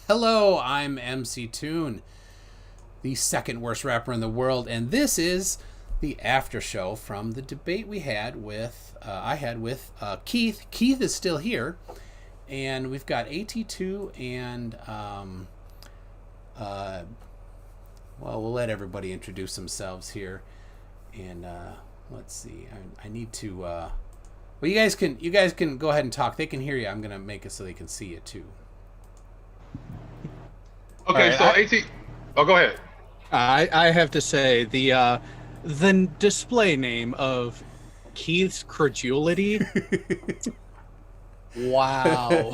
Hello, I'm MC Toon, the second worst rapper in the world, and this is the after show from the debate we had with Keith. Keith is still here, and we've got AT2 and we'll let everybody introduce themselves here, and let's see. I need to. Well, you guys can go ahead and talk. They can hear you. I'm gonna make it so they can see it too. Okay, right, so AT. Oh, go ahead. I have to say the display name of Keith's credulity. Wow.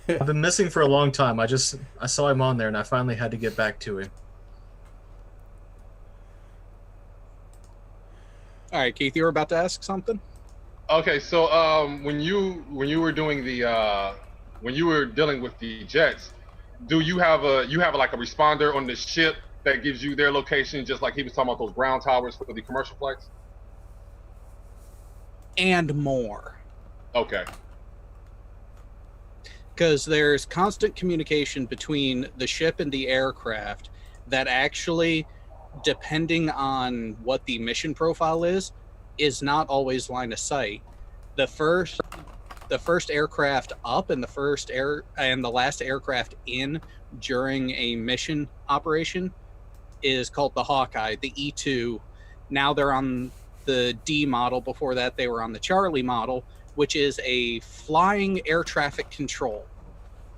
I've been missing for a long time. I saw him on there, and I finally had to get back to him. All right, Keith, you were about to ask something. Okay, so when you were doing the when you were dealing with the jets, do you have like a responder on the ship that gives you their location, just like he was talking about those ground towers for the commercial flights? And more. Okay. Because there's constant communication between the ship and the aircraft that actually, depending on what the mission profile is not always line of sight. The first aircraft up and the last aircraft in during a mission operation is called the Hawkeye, the E2. Now they're on the D model. Before that, they were on the Charlie model, which is a flying air traffic control.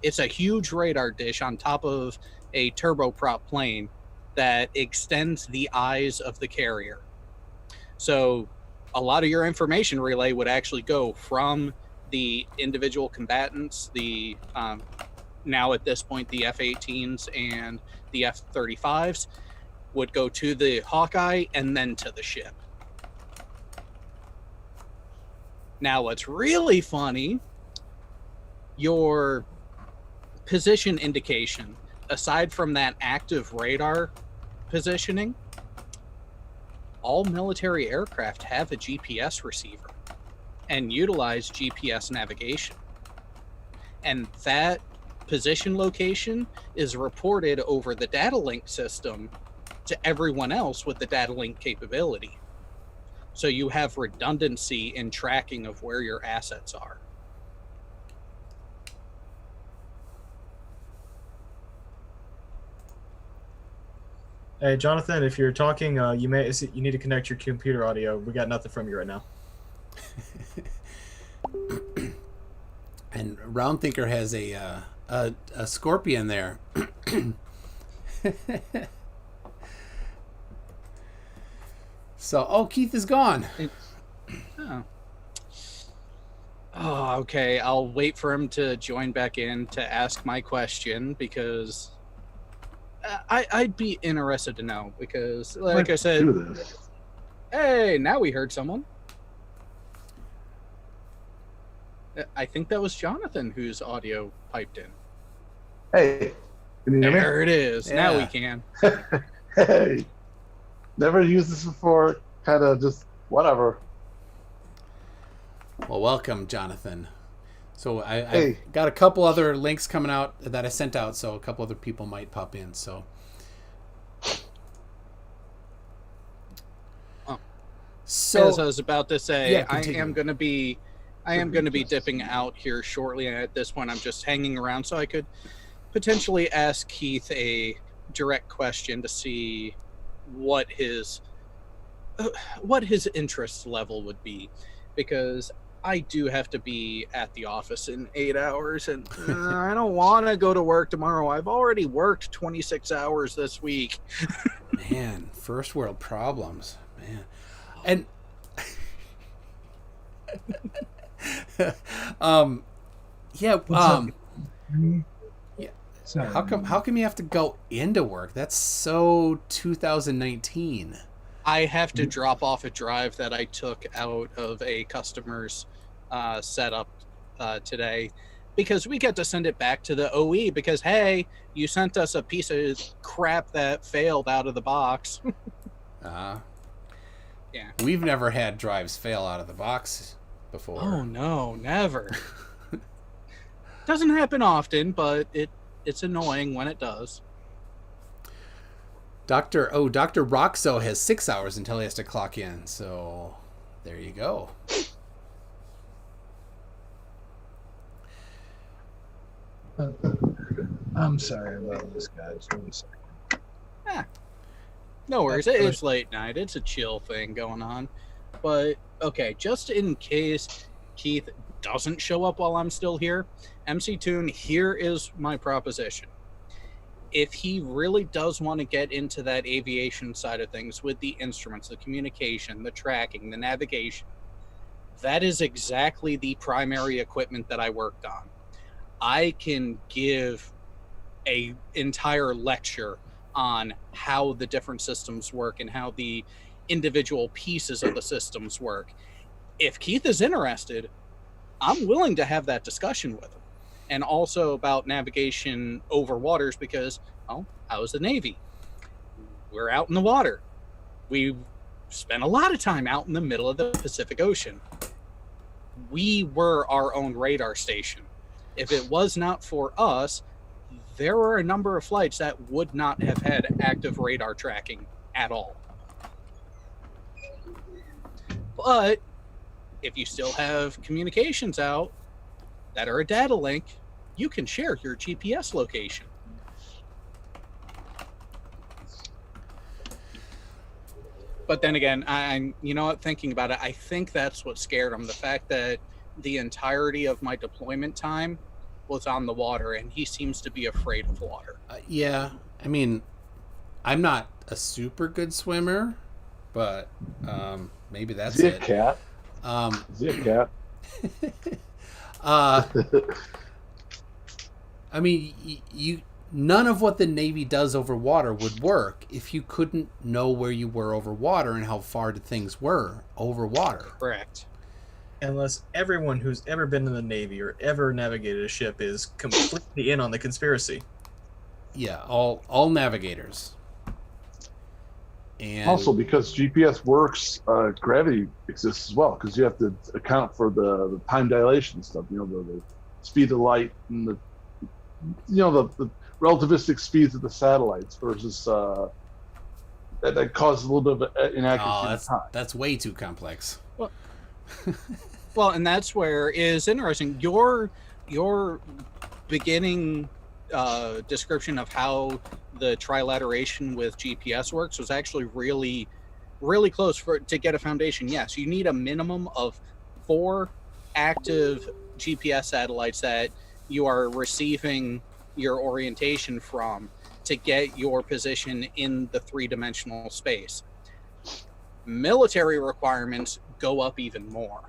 It's a huge radar dish on top of a turboprop plane that extends the eyes of the carrier. So a lot of your information relay would actually go from the individual combatants, the now at this point the F-18s and the F-35s, would go to the Hawkeye and then to the ship. Now what's really funny, your position indication, aside from that active radar positioning, all military aircraft have a GPS receiver and utilize GPS navigation. And that position location is reported over the data link system to everyone else with the data link capability. So you have redundancy in tracking of where your assets are. Hey, Jonathan, if you're talking, you need to connect your computer audio. We got nothing from you right now. And Round Thinker has a scorpion there. So, Keith is gone. Oh, okay. I'll wait for him to join back in to ask my question, because I'd be interested to know, because like I said, hey, now we heard someone. I think that was Jonathan whose audio piped in. Hey, can you hear me? There it is. Yeah. Now we can. Hey, never used this before. Kind of just whatever. Well, welcome, Jonathan. So I got a couple other links coming out that I sent out, so a couple other people might pop in. So, as I was about to say, yeah, I am going to be dipping out here shortly. And at this point, I'm just hanging around so I could potentially ask Keith a direct question to see what his interest level would be, because I do have to be at the office in 8 hours, and I don't want to go to work tomorrow. I've already worked 26 hours this week. Man, first world problems, man. And yeah. Sorry. How come you have to go into work? That's so 2019. I have to drop off a drive that I took out of a customer's setup today, because we get to send it back to the OE because, hey, you sent us a piece of crap that failed out of the box. Yeah. We've never had drives fail out of the box before. Oh, no, never. Doesn't happen often, but it It's annoying when it does. Dr. Roxo has 6 hours until he has to clock in, so there you go. I'm sorry about this, guys. 1 second. No worries. It's late night. It's a chill thing going on. But, okay, just in case Keith doesn't show up while I'm still here, MC Toon, here is my proposition. If he really does want to get into that aviation side of things with the instruments, the communication, the tracking, the navigation, that is exactly the primary equipment that I worked on. I can give an entire lecture on how the different systems work and how the individual pieces of the systems work. If Keith is interested, I'm willing to have that discussion with him. And also about navigation over waters because, well, I was the Navy. We're out in the water. We spent a lot of time out in the middle of the Pacific Ocean. We were our own radar station. If it was not for us, there were a number of flights that would not have had active radar tracking at all. But if you still have communications out that are a data link, you can share your GPS location. But then again, I'm, you know what, thinking about it, I think that's what scared him. The fact that the entirety of my deployment time was on the water, and he seems to be afraid of water. Yeah, I mean, I'm not a super good swimmer, but maybe that's Is he it. a cat? Is he a cat? I mean, you none of what the Navy does over water would work if you couldn't know where you were over water and how far things were over water. Correct. Unless everyone who's ever been in the Navy or ever navigated a ship is completely in on the conspiracy. Yeah, all navigators. And Also, because GPS works, gravity exists as well, because you have to account for the time dilation stuff. You know, the speed of light and the relativistic speeds of the satellites versus that causes a little bit of inaccuracy in time. That's way too complex. Well, and that's where is interesting. Your beginning description of how the trilateration with GPS works was actually really, really close to get a foundation. Yes, you need a minimum of 4 active GPS satellites that you are receiving your orientation from to get your position in the 3-dimensional space. Military requirements go up even more.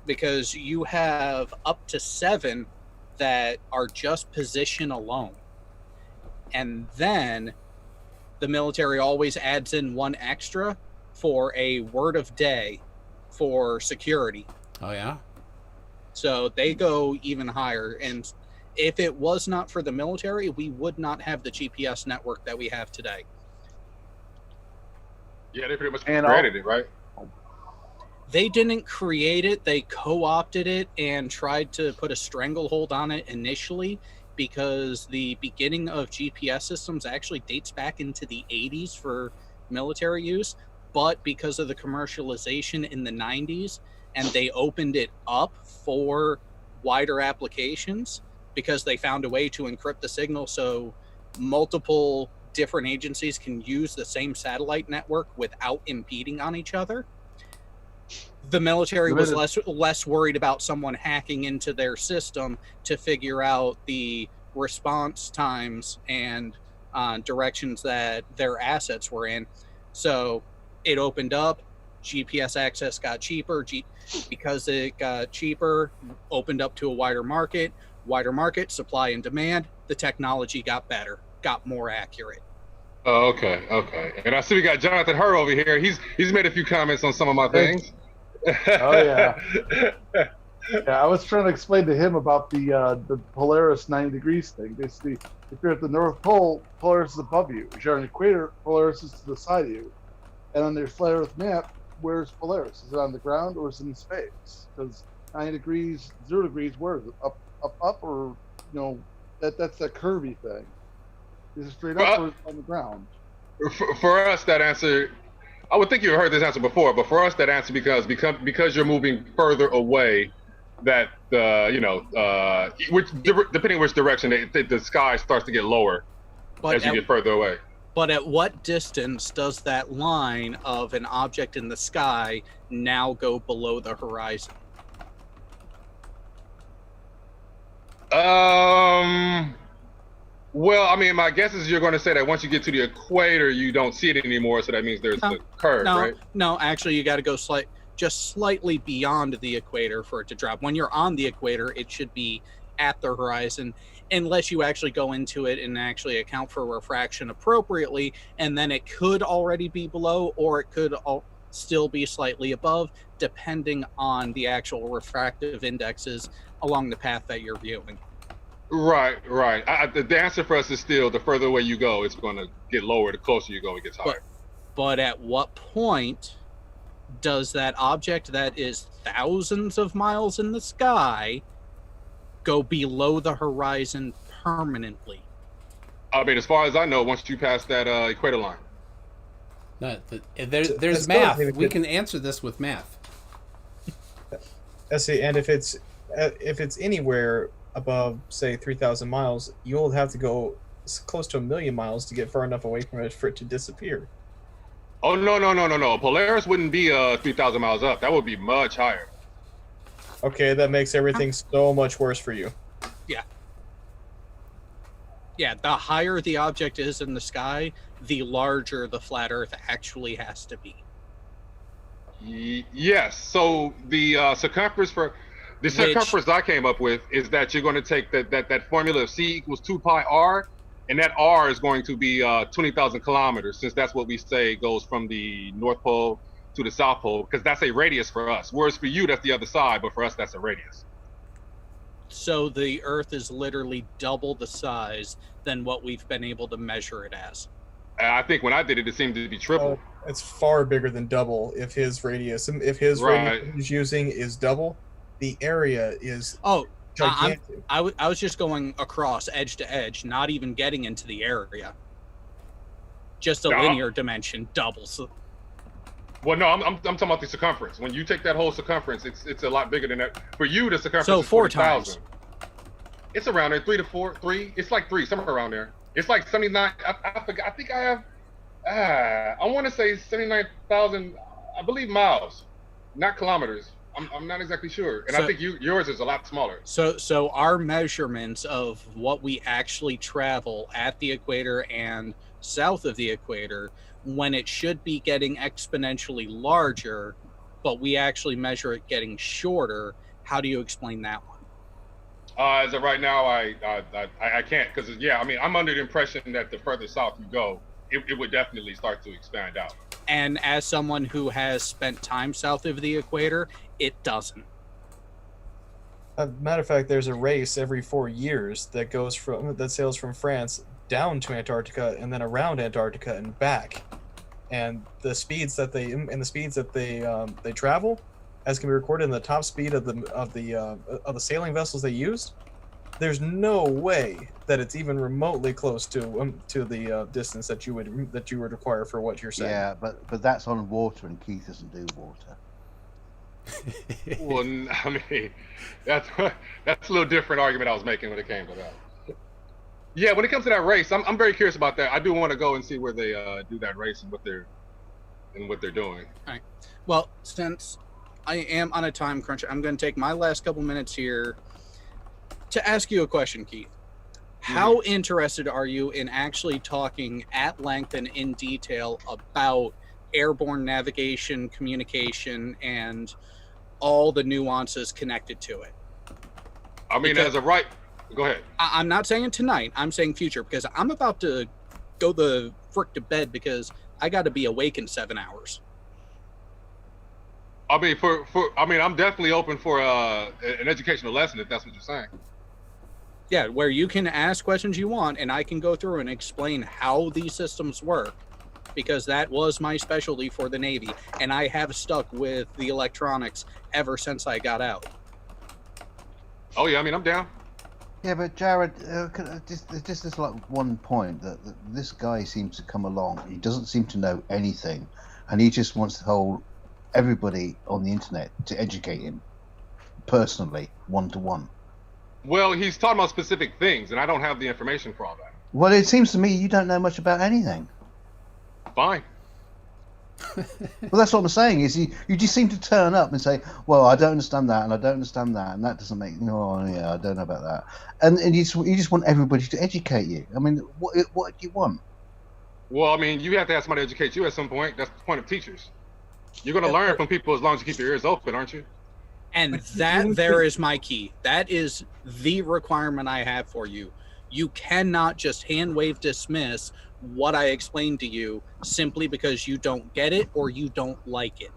Because you have up to 7 that are just position alone. And then the military always adds in 1 extra for a word of day for security. Oh, yeah? So they go even higher. And if it was not for the military, we would not have the GPS network that we have today. Yeah, they pretty much created it, right? They didn't create it. They co-opted it and tried to put a stranglehold on it initially because the beginning of GPS systems actually dates back into the 80s for military use. But because of the commercialization in the 90s, and they opened it up for wider applications because they found a way to encrypt the signal so multiple different agencies can use the same satellite network without impeding on each other. The military was less worried about someone hacking into their system to figure out the response times and directions that their assets were in. So it opened up, GPS access got cheaper. Because it got cheaper, opened up to a wider market, supply and demand, the technology got better, got more accurate. Oh, okay. And I see we got Jonathan Hur over here. He's made a few comments on some of my things. Oh yeah. Yeah, I was trying to explain to him about the Polaris 9 degrees thing. Basically, if you're at the North Pole, Polaris is above you. If you're on the equator, Polaris is to the side of you. And on their flat Earth map, where's Polaris? Is it on the ground or is it in space? Because 9 degrees, 0 degrees, where is it? Up, or That's a curvy thing. It's straight Well, up or it's on the ground. For us, that answer, I would think you heard this answer before, but for us, that answer because you're moving further away, that depending which direction the sky starts to get lower as you get further away. But at what distance does that line of an object in the sky now go below the horizon? Well, I mean, my guess is you're going to say that once you get to the equator, you don't see it anymore, so that means there's a curve, right? No, actually, you got to go just slightly beyond the equator for it to drop. When you're on the equator, it should be at the horizon, unless you actually go into it and actually account for refraction appropriately, and then it could already be below, or it could still be slightly above, depending on the actual refractive indexes along the path that you're viewing. Right. The answer for us is still the further away you go, it's going to get lower. The closer you go, it gets higher. But at what point does that object that is thousands of miles in the sky go below the horizon permanently? I mean, as far as I know, once you pass that equator line. No, there's math. We can answer this with math. See, and if it's anywhere above, say, 3,000 miles, you'll have to go close to 1 million miles to get far enough away from it for it to disappear. Oh, no. Polaris wouldn't be 3,000 miles up. That would be much higher. Okay, that makes everything so much worse for you. Yeah, the higher the object is in the sky, the larger the flat Earth actually has to be. Yes. So the circumference I came up with is that you're going to take that formula of C equals 2 pi r, and that r is going to be 20,000 kilometers, since that's what we say goes from the North Pole to the South Pole, because that's a radius for us. Whereas for you, that's the other side, but for us, that's a radius. So the Earth is literally double the size than what we've been able to measure it as. I think when I did it, it seemed to be triple. It's far bigger than double. If his radius he's using is double, the area is gigantic. I was just going across edge to edge, not even getting into the area. Just a linear dimension doubles. Well, no, I'm talking about the circumference. When you take that whole circumference, it's a lot bigger than that. For you, the circumference is 4 times. It's around there, 3 to 4, 3. It's like 3, somewhere around there. It's like 79. I forgot. I think I have. I want to say 79,000. I believe miles, not kilometers. I'm not exactly sure, and I think yours is a lot smaller. So our measurements of what we actually travel at the equator and south of the equator, when it should be getting exponentially larger, but we actually measure it getting shorter. How do you explain that one? As of right now, I can't, because I mean, I'm under the impression that the further south you go, it would definitely start to expand out. And as someone who has spent time south of the equator, it doesn't. Matter of fact, there's a race every 4 years that sails from France down to Antarctica and then around Antarctica and back. And the speeds that they travel, as can be recorded in the top speed of the sailing vessels they used, there's no way that it's even remotely close to the distance that you would require for what you're saying. Yeah, but that's on water, and Keith doesn't do water. Well, I mean, that's a little different argument I was making when it came to that. Yeah, when it comes to that race, I'm very curious about that. I do want to go and see where they do that race and what they're doing. All right. Well, since I am on a time crunch, I'm going to take my last couple minutes here to ask you a question, Keith. How interested are you in actually talking at length and in detail about airborne navigation, communication, and all the nuances connected to it? I mean, go ahead. I'm not saying tonight. I'm saying future, because I'm about to go the frick to bed because I got to be awake in 7 hours. I mean, I'm definitely open for an educational lesson if that's what you're saying. Yeah, where you can ask questions you want, and I can go through and explain how these systems work, because that was my specialty for the Navy, and I have stuck with the electronics ever since I got out. Oh yeah, I mean, I'm down. Yeah, but Jared, just this like one point that this guy seems to come along. He doesn't seem to know anything, and he just wants to hold everybody on the internet to educate him personally, one to one. Well, he's talking about specific things, and I don't have the information for all that. Well, it seems to me you don't know much about anything. Fine. Well, that's what I'm saying. Is you just seem to turn up and say, "Well, I don't understand that, and I don't understand that, and that doesn't make no. Yeah, I don't know about that." And you just want everybody to educate you. I mean, what do you want? Well, I mean, you have to have somebody educate you at some point. That's the point of teachers. You're going to learn from people as long as you keep your ears open, aren't you? And that there is my key. That is the requirement I have for you. You cannot just hand wave dismiss what I explained to you simply because you don't get it or you don't like it.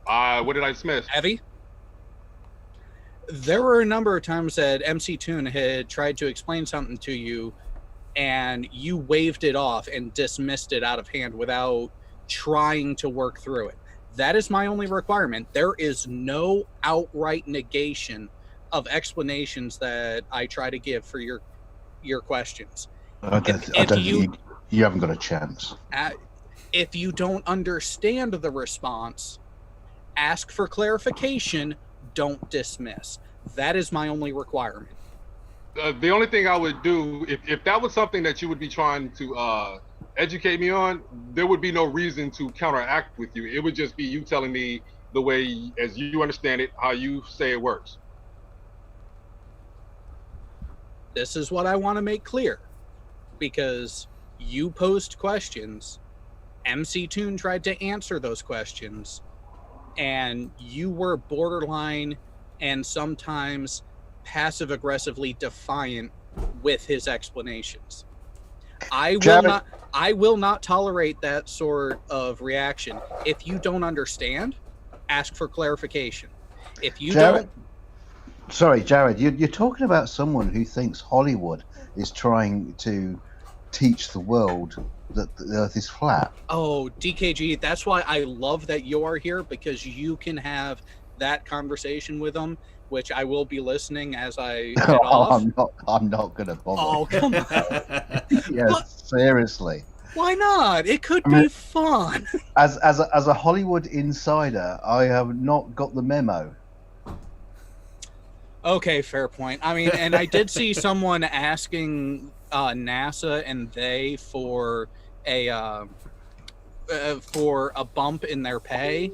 What did I dismiss? Heavy? There were a number of times that MC Toon had tried to explain something to you and you waved it off and dismissed it out of hand without trying to work through it. That is my only requirement. There is no outright negation of explanations that I try to give for your questions. I don't think you haven't got a chance. If you don't understand the response, ask for clarification, don't dismiss. That is my only requirement. The only thing I would do, if that was something that you would be trying to educate me on, there would be no reason to counteract with you. It would just be you telling me the way, as you understand it, how you say it works. This is what I want to make clear, because you posed questions, MC Toon tried to answer those questions, and you were borderline and sometimes passive aggressively defiant with his explanations. I will not tolerate that sort of reaction. If you don't understand, ask for clarification. If you don't... Sorry, Jared, you're talking about someone who thinks Hollywood is trying to teach the world that the Earth is flat. Oh, DKG, that's why I love that you are here, because you can have that conversation with them, which I will be listening as I get off. I'm not going to bother. Oh, come on. Yes, What? Seriously. Why not? It could be fun. As a Hollywood insider, I have not got the memo. Okay, fair point. I mean, and I did see someone asking NASA and they for a bump in their pay.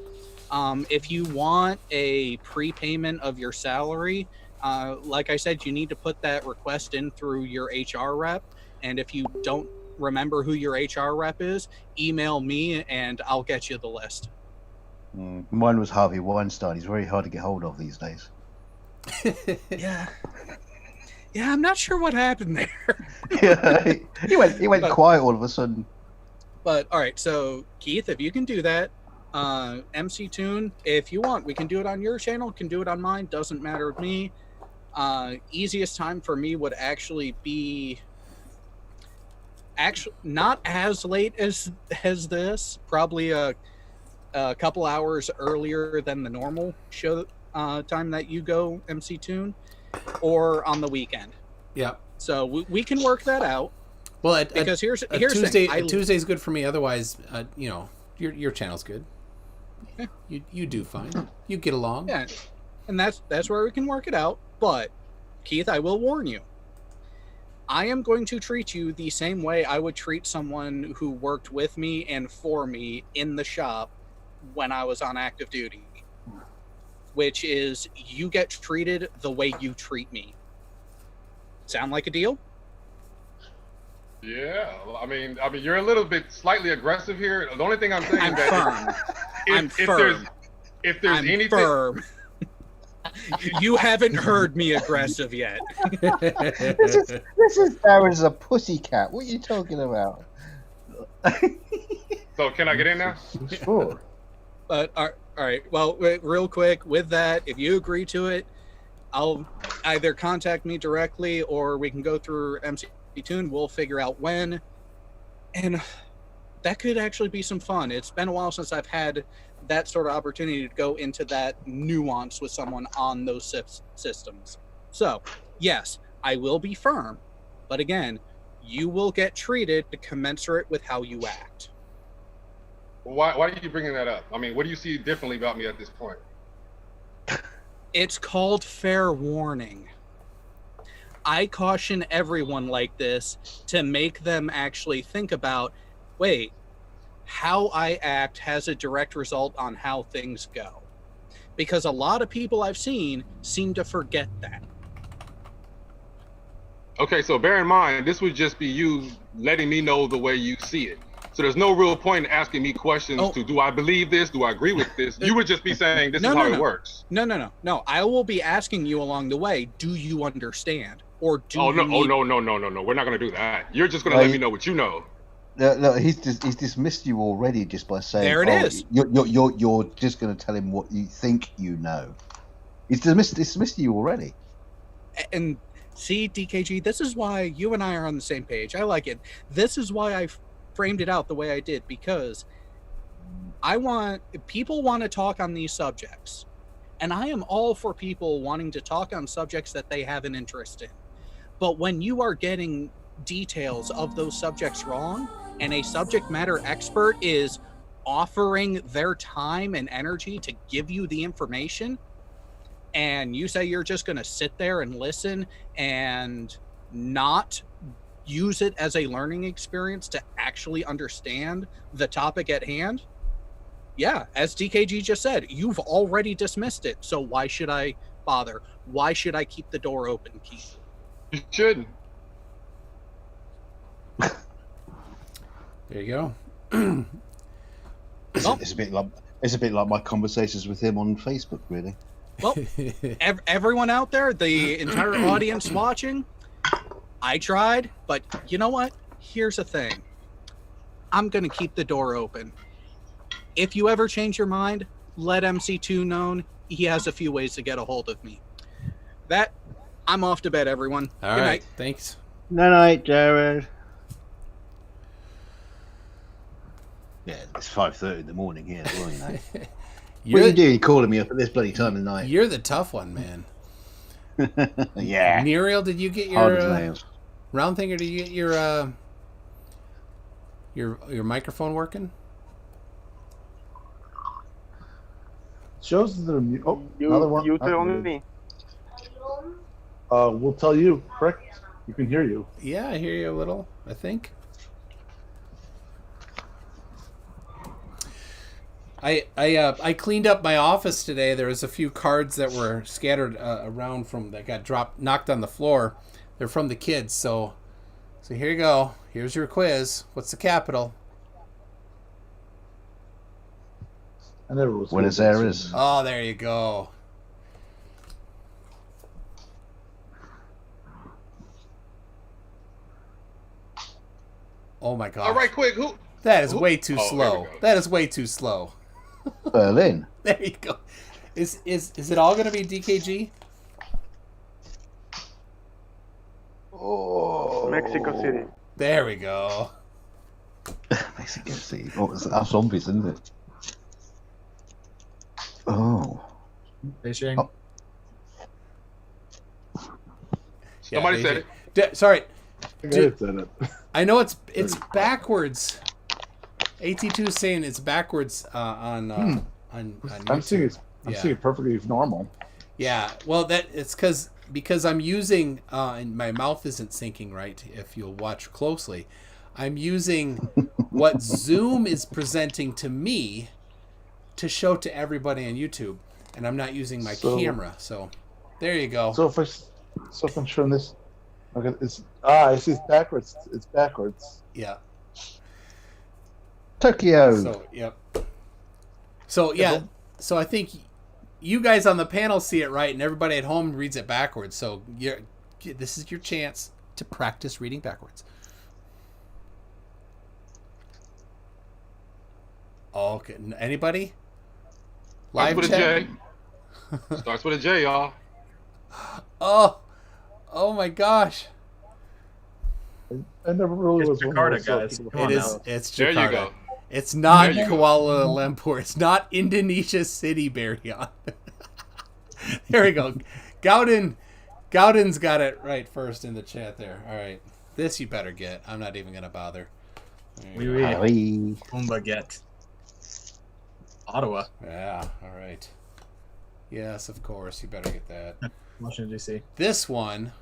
If you want a prepayment of your salary, like I said, you need to put that request in through your HR rep. And if you don't remember who your HR rep is, email me and I'll get you the list. Mine was Harvey Weinstein. He's very hard to get hold of these days. Yeah, I'm not sure what happened there. Yeah, he went quiet all of a sudden. But all right, so Keith, if you can do that, MC Toon, if you want, we can do it on your channel, can do it on mine, doesn't matter to me. Easiest time for me would actually be not as late as this, probably a couple hours earlier than the normal show time that you go, MC Toon, or on the weekend. Yeah. So we can work that out. Well, because here's Tuesday. the thing. Tuesday's good for me. Otherwise, your channel's good. You do fine. You get along. Yeah, and that's where we can work it out. But Keith, I will warn you. I am going to treat you the same way I would treat someone who worked with me and for me in the shop when I was on active duty, which is you get treated the way you treat me. Sound like a deal? Yeah, I mean, you're a little bit slightly aggressive here. The only thing I'm saying I'm is that firm. if there's anything, firm. You haven't heard me aggressive yet. This is Darren's a pussycat. What are you talking about? So can I get in now? Sure. But all right. Well, real quick with that, if you agree to it, I'll either contact me directly or we can go through MC Toon. We'll figure out when. And that could actually be some fun. It's been a while since I've had that sort of opportunity to go into that nuance with someone on those systems. So, yes, I will be firm, but again, you will get treated commensurate with how you act. Why are you bringing that up? I mean, what do you see differently about me at this point? It's called fair warning. I caution everyone like this to make them actually think about, wait, how I act has a direct result on how things go. Because a lot of people I've seen seem to forget that. Okay, so bear in mind, this would just be you letting me know the way you see it. So there's no real point in asking me questions to, do I believe this? Do I agree with this? You would just be saying, this is how it works. No. I will be asking you along the way, do you understand? Or do no. We're not going to do that. You're just going to let me know what you know. No, he's dismissed you already just by saying, there it is. You're just going to tell him what you think you know. He's dismissed you already. And see, DKG, this is why you and I are on the same page. I like it. This is why I framed it out the way I did, because people want to talk on these subjects, and I am all for people wanting to talk on subjects that they have an interest in. But when you are getting details of those subjects wrong, and a subject matter expert is offering their time and energy to give you the information, and you say you're just going to sit there and listen and not use it as a learning experience to actually understand the topic at hand, yeah, as DKG just said, you've already dismissed it. So why should I bother? Why should I keep the door open, Keith? You shouldn't. There you go. It's a bit like my conversations with him on Facebook, really. Well, everyone out there, the entire audience watching, I tried, but you know what? Here's the thing. I'm going to keep the door open. If you ever change your mind, let MC2 know. He has a few ways to get a hold of me. I'm off to bed, everyone. All Good right. night. Thanks. Night, Jared. Yeah, it's 5:30 in the morning here as well, you know. You're What are you doing calling me up at this bloody time of night? You're the tough one, man. Yeah. Muriel, did you get Hard as your nails. round thing, or did you get your microphone working? Shows that are mute. Oh, another one. You tell me. We'll tell you. Correct. You can hear you. Yeah, I hear you a little, I think. I cleaned up my office today. There was a few cards that were scattered around that got knocked on the floor. They're from the kids, so here you go. Here's your quiz. What's the capital? I never was. Buenos Aires. Oh, there you go. Oh my god. All right, quick. Who? That is way too Oh, slow. there we go. That is way too slow. Berlin. There you go. Is it all going to be DKG? Oh. Mexico City. There we go. Mexico City. Oh, that's zombies, isn't it? Oh. Beijing. Oh. Somebody said it. Sorry. I said it. I know it's backwards. AT2 is saying it's backwards on I'm YouTube. seeing it perfectly normal. Yeah. Well, it's because I'm using and my mouth isn't syncing right. If you'll watch closely, I'm using what Zoom is presenting to me to show to everybody on YouTube, and I'm not using my camera. So there you go. So if I'm showing this, okay, I see it's backwards. It's backwards. Yeah. Tokyo. So yep. So yeah. So I think you guys on the panel see it right, and everybody at home reads it backwards. So this is your chance to practice reading backwards. Okay. Anybody? Starts Live with chat? a J. Starts with a J, y'all. Oh my gosh. I never really It's was one Jakarta, of those guys. people. Come on It now. is. It's There Jakarta. you go. It's not There you go. Kuala Lumpur. It's not Indonesia City, Baryon. There we go. Gowden's got it right first in the chat there. All right. This you better get. I'm not even going to bother. There you Oui, go. oui. Hi. Baguette. Ottawa, Yeah. All right. Yes, of course. You better get that. Washington, D.C. This one.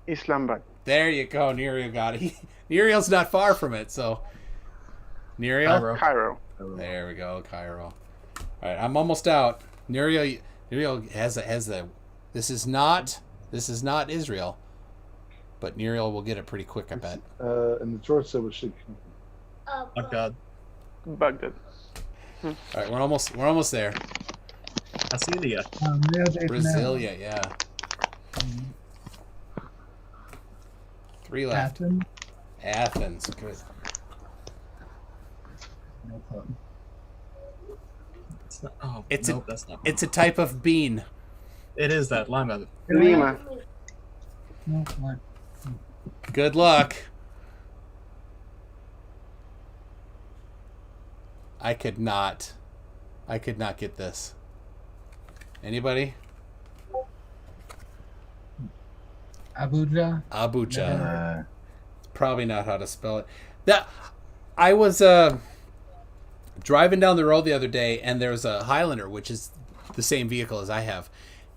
Islamabad. There you go. Neriel got it. Neriel's not far from it, so. Neriel? Cairo. Cairo. There we go, Cairo. All right, I'm almost out. Neriel has the. This is not Israel, but Neriel will get it pretty quick, I bet. And the George said was Sheikh. Baghdad. Baghdad. All right, we're almost there. Brasilia. Brasilia, yeah. 3 left. Athens, good. It's not, oh, It's nope, that's not. It's a type of bean. It is that Lima. Lima. Good luck. I could not get this. Anybody? Abuja. Abuja. Probably not how to spell it. That I was driving down the road the other day, and there's a Highlander, which is the same vehicle as I have,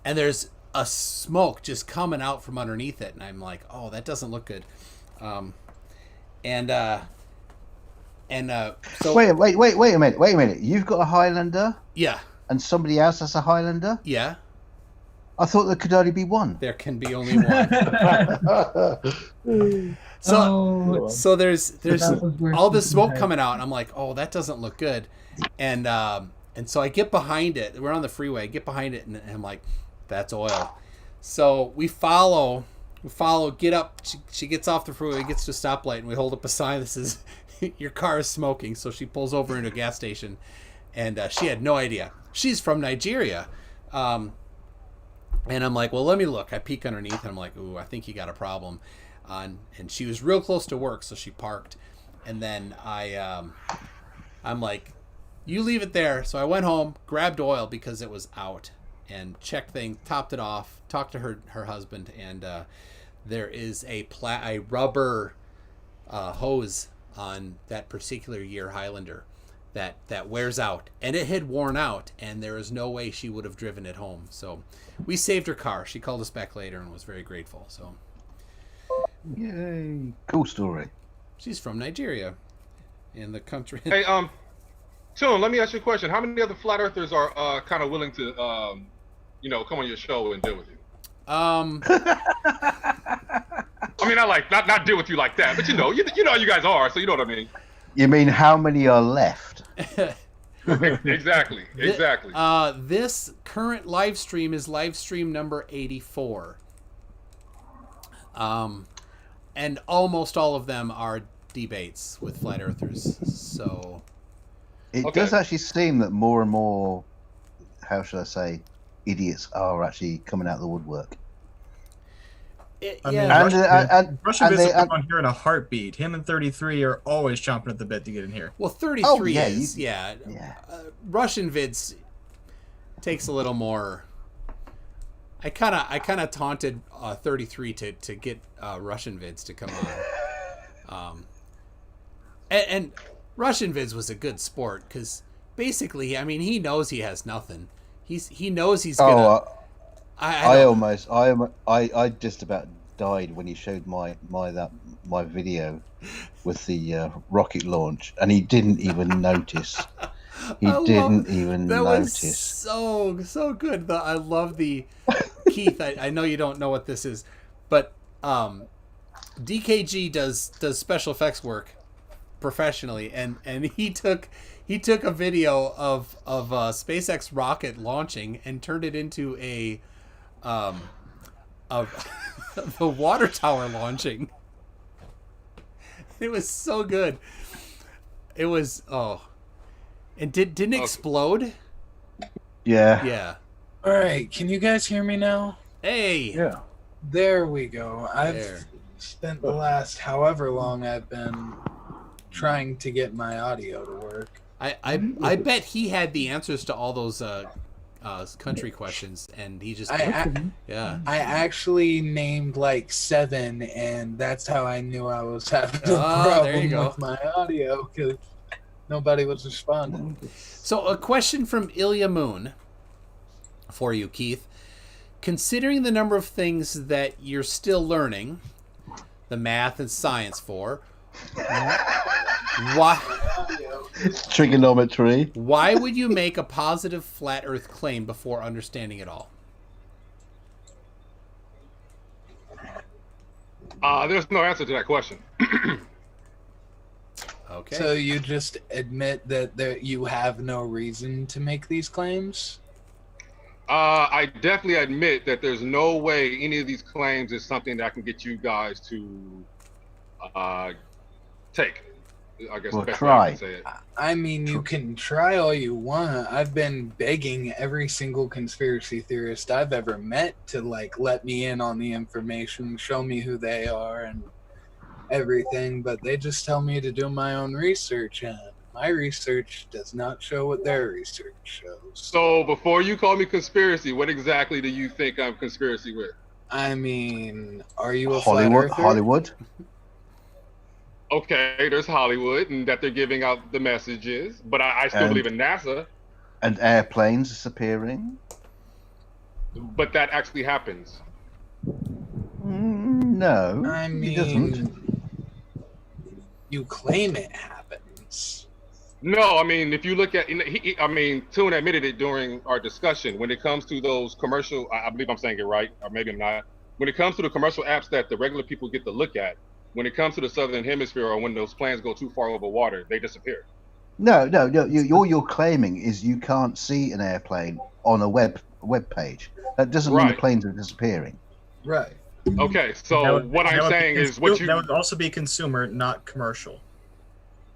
and there's a smoke just coming out from underneath it, and I'm like, oh, that doesn't look good. So Wait a minute. You've got a Highlander, yeah, and somebody else has a Highlander. yeah, I thought there could only be one. there can be only one. So there's that was where all this she smoke had- coming out, and I'm like, oh, that doesn't look good. And so I get behind it. We're on the freeway. I get behind it, and I'm like, that's oil. So we follow, get up. She gets off the freeway, gets to a stoplight, and we hold up a sign that says, your car is smoking. So she pulls over into a gas station, and she had no idea. She's from Nigeria. And I'm like, well, let me look. I peek underneath, and I'm like, ooh, I think you got a problem. And she was real close to work, so she parked. And then I'm like, you leave it there. So I went home, grabbed oil because it was out, and checked things, topped it off, talked to her husband, and there is a rubber hose on that particular year Highlander that wears out, and it had worn out, and there is no way she would have driven it home. So we saved her car. She called us back later and was very grateful. So Yay! Cool story. she's from Nigeria, in the country. Hey, Toon, let me ask you a question. How many other flat earthers are kind of willing to, come on your show and deal with you? I mean, not deal with you like that, but you know you guys are, so you know what I mean. You mean how many are left? Exactly. This current live stream is live stream number 84. And almost all of them are debates with flat earthers. So It Okay. does actually seem that more and more, how should I say, idiots are actually coming out of the woodwork. I mean, yeah, Russian and bits they- will come on here in a heartbeat. Him and 33 are always chomping at the bit to get in here. well, 33 yeah, is Yeah. Russian vids takes a little more. I kind of taunted 33 to get Russian vids to come on. And Russian vids was a good sport because basically, I mean, he knows he has nothing. He knows he's gonna. Oh, I I just about died when he showed my video with the rocket launch, and he didn't even notice. He didn't even that notice. was so good. I love the Keith. I know you don't know what this is, but DKG does special effects work professionally, and he took a video of SpaceX rocket launching and turned it into a the water tower launching. It was so good. It was and didn't it explode? Yeah. Yeah. All right, can you guys hear me now? Hey. Yeah. There we go. There. spent the last however long I've been trying to get my audio to work. I bet he had the answers to all those country questions, and he just yeah. I actually named like 7, and that's how I knew I was having a There you problem go. with my audio because nobody was responding. So a question from Ilya Moon for you, Keith. Considering the number of things that you're still learning, the math and science for, why Trigonometry. why would you make a positive flat Earth claim before understanding it all? There's no answer to that question. Okay. So you just admit that you have no reason to make these claims? I definitely admit that there's no way any of these claims is something that I can get you guys to take. I guess Well, the best way I try. can say it. I mean, you can try all you want. I've been begging every single conspiracy theorist I've ever met to like let me in on the information, show me who they are and everything, but they just tell me to do my own research, and my research does not show what their research shows. So before you call me conspiracy, what exactly do you think I'm conspiracy with? I mean, are you a flat Hollywood. earther? Hollywood. Okay, there's Hollywood and that they're giving out the messages, but I still believe in NASA. And airplanes disappearing. But that actually happens. No, I it doesn't. mean, you claim it happens. No, I mean, if you look at, Toon admitted it during our discussion. When it comes to those commercial, I believe I'm saying it right, or maybe I'm not. When it comes to the commercial apps that the regular people get to look at, when it comes to the Southern Hemisphere or when those planes go too far over water, they disappear. No. All you're claiming is you can't see an airplane on a web page. That doesn't mean the Right. planes are disappearing. Right. Okay, so what I'm saying is what you... That would also be consumer, not commercial.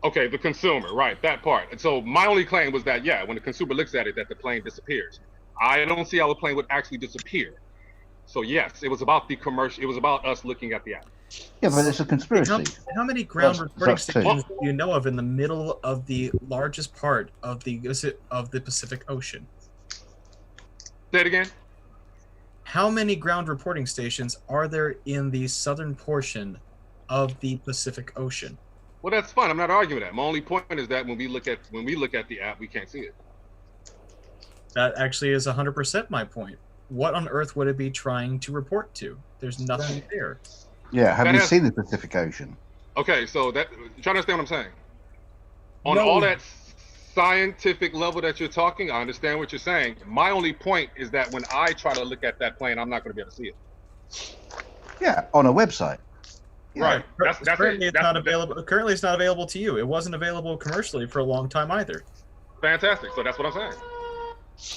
Okay, the consumer, right, that part. And so my only claim was that, yeah, when the consumer looks at it, that the plane disappears. I don't see how the plane would actually disappear. So yes, it was about the commercial, it was about us looking at the app. Yeah, but it's a conspiracy. How many ground reporting that's two. stations do you know of in the middle of the largest part of the Pacific Ocean? Say it again. How many ground reporting stations are there in the southern portion of the Pacific Ocean? Well, that's fine. I'm not arguing that. My only point is that when we look at the app, we can't see it. That actually is 100% my point. What on earth would it be trying to report to? There's nothing there. Yeah, have That you has- seen the Pacific Ocean? Okay, so that, you try to understand what I'm saying. On No. all that scientific level that you're talking, I understand what you're saying. My only point is that when I try to look at that plane, I'm not going to be able to see it. Yeah, on a website. Yeah. Right. That's Currently, it. it's not available. Currently, it's not available to you. It wasn't available commercially for a long time either. Fantastic. So that's what I'm saying.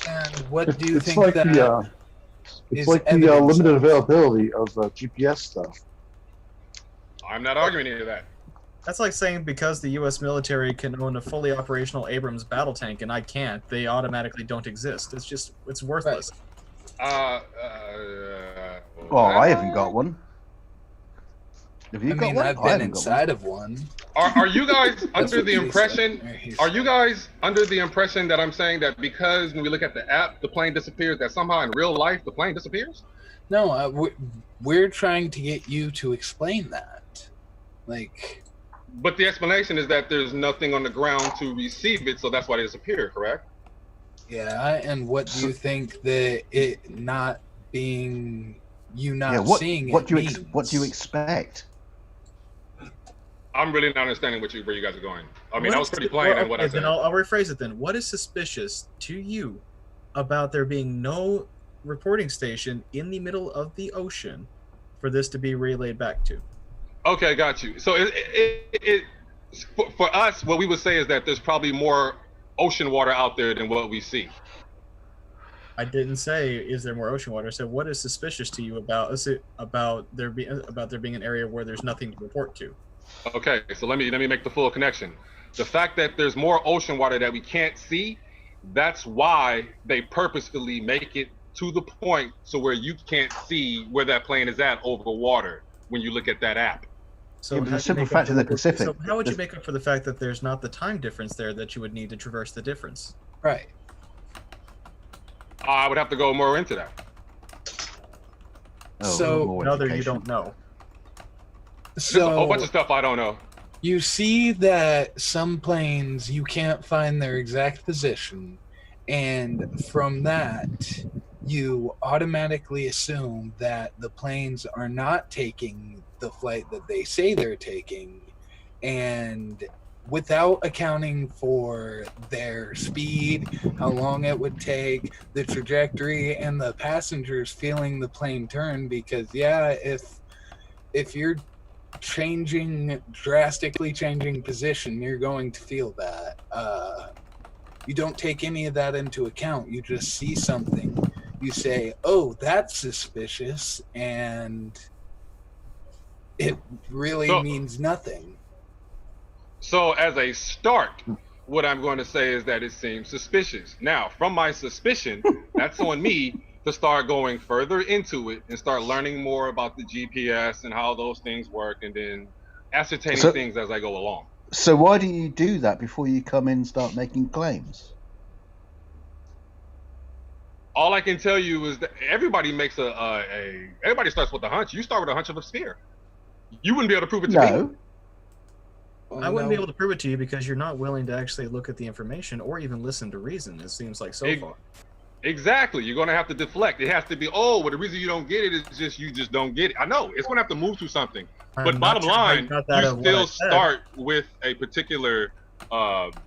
And what do you It's think like that it's is like the evidence limited of? availability of GPS stuff. I'm not arguing any of that. That's like saying because the U.S. military can own a fully operational Abrams battle tank and I can't, they automatically don't exist. It's worthless. Well, I haven't got one. Have you I got mean, one? I've I been haven't got inside of one. Are you guys That's under what the he impression? said. He Are said. you guys under the impression that I'm saying that because when we look at the app, the plane disappears, that somehow in real life the plane disappears? No, we're trying to get you to explain that. Like, But the explanation is that there's nothing on the ground to receive it, so that's why they disappear, correct? yeah, and what do you think that it not being you not Yeah, seeing what it do you means? what do you expect? I'm really not understanding where you guys are going. I mean, What that was is- pretty plain in what I okay, said. then I'll rephrase it then. What is suspicious to you about there being no reporting station in the middle of the ocean for this to be relayed back to? Okay, got you. So for us, what we would say is that there's probably more ocean water out there than what we see. I didn't say is there more ocean water. I said what is suspicious to you about there being an area where there's nothing to report to. Okay, so let me make the full connection. The fact that there's more ocean water that we can't see, that's why they purposefully make it to the point so where you can't see where that plane is at over water. when you look at that app. So Yeah, but how the do you simple make up fact for of the the- Pacific. So how would you the- make up for the fact that there's not the time difference there that you would need to traverse the difference? Right. I would have to go more into that. So, more Another you education. don't know. There's a whole bunch of So stuff I don't know. you see that some planes you can't find their exact position, and from that you automatically assume that the planes are not taking the flight that they say they're taking, and without accounting for their speed, how long it would take, the trajectory, and the passengers feeling the plane turn. Because if you're drastically changing position, you're going to feel that. You don't take any of that into account. You just see something, you say, oh, that's suspicious, and it really So- means nothing. So as a start, what I'm going to say is that it seems suspicious. Now, from my suspicion, that's on me to start going further into it and start learning more about the GPS and how those things work, and then ascertaining So- things as I go along. So why do you do that before you come in and start making claims? All I can tell you is that everybody makes everybody starts with a hunch. You start with a hunch of a sphere. You wouldn't be able to prove it to me. No. I wouldn't be able to prove it to you because you're not willing to actually look at the information or even listen to reason, it seems like so far. Exactly. You're going to have to deflect. It has to be, oh, well, the reason you don't get it is just you just don't get it. I know. It's going to have to move to something. But I'm bottom not sure how line, got that you of what I still said. start with a particular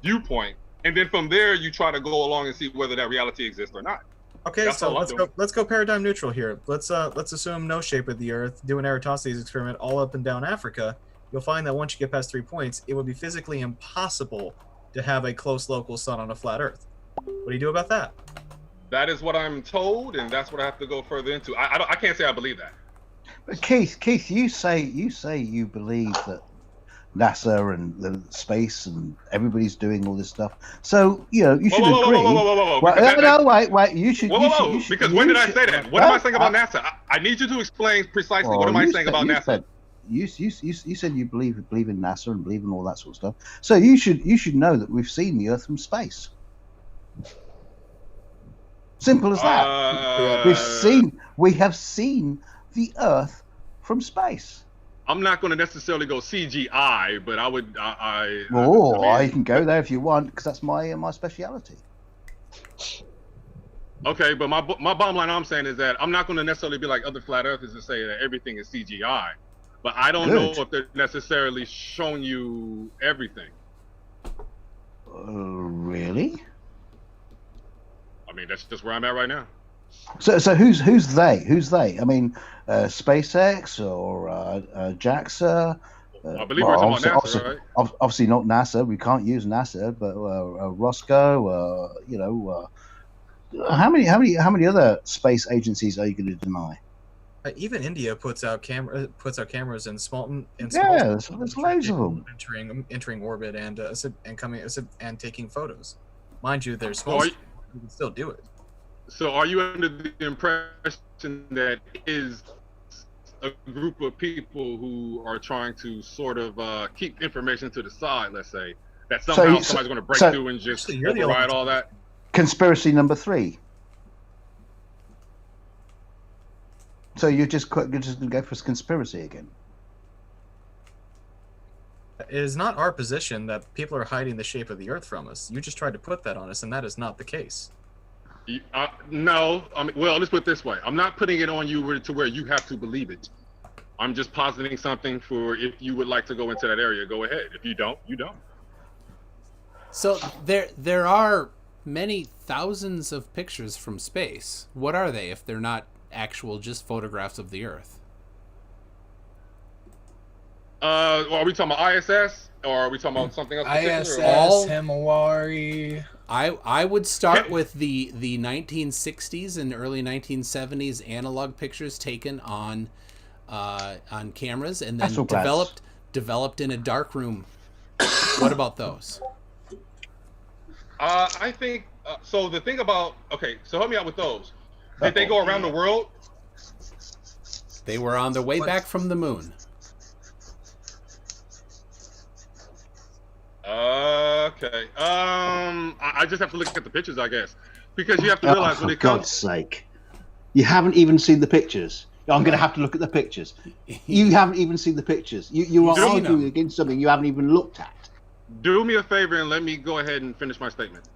viewpoint. And then from there, you try to go along and see whether that reality exists or not. Okay, That's so all I'm doing. let's go paradigm neutral here. Let's assume no shape of the Earth. Do an Eratosthenes experiment all up and down Africa. You'll find that once you get past 3 points, it would be physically impossible to have a close local sun on a flat Earth. What do you do about that? That is what I'm told, and that's what I have to go further into. I can't say I believe that. But Keith, you say you believe that NASA and the space and everybody's doing all this stuff. So you should agree. Whoa. Well, wait. You should. Whoa. Because when did I say that? What am I saying about NASA? I need you to explain precisely what am I saying about NASA. You said you believe in NASA and believe in all that sort of stuff. So you should know that we've seen the Earth from space. Simple as that. We have seen the Earth from space. I'm not going to necessarily go CGI, but I would. You can go there if you want, because that's my speciality. Okay, but my bottom line I'm saying is that I'm not going to necessarily be like other flat earthers and say that everything is CGI. But I don't know if they're necessarily showing you everything. Really? I mean, that's just where I'm at right now. So who's they? Who's they? I mean, SpaceX or JAXA? I believe we're talking about NASA, right? Obviously not NASA. We can't use NASA, but Roscoe. How many other space agencies are you going to deny? Even India puts out cameras in small. There's loads of them entering orbit and taking photos. Mind you, they're small. You can still do it. So are you under the impression that is a group of people who are trying to sort of keep information to the side, let's say, that somehow somebody's going to break through and just override all that? Conspiracy number 3. So you're just going to go for conspiracy again? It is not our position that people are hiding the shape of the Earth from us. You just tried to put that on us, and that is not the case. No, I mean, well, let's put it this way. I'm not putting it on you to where you have to believe it. I'm just positing something for if you would like to go into that area, go ahead. If you don't, you don't. So there are many thousands of pictures from space. What are they if they're not actual just photographs of the Earth? Are we talking about ISS or are we talking about something else? ISS, Himawari. I would start with the 1960s and early 1970s analog pictures taken on cameras and then developed in a dark room. What about those? I think so. The thing about so help me out with those. Did they go around the world? They were on their way back from the moon. Okay. I just have to look at the pictures, I guess, because you have to realize when it comes. For God's sake, you haven't even seen the pictures. I'm going to have to look at the pictures. You haven't even seen the pictures. You are arguing against something you haven't even looked at. Do me a favor and let me go ahead and finish my statement.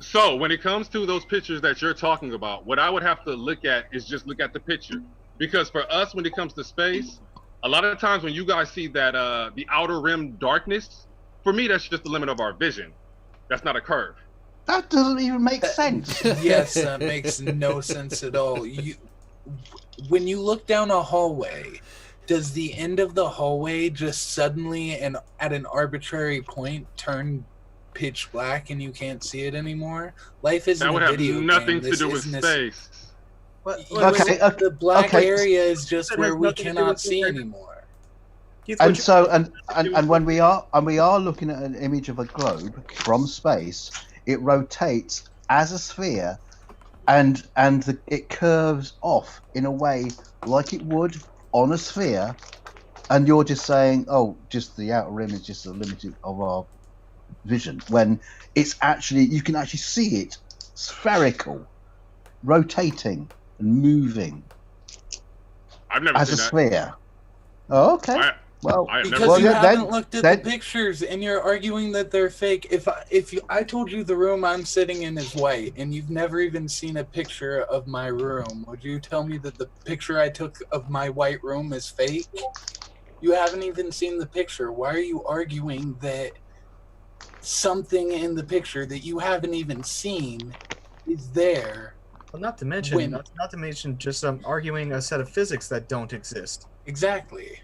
So when it comes to those pictures that you're talking about, what I would have to look at is just look at the picture, because for us, when it comes to space, a lot of the times when you guys see that the outer rim darkness, for me, that's just the limit of our vision. That's not a curve. That doesn't even make sense. Yes, that makes no sense at all. When you look down a hallway, does the end of the hallway just suddenly and at an arbitrary point turn pitch black and you can't see it anymore? Life isn't that would a have video nothing game. to do with space. The black area is just where we cannot see anymore. And so, and when we are looking at an image of a globe from space, it rotates as a sphere, and it curves off in a way like it would on a sphere, and you're just saying, oh, just the outer rim is just the limit of our vision, when it's actually, you can actually see it spherical, rotating and moving. I've never as seen a that. sphere. Oh, okay. Because you haven't looked at the pictures and you're arguing that they're fake. If I told you the room I'm sitting in is white and you've never even seen a picture of my room, would you tell me that the picture I took of my white room is fake? You haven't even seen the picture. Why are you arguing that something in the picture that you haven't even seen is there? Well, not to mention just arguing a set of physics that don't exist. Exactly.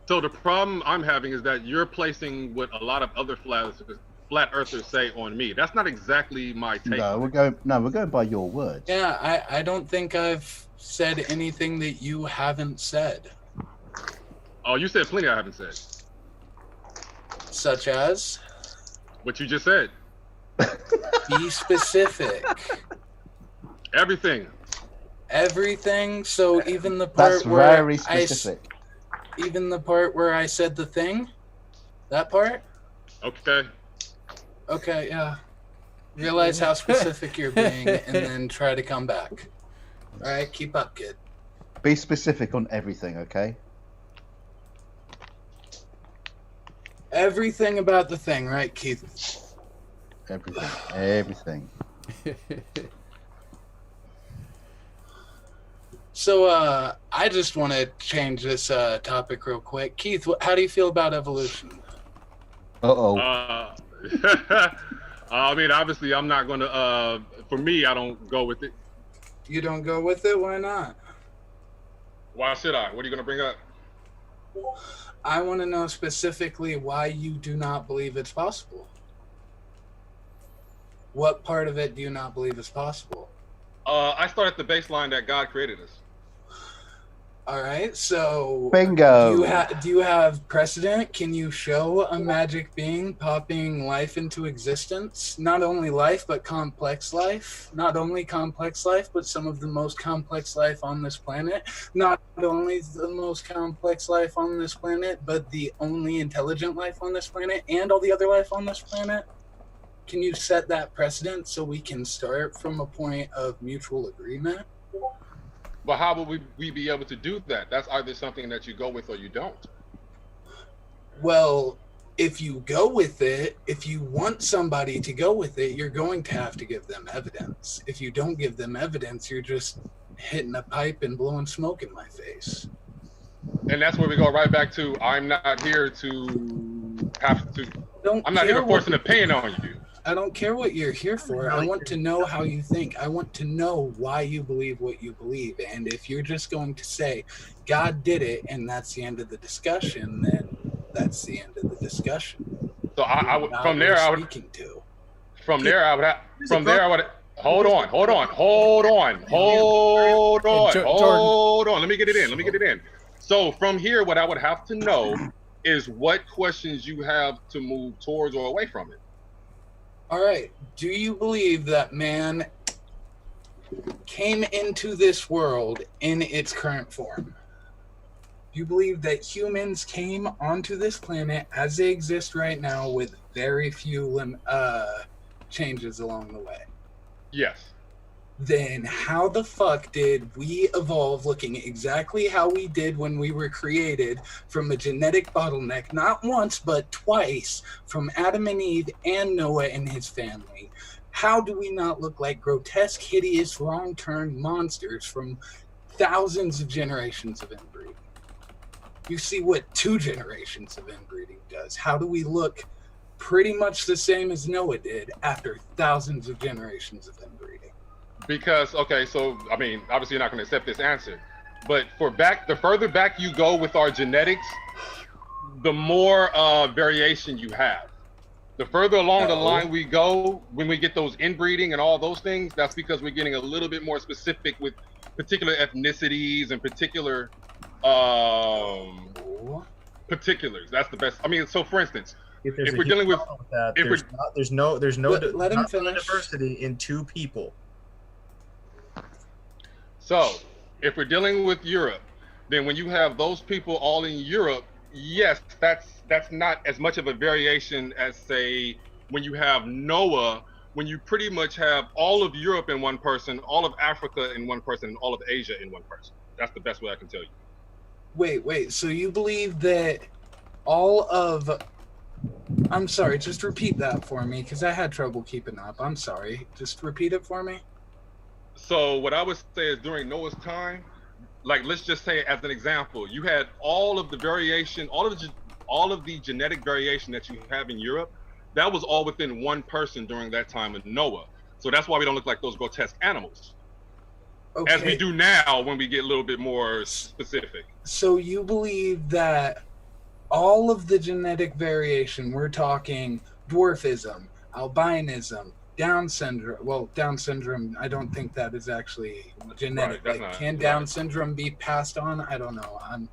So the problem I'm having is that you're placing what a lot of other flat earthers say on me. That's not exactly my take. No, we're going by your words. Yeah, I don't think I've said anything that you haven't said. Oh, you said plenty I haven't said. Such as? What you just said. Be specific. Everything. Everything? So even the part That's where very specific. Even the part where I said the thing? That part? Okay. Okay, yeah. Realize how specific you're being and then try to come back. Alright, keep up, kid. Be specific on everything, okay? Everything about the thing, right, Keith? Everything. So, I just want to change this topic real quick. Keith, how do you feel about evolution? I mean, obviously, I'm not going to, for me, I don't go with it. You don't go with it? Why not? Why should I? What are you going to bring up? I want to know specifically why you do not believe it's possible. What part of it do you not believe is possible? I start at the baseline that God created us. All right, so bingo. Do you have precedent? Can you show a magic being popping life into existence? Not only life, but complex life. Not only complex life, but some of the most complex life on this planet. Not only the most complex life on this planet, but the only intelligent life on this planet and all the other life on this planet. Can you set that precedent so we can start from a point of mutual agreement? But how would we be able to do that? That's either something that you go with or you don't. Well, if you go with it, if you want somebody to go with it, you're going to have to give them evidence. If you don't give them evidence, you're just hitting a pipe and blowing smoke in my face. And that's where we go right back to, I'm not here to have to, I'm not here to force an opinion on you. I don't care what you're here for. I want to know how you think. I want to know why you believe what you believe. And if you're just going to say, God did it, and that's the end of the discussion, then that's the end of the discussion. So I would, from there, I would, hold on. Let me get it in. So from here, what I would have to know is what questions you have to move towards or away from it. All right. Do you believe that man came into this world in its current form? Do you believe that humans came onto this planet as they exist right now with very few changes along the way? Yes. Then how the fuck did we evolve looking exactly how we did when we were created from a genetic bottleneck, not once but twice, from Adam and Eve and Noah and his family? How do we not look like grotesque, hideous, wrong-turned monsters from thousands of generations of inbreeding? You see what 2 generations of inbreeding does. How do we look pretty much the same as Noah did after thousands of generations of inbreeding? Because, okay, so, I mean, obviously you're not going to accept this answer, but the further back you go with our genetics, the more variation you have. The further along the line we go, when we get those inbreeding and all those things, that's because we're getting a little bit more specific with particular ethnicities and particular particulars. That's the best. I mean, so for instance, if we're dealing with that, there's no let him finish. diversity in 2 people. So, if we're dealing with Europe, then when you have those people all in Europe, yes, that's not as much of a variation as, say, when you have Noah, when you pretty much have all of Europe in one person, all of Africa in one person, and all of Asia in one person. That's the best way I can tell you. Wait, so you believe that all of... I'm sorry, just repeat that for me, because I had trouble keeping up. I'm sorry. Just repeat it for me. So what I would say is during Noah's time, like let's just say as an example, you had all of the variation, all of the genetic variation that you have in Europe, that was all within one person during that time of Noah. So that's why we don't look like those grotesque animals. Okay. As we do now when we get a little bit more specific. So you believe that all of the genetic variation, we're talking dwarfism, albinism, Down syndrome, I don't think that is actually genetic. Right, like, can Down syndrome be passed on? I don't know. I'm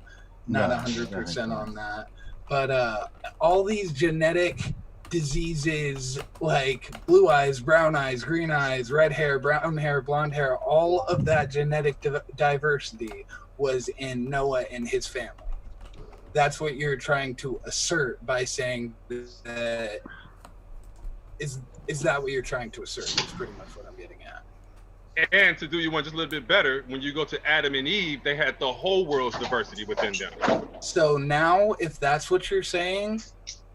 not 100% on that. But all these genetic diseases like blue eyes, brown eyes, green eyes, red hair, brown hair, blonde hair, all of that genetic diversity was in Noah and his family. That's what you're trying to assert by saying that. Is that what you're trying to assert? That's pretty much what I'm getting at. And to do you one just a little bit better, when you go to Adam and Eve, they had the whole world's diversity within them. So now, if that's what you're saying,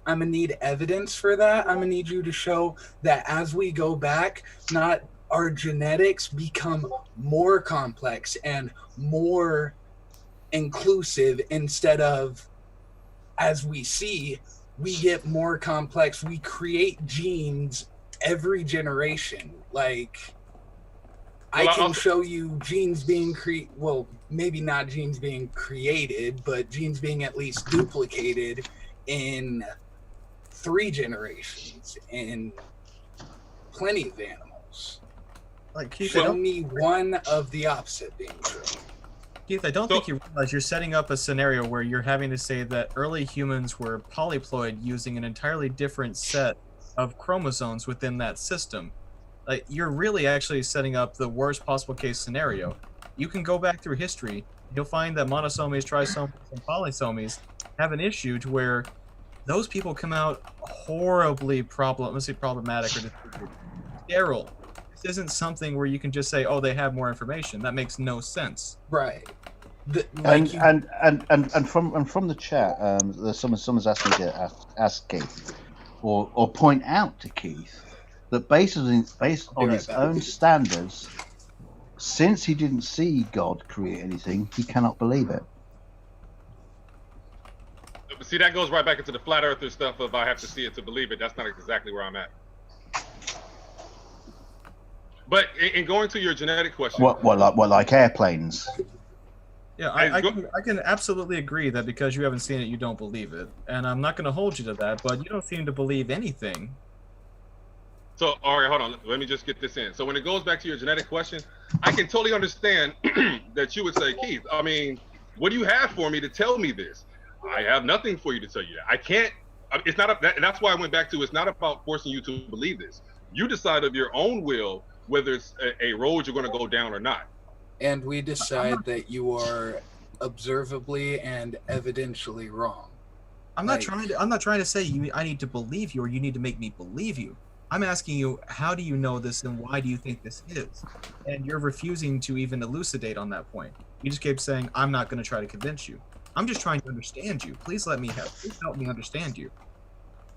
I'm gonna need evidence for that. I'm gonna need you to show that as we go back, not our genetics become more complex and more inclusive instead of, as we see, we get more complex. We create genes every generation. Like, I can show you genes being maybe not genes being created, but genes being at least duplicated in 3 generations in plenty of animals. Like, Keith, show me one of the opposite being true. Keith, I don't think you realize you're setting up a scenario where you're having to say that early humans were polyploid using an entirely different set of chromosomes within that system. Like, you're really actually setting up the worst possible case scenario. You can go back through history, you'll find that monosomies, trisomies, and polysomies have an issue to where those people come out horribly problematic or sterile. This isn't something where you can just say, oh, they have more information. That makes no sense. Right. And from the chat, someone's asked me to ask Keith or point out to Keith that based on his own standards, since he didn't see God create anything, he cannot believe it. See, that goes right back into the flat earther stuff of I have to see it to believe it. That's not exactly where I'm at. But in going to your genetic question, like airplanes. Yeah, I can absolutely agree that because you haven't seen it, you don't believe it, and I'm not going to hold you to that. But you don't seem to believe anything. So, all right, hold on. Let me just get this in. So when it goes back to your genetic question, I can totally understand that you would say, Keith, I mean, what do you have for me to tell me this? I have nothing for you to tell you that. I can't. It's not. And that's why I went back to. It's not about forcing you to believe this. You decide of your own will whether it's a road you're going to go down or not. And we decide that you are observably and evidentially wrong. I'm not trying to say I need to believe you or you need to make me believe you. I'm asking you, how do you know this and why do you think this is? And you're refusing to even elucidate on that point. You just keep saying, I'm not going to try to convince you. I'm just trying to understand you. Please help me understand you.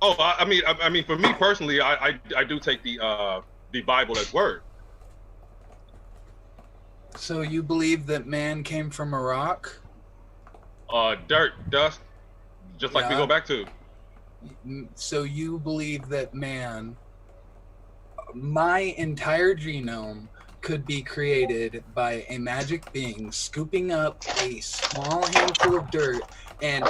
Oh, I mean, for me personally, I do take the Bible as word. So you believe that man came from a rock? Dirt, dust, just like we go back to. So you believe that man, my entire genome could be created by a magic being scooping up a small handful of dirt and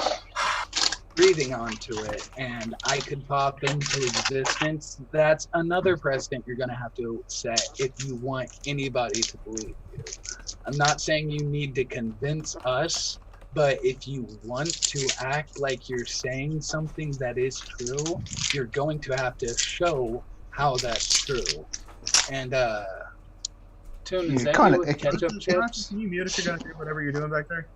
breathing onto it, and I could pop into existence. That's another precedent you're going to have to set if you want anybody to believe you. I'm not saying you need to convince us, but if you want to act like you're saying something that is true, you're going to have to show how that's true. And Toon, is that you with ketchup chips? Can you mute if you're going to do whatever you're doing back there?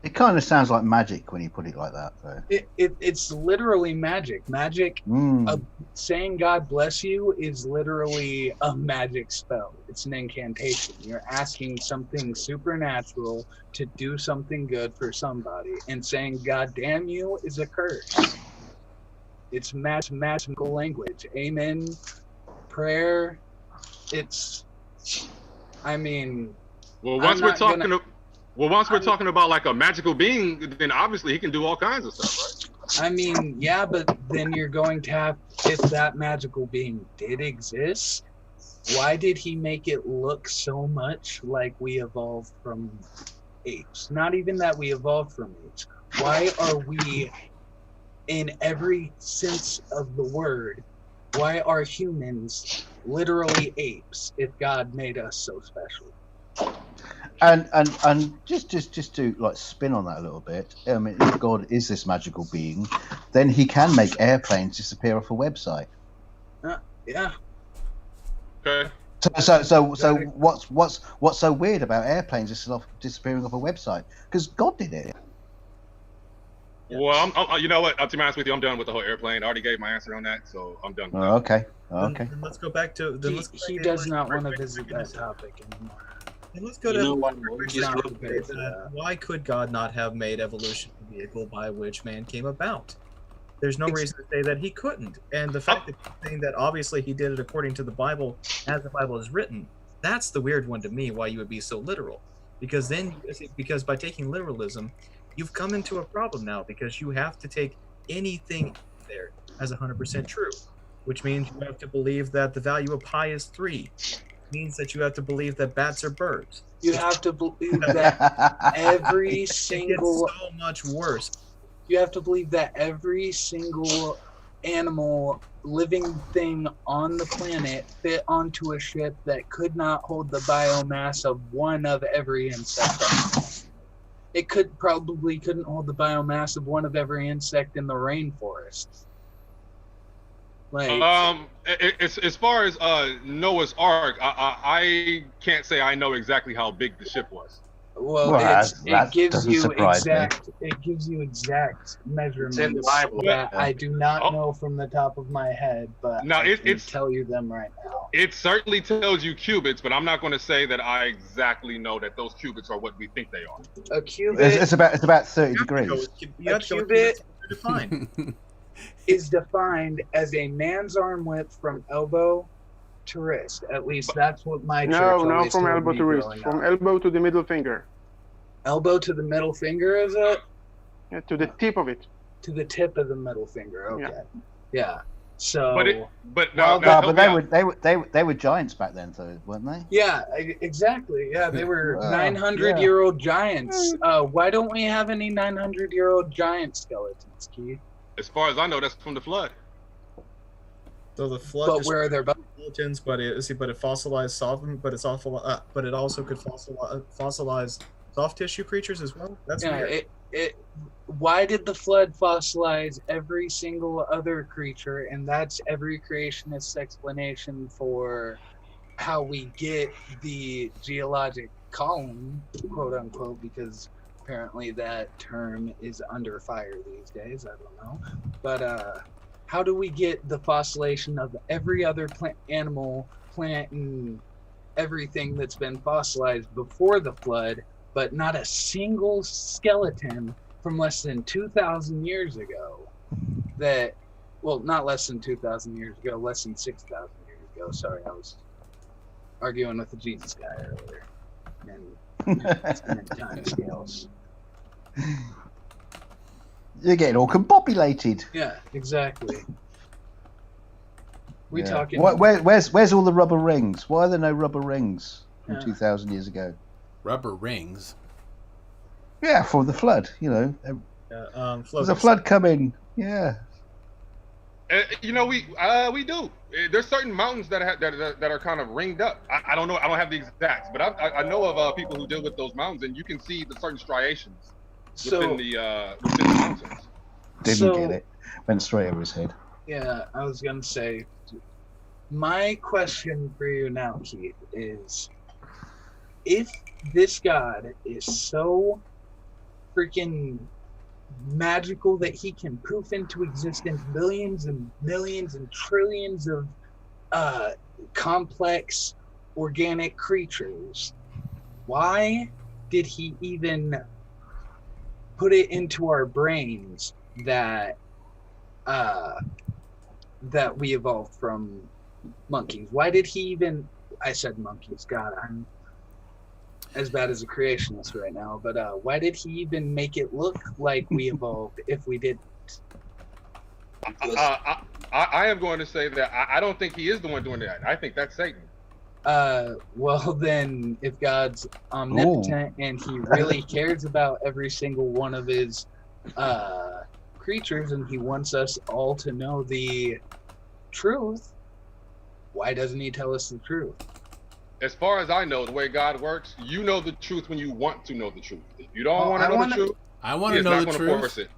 It kind of sounds like magic when you put it like that, though. It's literally magic. Magic, saying God bless you is literally a magic spell. It's an incantation. You're asking something supernatural to do something good for somebody, and saying God damn you is a curse. It's magical language. Amen, prayer. It's, I mean... Well, once we're talking about like a magical being, then obviously he can do all kinds of stuff, right? I mean, yeah, but then you're going to have, if that magical being did exist, why did he make it look so much like we evolved from apes? Not even that we evolved from apes. Why are we, in every sense of the word, why are humans literally apes if God made us so special? And just to like spin on that a little bit, I mean, if God is this magical being, then he can make airplanes disappear off a website. Yeah. Okay. So what's so weird about airplanes disappearing off a website? Because God did it. Well, I'm you know what? To be honest with you, I'm done with the whole airplane. I already gave my answer on that, so I'm done. Oh, okay. Okay. Then let's go back to. He does not want to visit that topic anymore. And let's go to why could God not have made evolution the vehicle by which man came about? There's no reason to say that he couldn't. And the fact that you're saying that obviously he did it according to the Bible, as the Bible is written, that's the weird one to me, why you would be so literal. Because by taking literalism, you've come into a problem now, because you have to take anything there as 100% true, which means you have to believe that the value of pi is 3. Means that you have to believe that bats are birds. You have to believe that every single... It gets so much worse. You have to believe that every single animal, living thing on the planet fit onto a ship that could not hold the biomass of one of every insect on it. It couldn't hold the biomass of one of every insect in the rainforest. Like, as far as Noah's Ark, I can't say I know exactly how big the ship was. Well, it gives you exact measurements in the Bible. that I do not know from the top of my head, but now I can tell you them right now. It certainly tells you cubits, but I'm not going to say that I exactly know that those cubits are what we think they are. A cubit. It's about 30 degrees. A cubit is defined as a man's arm width from elbow to wrist. At least that's what my church always from told elbow me to wrist. growing From up. elbow to the middle finger. Elbow to the middle finger, is it? Yeah, to the tip of it. To the tip of the middle finger. Okay. Yeah. So. They were giants back then, though, weren't they? Yeah, exactly. Yeah, they were 900-year-old giants. Why don't we have any 900-year-old giant skeletons, Keith? As far as I know, that's from the flood. So the flood. But where are their skeletons? But it fossilized solvent. But it also could fossilize soft tissue creatures as well. That's weird. Why did the flood fossilize every single other creature? And that's every creationist's explanation for how we get the geologic column, quote unquote, because apparently that term is under fire these days. I don't know. But how do we get the fossilization of every other animal, plant, and everything that's been fossilized before the flood, but not a single skeleton from less than 2,000 years ago? That, well, not less than 2,000 years ago, less than 6,000 years ago. Sorry, I was arguing with the Jesus guy earlier. And time scales. You're getting all combobulated. Yeah, exactly. We talking. Where's all the rubber rings? Why are there no rubber rings from 2,000 years ago? Rubber rings? Yeah, for the flood, you know. There's a flood coming. Yeah. You know, we do. There's certain mountains that are kind of ringed up. I don't know. I don't have the exacts, but I know of people who deal with those mountains, and you can see the certain striations within the mountains. Didn't get it. Went straight over his head. Yeah, I was gonna say. My question for you now, Keith, is if this God is so freaking magical that he can poof into existence billions and millions and trillions of complex organic creatures, why did he even put it into our brains that that we evolved from monkeys? Why did he even, I said monkeys, God, I'm as bad as a creationist right now, but why did he even make it look like we evolved if we didn't? I am going to say that I don't think he is the one doing that. I think that's Satan. Well then, if God's omnipotent and he really cares about every single one of his creatures and he wants us all to know the truth, why doesn't he tell us the truth? As far as I know, the way God works, you know the truth when you want to know the truth. If you don't want to know the truth, I want to know the truth. Force it.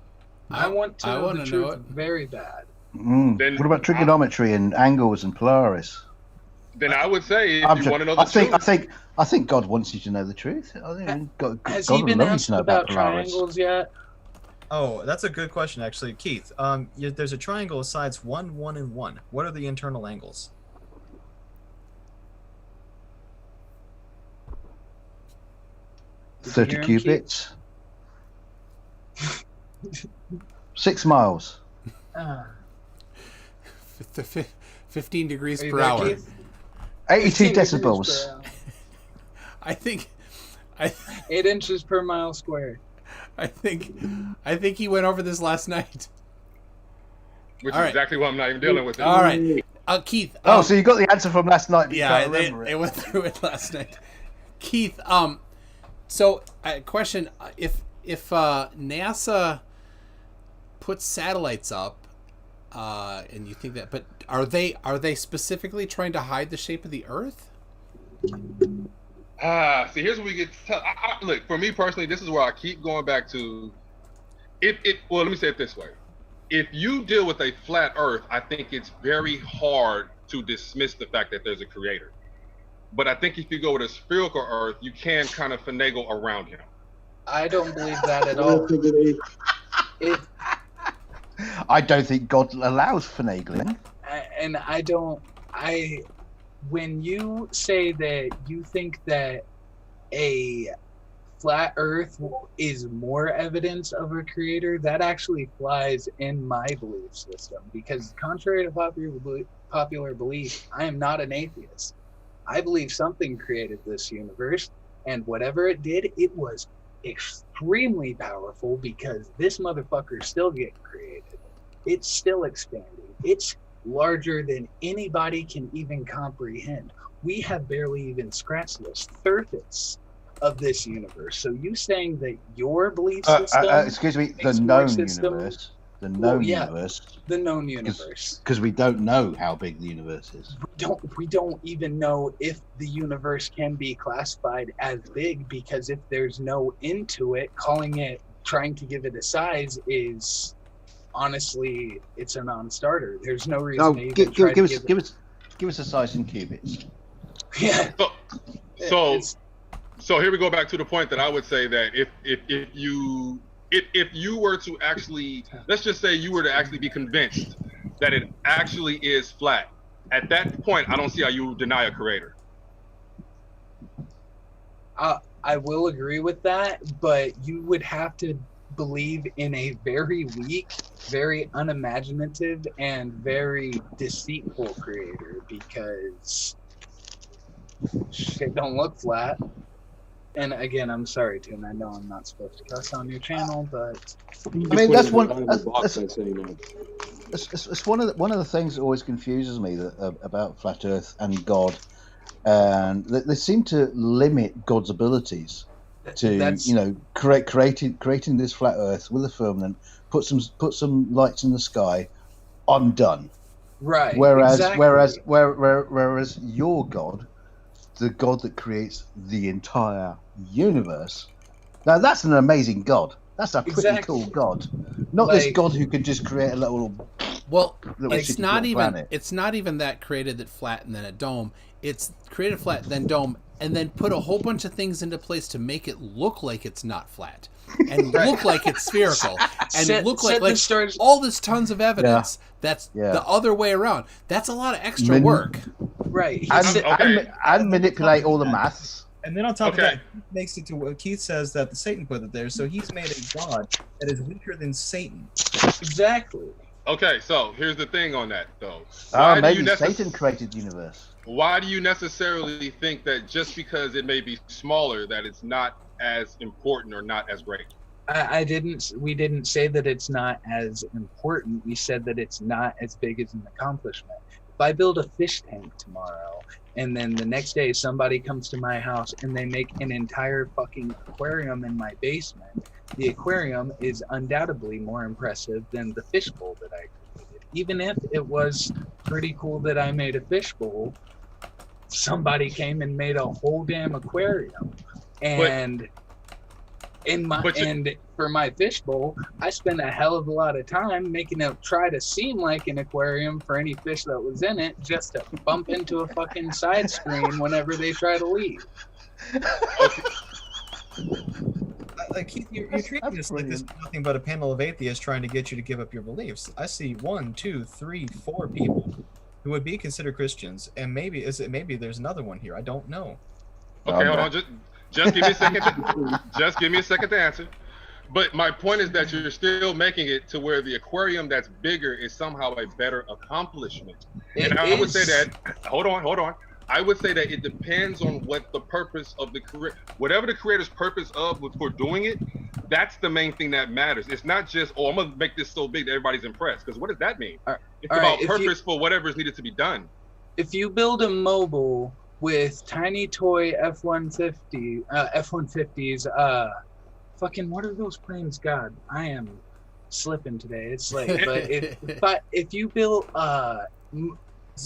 I want to know the truth very bad. Then, what about trigonometry and angles and Polaris? Then I would say, if you want to know the truth, I think God wants you to know the truth. I think God has he been asked about triangles yet? Oh, that's a good question, actually, Keith. There's a triangle of sides 1, 1, and 1. What are the internal angles? 30 cubits. 6 miles. 15 degrees per hour. 82 decibels. I think 8 inches per mile squared. I think he went over this last night. Which is exactly what I'm not even dealing with. All right, Keith. So you got the answer from last night. Yeah, they went through it last night. Keith, so question: if NASA puts satellites up, and you think that, but are they specifically trying to hide the shape of the Earth? See, here's where we get look, for me personally, this is where I keep going back to well, let me say it this way. If you deal with a flat Earth, I think it's very hard to dismiss the fact that there's a creator. But I think if you go with a spherical Earth, you can kind of finagle around him. I don't believe that at all. I don't think God allows finagling. And when you say that you think that a flat Earth is more evidence of a creator, that actually flies in my belief system. Because contrary to popular belief, I am not an atheist. I believe something created this universe, and whatever it did, it was extremely powerful because this motherfucker is still getting created. It's still expanding. It's larger than anybody can even comprehend. We have barely even scratched the surface of this universe. So you saying that your belief system excuse me, the known universe. The known universe. The known universe. Because we don't know how big the universe is. We don't even know if the universe can be classified as big, because if there's no end to it, trying to give it a size is honestly, it's a non-starter. There's no reason to even try to give us a size in cubits. Yeah. So here we go back to the point that I would say that if you were to actually, let's just say you were to actually be convinced that it actually is flat, at that point I don't see how you deny a creator. I will agree with that, but you would have to believe in a very weak, very unimaginative, and very deceitful creator, because shit don't look flat. And again, I'm sorry, Tim. I know I'm not supposed to cuss on your channel, but I mean, that's one. It's one of the things that always confuses me about flat Earth and God, and they seem to limit God's abilities to creating this flat Earth with a firmament, put some lights in the sky, I'm done. Right. Whereas exactly. whereas your God, the God that creates the entire universe, now that's an amazing God. That's a pretty cool God. Not this God who could just create a little. Well, it's not even that created that flat and then a dome. It's created flat, then dome, and then put a whole bunch of things into place to make it look like it's not flat and look like it's spherical and look like all this tons of evidence that's the other way around. That's a lot of extra work. Right. And manipulate all the maths. And then on top of that, Keith makes it to what Keith says that the Satan put it there. So he's made a God that is weaker than Satan. Exactly. Okay, so here's the thing on that, though. Maybe Satan created the universe. Why do you necessarily think that just because it may be smaller that it's not as important or not as great? We didn't say that it's not as important. We said that it's not as big as an accomplishment. If I build a fish tank tomorrow, and then the next day somebody comes to my house and they make an entire fucking aquarium in my basement, the aquarium is undoubtedly more impressive than the fishbowl that I created. Even if it was pretty cool that I made a fishbowl, somebody came and made a whole damn aquarium. And for my fishbowl, I spent a hell of a lot of time making it try to seem like an aquarium for any fish that was in it, just to bump into a fucking side screen whenever they try to leave. Like Keith, you're treating this like this is nothing but a panel of atheists trying to get you to give up your beliefs. I see 1, 2, 3, 4 people who would be considered Christians, and maybe there's another one here. I don't know. Okay, hold on. Just give me a second. Just give me a second to answer. But my point is that you're still making it to where the aquarium that's bigger is somehow a better accomplishment. And I would say that. Hold on. I would say that it depends on what the purpose of whatever the creator's purpose for doing it. That's the main thing that matters. It's not just, I'm gonna make this so big that everybody's impressed. Because what does that mean? It's about purpose for whatever is needed to be done. If you build a mobile with tiny toy F-150s, fucking what are those planes? God, I am slipping today. It's late. But if you build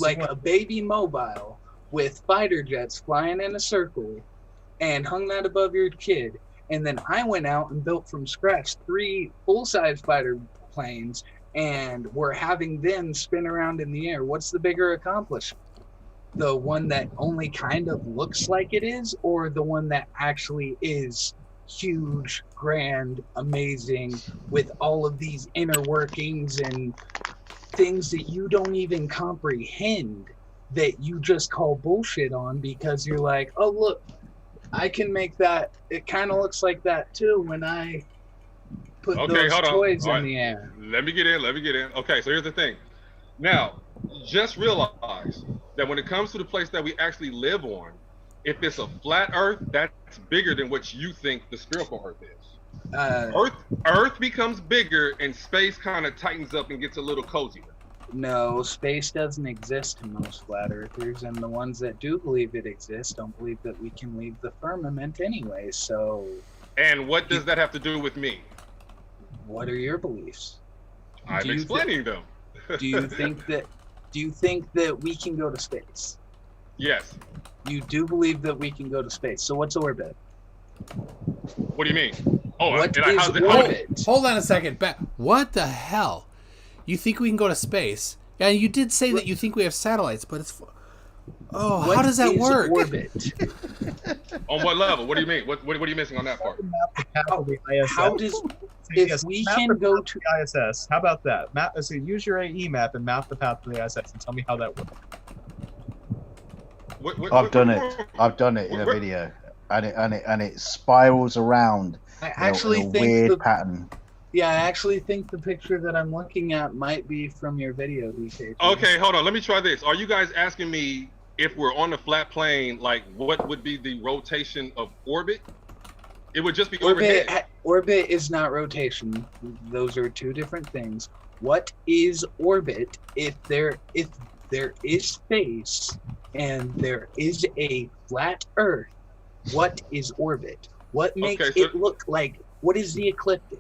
like a baby mobile with fighter jets flying in a circle and hung that above your kid, and then I went out and built from scratch 3 full-size fighter planes and we're having them spin around in the air, what's the bigger accomplishment? The one that only kind of looks like it is, or the one that actually is huge, grand, amazing, with all of these inner workings and things that you don't even comprehend, that you just call bullshit on because you're like, oh look, I can make that, it kind of looks like that too when I put those toys in the air. Let me get in. Okay, so here's the thing. Now, just realize that when it comes to the place that we actually live on, if it's a flat Earth, that's bigger than what you think the spherical Earth is. Earth becomes bigger and space kind of tightens up and gets a little cozier. No, space doesn't exist to most flat earthers, and the ones that do believe it exists don't believe that we can leave the firmament anyway, so... And what does that have to do with me? What are your beliefs? I'm explaining them. Do you think that we can go to space? Yes. You do believe that we can go to space. So what's orbit? What do you mean? What is orbit? Hold on a second. What the hell? You think we can go to space? Yeah, you did say that you think we have satellites, but it's... Oh, What how does that is work? Orbit? On what level? What do you mean? What are you missing on that part? How does if we map can the go path to the ISS? How about that? So use your AE map and map the path to the ISS and tell me how that works. I've done it in a video, and it spirals around I actually in a think weird the pattern. Yeah, I actually think the picture that I'm looking at might be from your video, DK. Okay, hold on. Let me try this. Are you guys asking me if we're on a flat plane, like what would be the rotation of orbit? It would just be overhead. Orbit is not rotation. Those are two different things. What is orbit? If there is space and there is a flat Earth, what is orbit? What makes it look like? What is the ecliptic?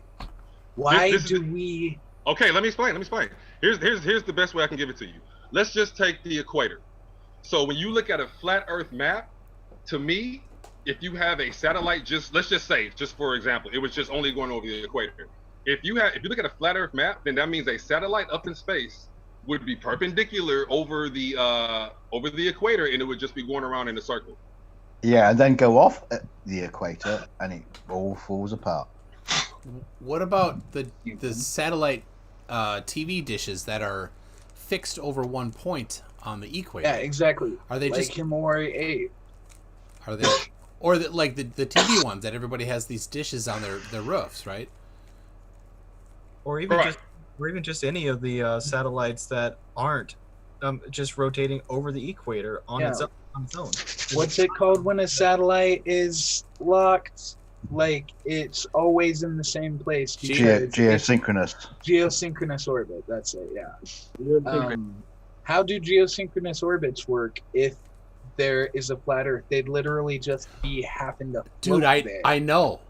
Why do we? Okay, let me explain. Here's the best way I can give it to you. Let's just take the equator. So when you look at a flat Earth map, to me, if you have a satellite, let's just say, just for example, it was just only going over the equator. If you look at a flat Earth map, then that means a satellite up in space would be perpendicular over the equator, and it would just be going around in a circle. Yeah, and then go off at the equator, and it all falls apart. What about the satellite TV dishes that are fixed over one point on the equator? Yeah, exactly. Are they like just Himori 8? Are they, or like the TV ones that everybody has these dishes on their roofs, right? Or even just any of the satellites that aren't just rotating over the equator on its own. What's it called when a satellite is locked? Like it's always in the same place. Geosynchronous. Geosynchronous orbit. That's it. Yeah. How do geosynchronous orbits work if there is a flat Earth? They'd literally just be happen to float there. I know.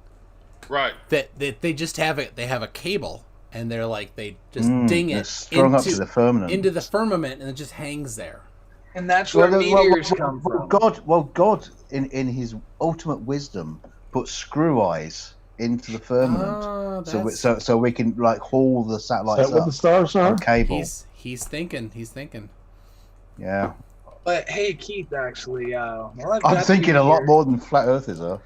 Right. That they just have a cable, and they're like they just ding it strung up to the firmament. into the firmament, and it just hangs there. And that's where meteors come from. God, in His ultimate wisdom, put screw eyes into the firmament, so we can like haul the satellites up. What the stars are? On cable. He's thinking. Yeah. But hey, Keith, actually, I'm thinking a lot more than flat earthers are.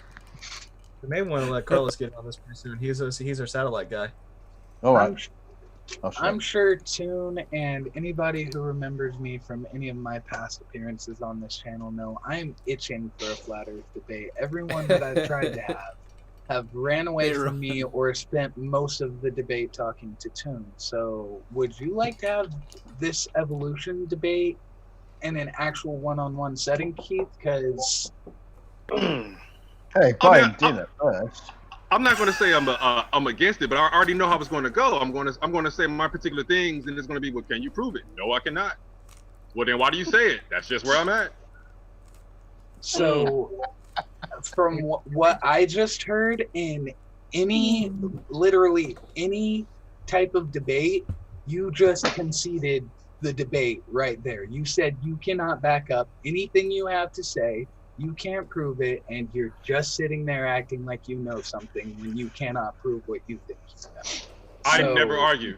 We may want to let Carlos get on this pretty soon. He's our satellite guy. All right. I'm sure Toon and anybody who remembers me from any of my past appearances on this channel know I'm itching for a flat Earth debate. Everyone that I've tried to have ran away from me or spent most of the debate talking to Toon. So would you like to have this evolution debate in an actual one-on-one setting, Keith? Because hey, Brian, do that first. I'm not going to say I'm against it, but I already know how it's going to go. I'm going to say my particular things, and it's going to be, well, can you prove it? No, I cannot. Well, then why do you say it? That's just where I'm at. So, from what I just heard, in literally any type of debate, you just conceded the debate right there. You said you cannot back up anything you have to say. You can't prove it, and you're just sitting there acting like you know something when you cannot prove what you think you know. I never argue.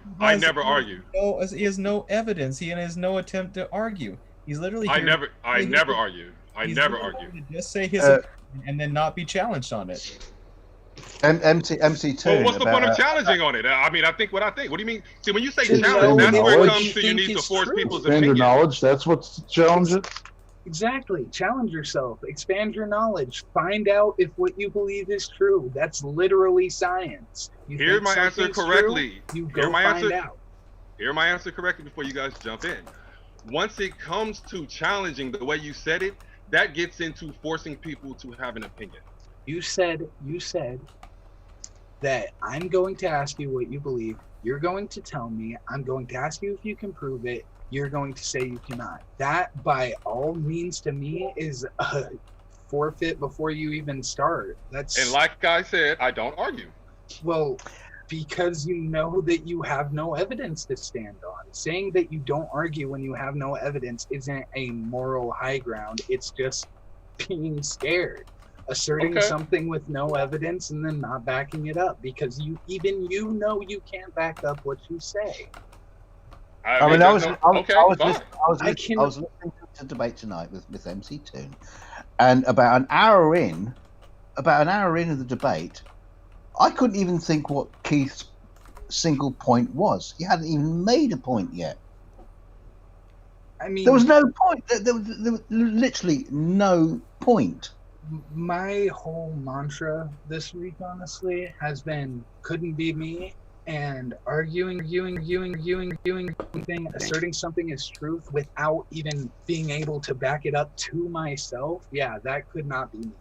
No, he has no evidence. He has no attempt to argue. He's literally. I never argue. I never argue. Just say his opinion and then not be challenged on it. MC2. Well, what's the point of challenging on it? I mean, I think what I think. What do you mean? See, when you say challenge, that's where it comes to. You need to force people's opinion. Knowledge. That's what's challenging. Exactly. Challenge yourself. Expand your knowledge. Find out if what you believe is true. That's literally science. Hear my answer correctly. You go find out. Hear my answer correctly before you guys jump in. Once it comes to challenging the way you said it, that gets into forcing people to have an opinion. You said that I'm going to ask you what you believe. You're going to tell me. I'm going to ask you if you can prove it. You're going to say you cannot. That, by all means, to me, is a forfeit before you even start. And like I said, I don't argue. Well, because you know that you have no evidence to stand on. Saying that you don't argue when you have no evidence isn't a moral high ground. It's just being scared. Asserting something with no evidence and then not backing it up because you know you can't back up what you say. I was fine. listening to debate tonight with MC Toon, and about an hour in of the debate, I couldn't even think what Keith's single point was. He hadn't even made a point yet. I mean, there was no point. There was literally no point. My whole mantra this week, honestly, has been couldn't be me, and arguing, asserting something as truth without even being able to back it up to myself. Yeah, that could not be me.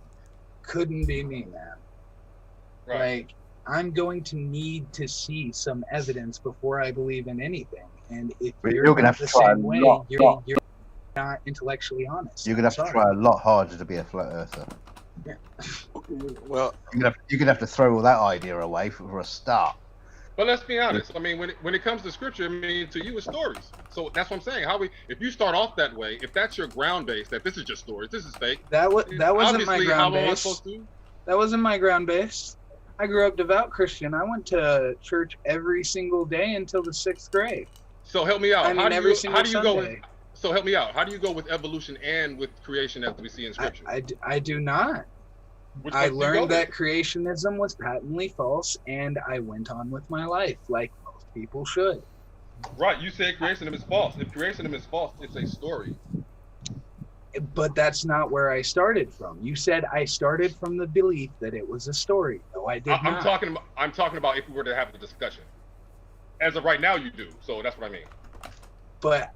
Couldn't be me, man. Right. Like, I'm going to need to see some evidence before I believe in anything. And if you're gonna not have to the try same way, you're not intellectually honest. You're gonna have to try a lot harder to be a flat earther. Yeah. Well, you're gonna have to throw all that idea away for a start. But let's be honest. I mean, when it comes to scripture, I mean, to you, it's stories. So that's what I'm saying. If you start off that way, if that's your ground base, that this is just stories, this is fake. That wasn't my ground base. To? That wasn't my ground base. I grew up devout Christian. I went to church every single day until the 6th grade. So help me out. I mean, every single Sunday. So help me out. How do you go with evolution and with creation as we see in scripture? I do not. I learned that creationism was patently false, and I went on with my life like most people should. Right. You said creationism is false. If creationism is false, it's a story. But that's not where I started from. You said I started from the belief that it was a story. No, I did not. I'm talking about if we were to have the discussion. As of right now, you do. So that's what I mean. But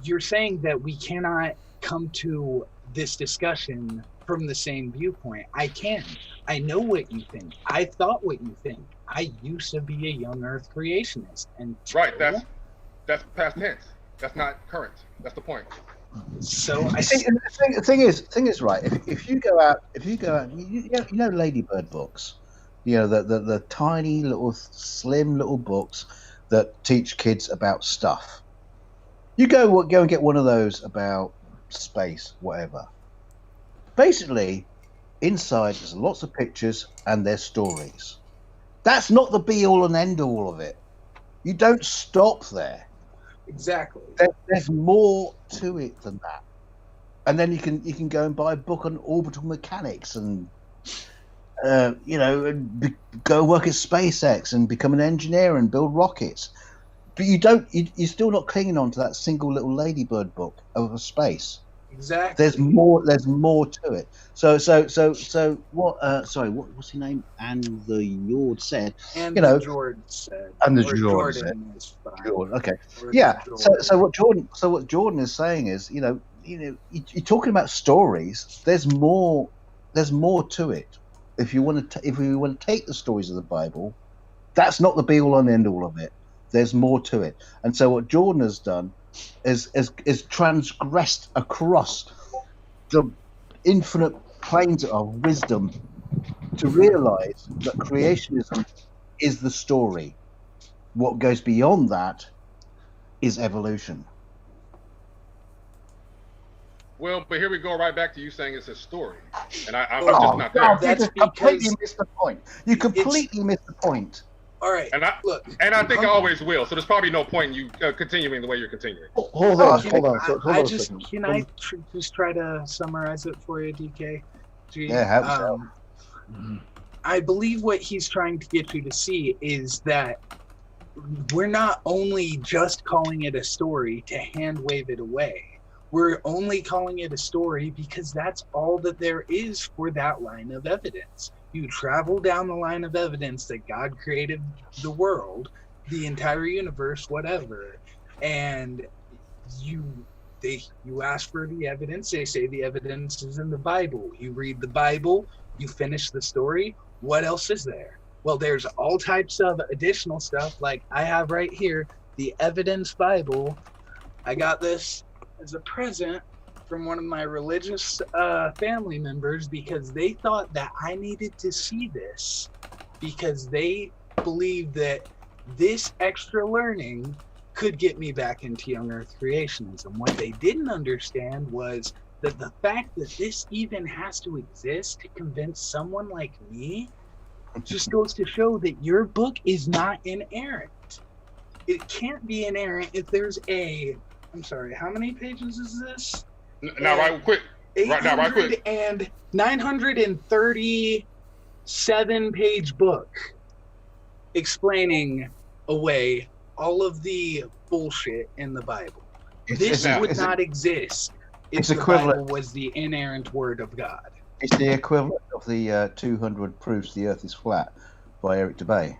you're saying that we cannot come to this discussion from the same viewpoint. I can. I know what you think. I thought what you think. I used to be a young Earth creationist, and right. That's past tense. That's not current. That's the point. So the thing is, right. If you go out, you know Ladybird books, you know the tiny little slim little books that teach kids about stuff. You go and get one of those about space, whatever. Basically, inside there's lots of pictures and there's stories. That's not the be all and end all of it. You don't stop there. Exactly. There's more to it than that. And then you can go and buy a book on orbital mechanics and go work at SpaceX and become an engineer and build rockets. But you're still not clinging on to that single little Ladybird book of space. Exactly. There's more to it. So what? Sorry, what's his name? And the Yord said. And the Jordan said. And the Jordan said. Jordan. Okay. Yeah. So what Jordan is saying is, you're talking about stories. There's more to it. If we want to take the stories of the Bible, that's not the be all and end all of it. There's more to it. And so what Jordan has done is transgressed across the infinite planes of wisdom to realize that creationism is the story. What goes beyond that is evolution. Well, but here we go right back to you saying it's a story, and I'm just not there. That's you completely missed the point. You completely missed the point. All right. And I think I always will. So there's probably no point in you continuing the way you're continuing. Hold on. Can I just try to summarize it for you, DK? Yeah, I believe what he's trying to get you to see is that we're not only just calling it a story to hand wave it away. We're only calling it a story because that's all that there is for that line of evidence. You travel down the line of evidence that God created the world, the entire universe, whatever, and you ask for the evidence. They say the evidence is in the Bible. You read the Bible, you finish the story. What else is there? Well, there's all types of additional stuff, like I have right here, the Evidence Bible. I got this as a present from one of my religious family members because they thought that I needed to see this because they believed that this extra learning could get me back into young Earth creationism. What they didn't understand was that the fact that this even has to exist to convince someone like me just goes to show that your book is not inerrant. it can't be inerrant if there's I'm sorry, how many pages is this? Now, right quick. Right now, right quick. And 937-page book explaining away all of the bullshit in the Bible. This would not exist if the Bible was the inerrant word of God. It's the equivalent of the 200 proofs the Earth is flat by Eric DeBay.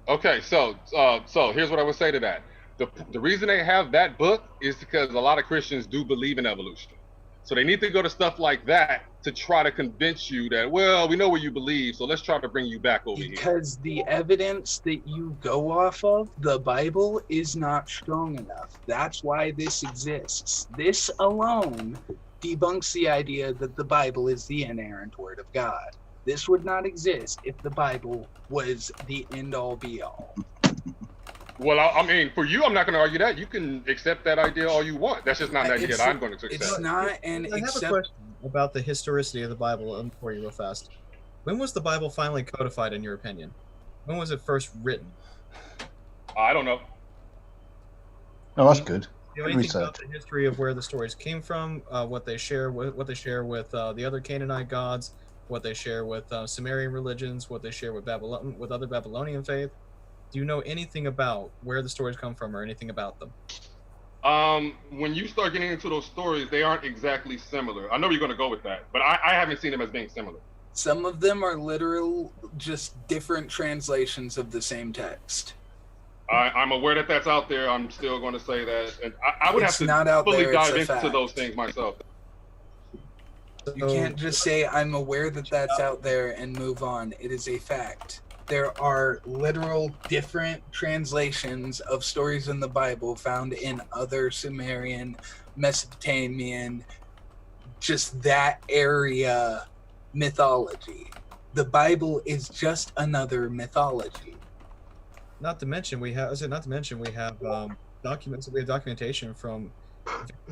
Okay, so here's what I would say to that. The reason they have that book is because a lot of Christians do believe in evolution. So they need to go to stuff like that to try to convince you that, well, we know what you believe, so let's try to bring you back over here. Because the evidence that you go off of, the Bible, is not strong enough. That's why this exists. This alone debunks the idea that the Bible is the inerrant word of God. This would not exist if the Bible was the end-all be-all. Well, I mean, for you, I'm not going to argue that. You can accept that idea all you want. That's just not an idea that I'm going to accept. It's not an I have a question about the historicity of the Bible for you real fast. When was the Bible finally codified, in your opinion? When was it first written? I don't know. Oh, that's good. Do you know anything about the history of where the stories came from, what they share with the other Canaanite gods, what they share with Sumerian religions, what they share with other Babylonian faith? Do you know anything about where the stories come from or anything about them? When you start getting into those stories, they aren't exactly similar. I know you're going to go with that, but I haven't seen them as being similar. Some of them are literal, just different translations of the same text. I'm aware that that's out there. I'm still going to say that. And I would It's have not to out fully there, dive it's a into fact. those things myself. You can't just say, I'm aware that that's out there and move on. It is a fact. There are literal different translations of stories in the Bible found in other Sumerian, Mesopotamian, just that area mythology. The Bible is just another mythology. Not to mention we have documents. We have documentation from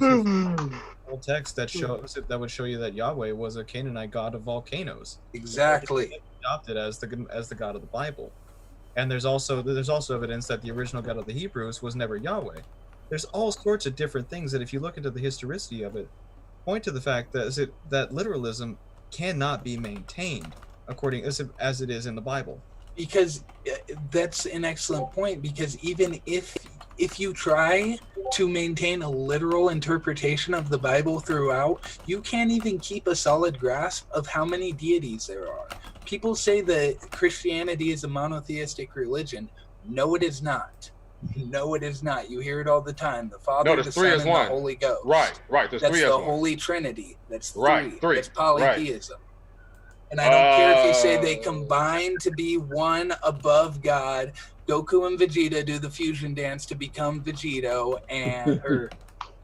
old text that would show you that Yahweh was a Canaanite god of volcanoes. Exactly. Adopted as the god of the Bible, and there's also evidence that the original god of the Hebrews was never Yahweh. There's all sorts of different things that, if you look into the historicity of it, point to the fact that literalism cannot be maintained according as it is in the Bible. Because that's an excellent point, because even if you try to maintain a literal interpretation of the Bible throughout, you can't even keep a solid grasp of how many deities there are. People say that Christianity is a monotheistic religion. No, it is not. No, it is not. You hear it all the time. The Father, the Son, and the Holy Ghost. Right. There's That's three the as one. Holy Trinity. That's three. Right, three. That's polytheism. And I don't care if you say they combine to be one above God. Goku and Vegeta do the fusion dance to become Vegito or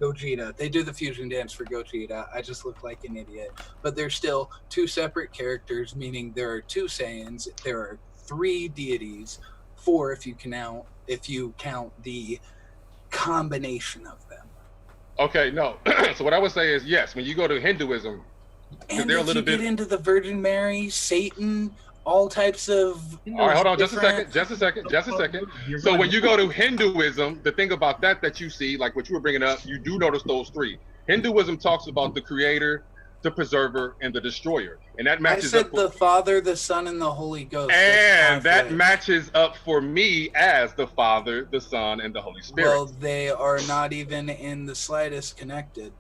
Gogeta. They do the fusion dance for Gogeta. I just look like an idiot. But they're still two separate characters, meaning there are two Saiyans. There are three deities, four if you count the combination of them. Okay, no. So what I would say is, yes, when you go to Hinduism, And they're a if little you get into the Virgin Mary, Satan, all types of... All right, hold on, just a second. So when you go to Hinduism, the thing about that you see, like what you were bringing up, you do notice those three. Hinduism talks about the creator, the preserver, and the destroyer. And that matches I said up the Father, the Son, and the Holy Ghost. And that matches up for me as the Father, the Son, and the Holy Spirit. Well, they are not even in the slightest connected.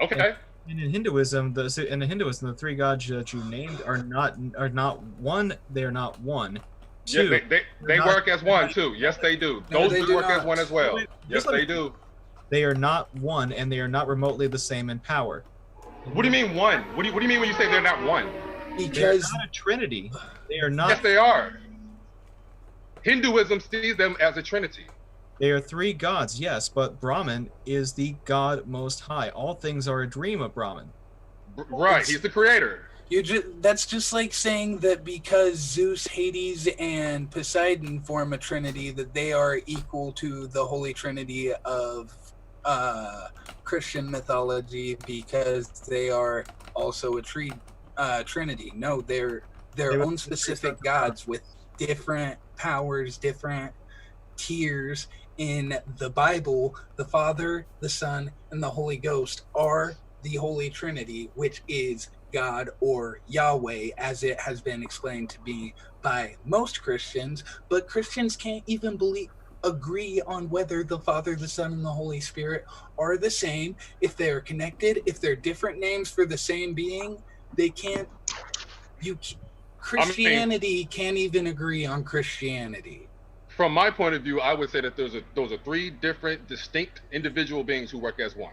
Okay. And in Hinduism, the three gods that you named are not one. They are not one. Two, yeah, they work as one too. Yes, they do. No, Those do work as one as well. Yes, they do. They are not one, and they are not remotely the same in power. What do you mean one? What do you mean when you say they're not one? Because they're not a trinity. They are not. Yes, they are. Hinduism sees them as a trinity. They are three gods, yes, but Brahman is the god most high. All things are a dream of Brahman. Right, he's the creator. That's just like saying that because Zeus, Hades, and Poseidon form a trinity, that they are equal to the Holy Trinity of Christian mythology because they are also a trinity. No, they're their own specific gods with different powers, different tiers in the Bible, the Father, the Son, and the Holy Ghost are the Holy Trinity, which is God or Yahweh, as it has been explained to be by most Christians. But Christians can't even agree on whether the Father, the Son, and the Holy Spirit are the same. If they're connected, if they're different names for the same being, they can't. Christianity can't even agree on Christianity. From my point of view, I would say that those are three different, distinct individual beings who work as one.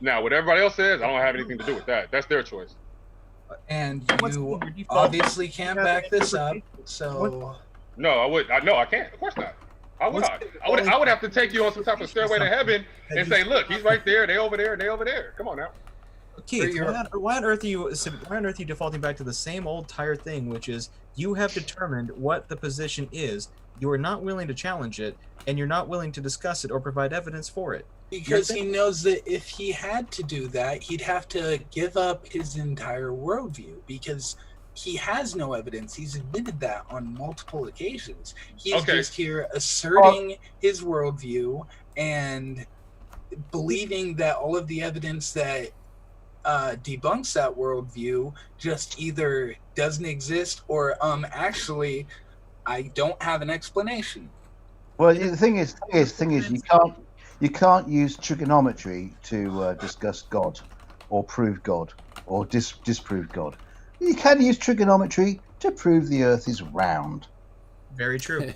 Now, what everybody else says, I don't have anything to do with that. That's their choice. And you obviously can't back this up. So no, I can't. Of course not. I would have to take you on some type of stairway to heaven and say, look, he's right there, they over there, they over there. Come on now. Keith, why on earth are you defaulting back to the same old tired thing, which is you have determined what the position is. You are not willing to challenge it, and you're not willing to discuss it or provide evidence for it. Because he knows that if he had to do that, he'd have to give up his entire worldview, because he has no evidence. He's admitted that on multiple occasions. He's just here asserting his worldview and believing that all of the evidence that debunks that worldview just either doesn't exist or actually I don't have an explanation. Well, the thing is, you can't use trigonometry to discuss God, or prove God, or disprove God. You can use trigonometry to prove the Earth is round. Very true.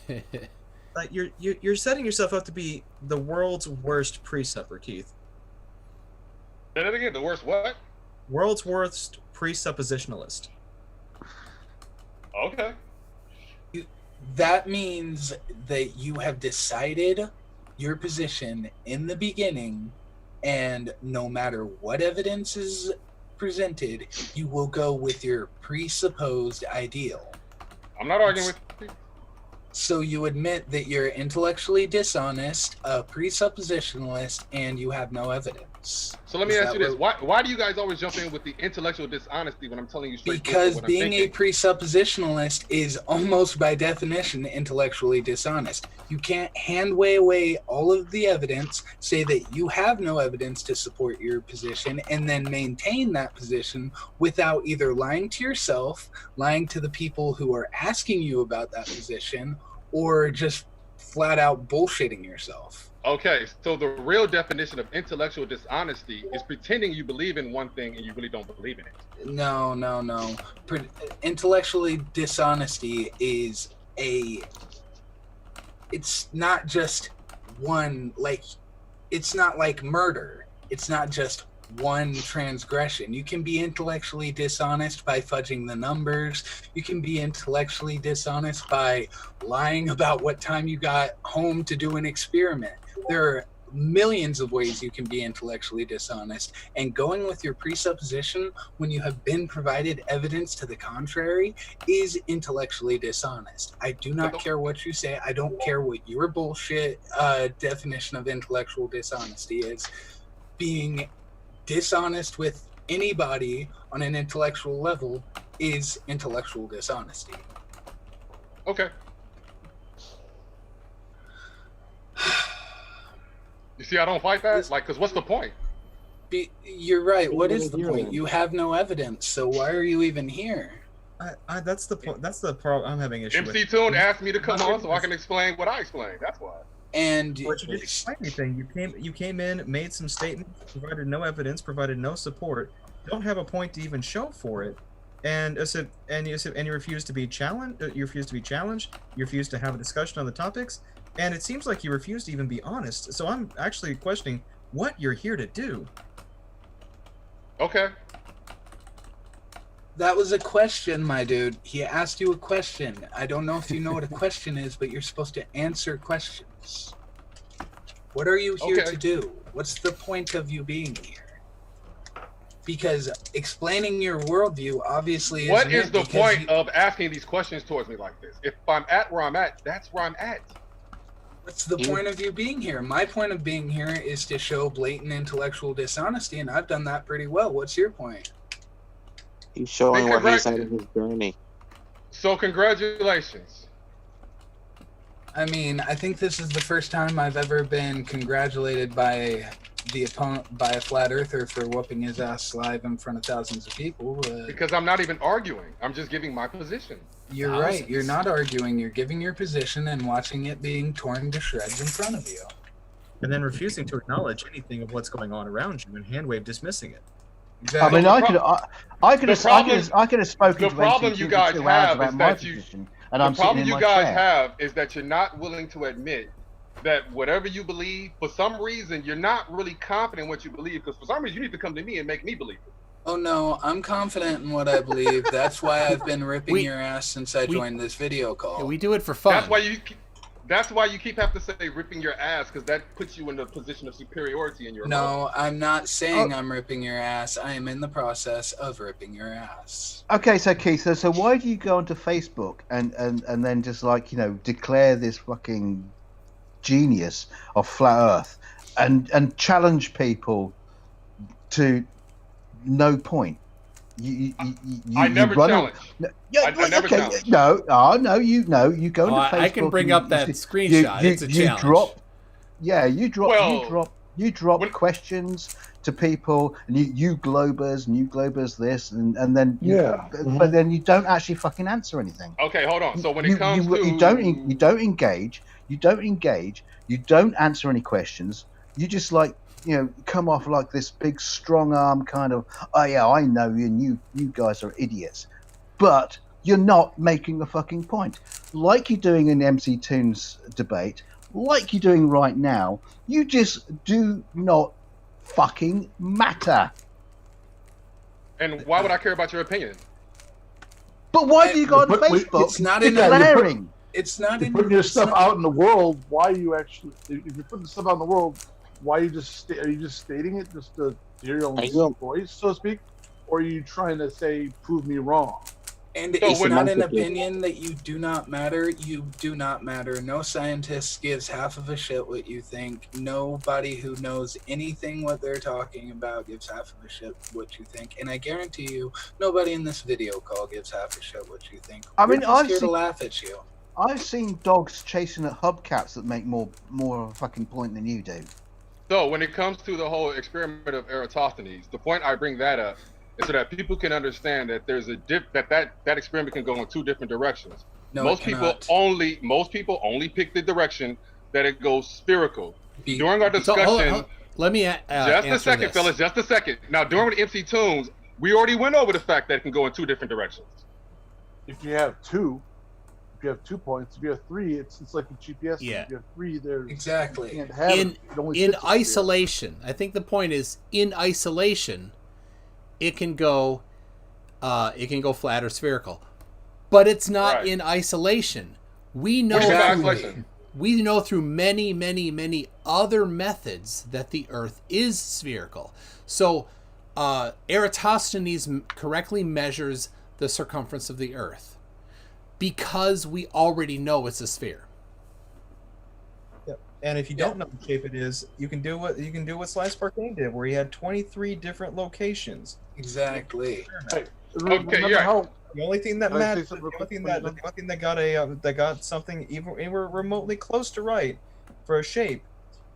You're setting yourself up to be the world's worst presupper, Keith. Say that again. The worst what? World's worst presuppositionalist. Okay. That means that you have decided your position in the beginning, and no matter what evidence is presented, you will go with your presupposed ideal. I'm not arguing with you. So you admit that you're intellectually dishonest, a presuppositionalist, and you have no evidence. So let me ask you this. Why do you guys always jump in with the intellectual dishonesty when I'm telling you straight? Because being a presuppositionalist is almost by definition intellectually dishonest. You can't hand away all of the evidence, say that you have no evidence to support your position, and then maintain that position without either lying to yourself, lying to the people who are asking you about that position, or just flat out bullshitting yourself. Okay, so the real definition of intellectual dishonesty is pretending you believe in one thing and you really don't believe in it. No. Intellectually dishonesty is it's not just one, like, it's not like murder. It's not just one transgression. You can be intellectually dishonest by fudging the numbers. You can be intellectually dishonest by lying about what time you got home to do an experiment. There are millions of ways you can be intellectually dishonest, and going with your presupposition when you have been provided evidence to the contrary is intellectually dishonest. I do not care what you say. I don't care what your bullshit definition of intellectual dishonesty is. Being dishonest with anybody on an intellectual level is intellectual dishonesty. Okay. You see, I don't fight that. Like, because what's the point? You're right. What is the point? You have no evidence, so why are you even here? That's the point. That's the problem I'm having issue with. MC Toon asked me to come on so I can explain what I explained. That's why. And but you didn't explain anything. You came in, made some statements, provided no evidence, provided no support. Don't have a point to even show for it, and you refuse to be challenged. You refuse to be challenged. You refuse to have a discussion on the topics, and it seems like you refuse to even be honest. So I'm actually questioning what you're here to do. Okay. That was a question, my dude. He asked you a question. I don't know if you know what a question is, but you're supposed to answer questions. What are you here to do? What's the point of you being here? Because explaining your worldview obviously is... What is the point of asking these questions towards me like this? If I'm at where I'm at, that's where I'm at. What's the point of you being here? My point of being here is to show blatant intellectual dishonesty, and I've done that pretty well. What's your point? He's showing what he's had in his journey. So congratulations. I mean, I think this is the first time I've ever been congratulated by the opponent, by a flat earther, for whooping his ass live in front of thousands of people. Because I'm not even arguing. I'm just giving my position. You're right. You're not arguing. You're giving your position and watching it being torn to shreds in front of you. And then refusing to acknowledge anything of what's going on around you and handwave dismissing it. Exactly. I mean, I could have spoken The to problem NC2 you for guys 2 hours have about is my that you. position, and The I'm sitting problem in you my guys chair. have is that you're not willing to admit that whatever you believe, for some reason, you're not really confident in what you believe. Because for some reason, you need to come to me and make me believe it. Oh no, I'm confident in what I believe. That's why I've been ripping your ass since I joined this video call. Yeah, we do it for fun. That's why you keep having to say ripping your ass, because that puts you in a position of superiority in your life. No, I'm not saying I'm ripping your ass. I am in the process of ripping your ass. Okay, so Keith, so why do you go onto Facebook and then just like, you know, declare this fucking genius of flat Earth and challenge people to no point? I never challenge. I never challenge. No, you go into Facebook. I can bring up that screenshot. It's a challenge. You drop questions to people, and you globers this, and then but then you don't actually fucking answer anything. Okay, hold on. So when it comes to you don't engage, you don't answer any questions. You just like, you know, come off like this big strong arm kind of, oh yeah, I know you, and you guys are idiots, but you're not making a fucking point, like you're doing in MC Toon's debate, like you're doing right now. You just do not fucking matter. And why would I care about your opinion? But why do you go on Facebook? It's not declaring. It's not you're putting your stuff out in the world. Why are you actually? If you're putting stuff out in the world, why are you just are you just stating it just to hear your own voice, so to speak, or are you trying to say prove me wrong? And it's not an opinion that you do not matter. You do not matter. No scientist gives half of a shit what you think. Nobody who knows anything what they're talking about gives half of a shit what you think. And I guarantee you, nobody in this video call gives half a shit what you think. I mean, I'm here to laugh at you. I've seen dogs chasing at hubcaps that make more of a fucking point than you do. So when it comes to the whole experiment of Eratosthenes, the point I bring that up is so that people can understand that there's that experiment can go in 2 different directions. No, most people only pick the direction that it goes spherical. During our discussion, let me just a second, fellas, just a second. Now, during the MC Tunes, we already went over the fact that it can go in 2 different directions. If you have 2 points, if you have 3, it's like the GPS. Yeah. If you have 3, there's exactly you can't have in isolation. I think the point is in isolation. It can go flat or spherical, but it's not in isolation. We know through many other methods that the Earth is spherical. So Eratosthenes correctly measures the circumference of the Earth because we already know it's a sphere. And if you don't know what shape it is, you can do what Slice Parkane did, where he had 23 different locations. Exactly. Hey, okay, yeah. The only thing that matters, the only thing that got something even remotely close to right for a shape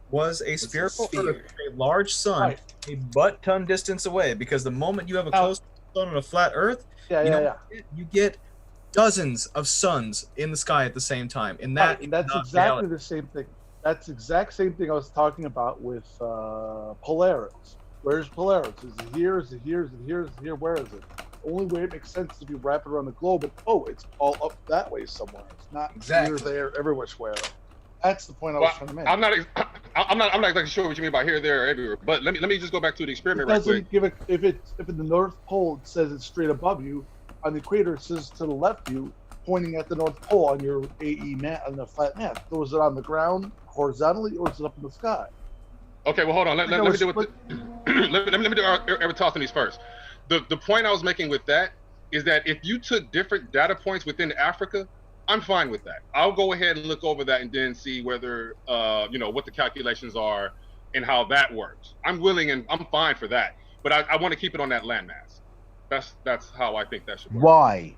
was a spherical Earth, a large sun, a butt-ton distance away. Because the moment you have a close sun on a flat Earth, you get dozens of suns in the sky at the same time, and that's exactly the same thing. That's the exact same thing I was talking about with Polaris. Where's Polaris? Is it here? Is it here? Is it here? Is it here? Where is it? The only way it makes sense to be wrapped around the globe, but it's all up that way somewhere. It's not here, there, everywhere. That's the point I was trying to make. I'm not exactly sure what you mean by here, there, or everywhere. But let me just go back to the experiment right quick. If in the North Pole it says it's straight above you, on the equator it says to the left of you, pointing at the North Pole on your AE map on the flat map. So is it on the ground horizontally or is it up in the sky? Okay, well hold on. Let me do Eratosthenes first. The point I was making with that is that if you took different data points within Africa, I'm fine with that. I'll go ahead and look over that and then see whether what the calculations are and how that works. I'm willing and I'm fine for that. But I want to keep it on that landmass. That's how I think that should work.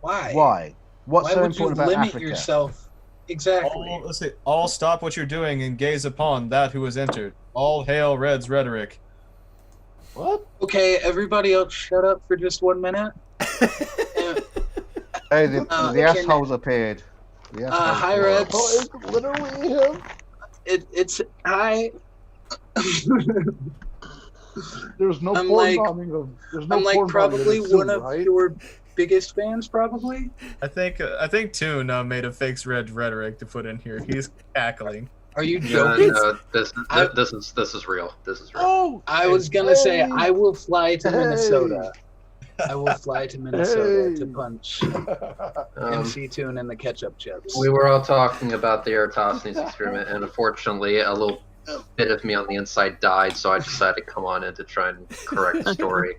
Why? What's so important about limit Africa? Yourself Exactly. Let's say, all stop what you're doing and gaze upon that who has entered. All hail Red's rhetoric. What? Okay, everybody else shut up for just 1 minute. Hey, the assholes appeared. Hi, Red. Oh, it's literally him. It's hi. There's no I'm porn like- bombing of. There's no I'm like porn bombing probably in Zoom, one of right? your biggest fans, probably. I think Toon made a fake Red rhetoric to put in here. He's cackling. Are you No, joking? no, this is real. This is real. Oh, I was gonna say Hey. I will fly to Hey. Minnesota. I will fly to Minnesota to Hey. punch Um, MC Tune and the ketchup chips. we were all talking about the Eratosthenes experiment, and unfortunately, a little bit of me on the inside died, so I decided to come on in to try and correct the story.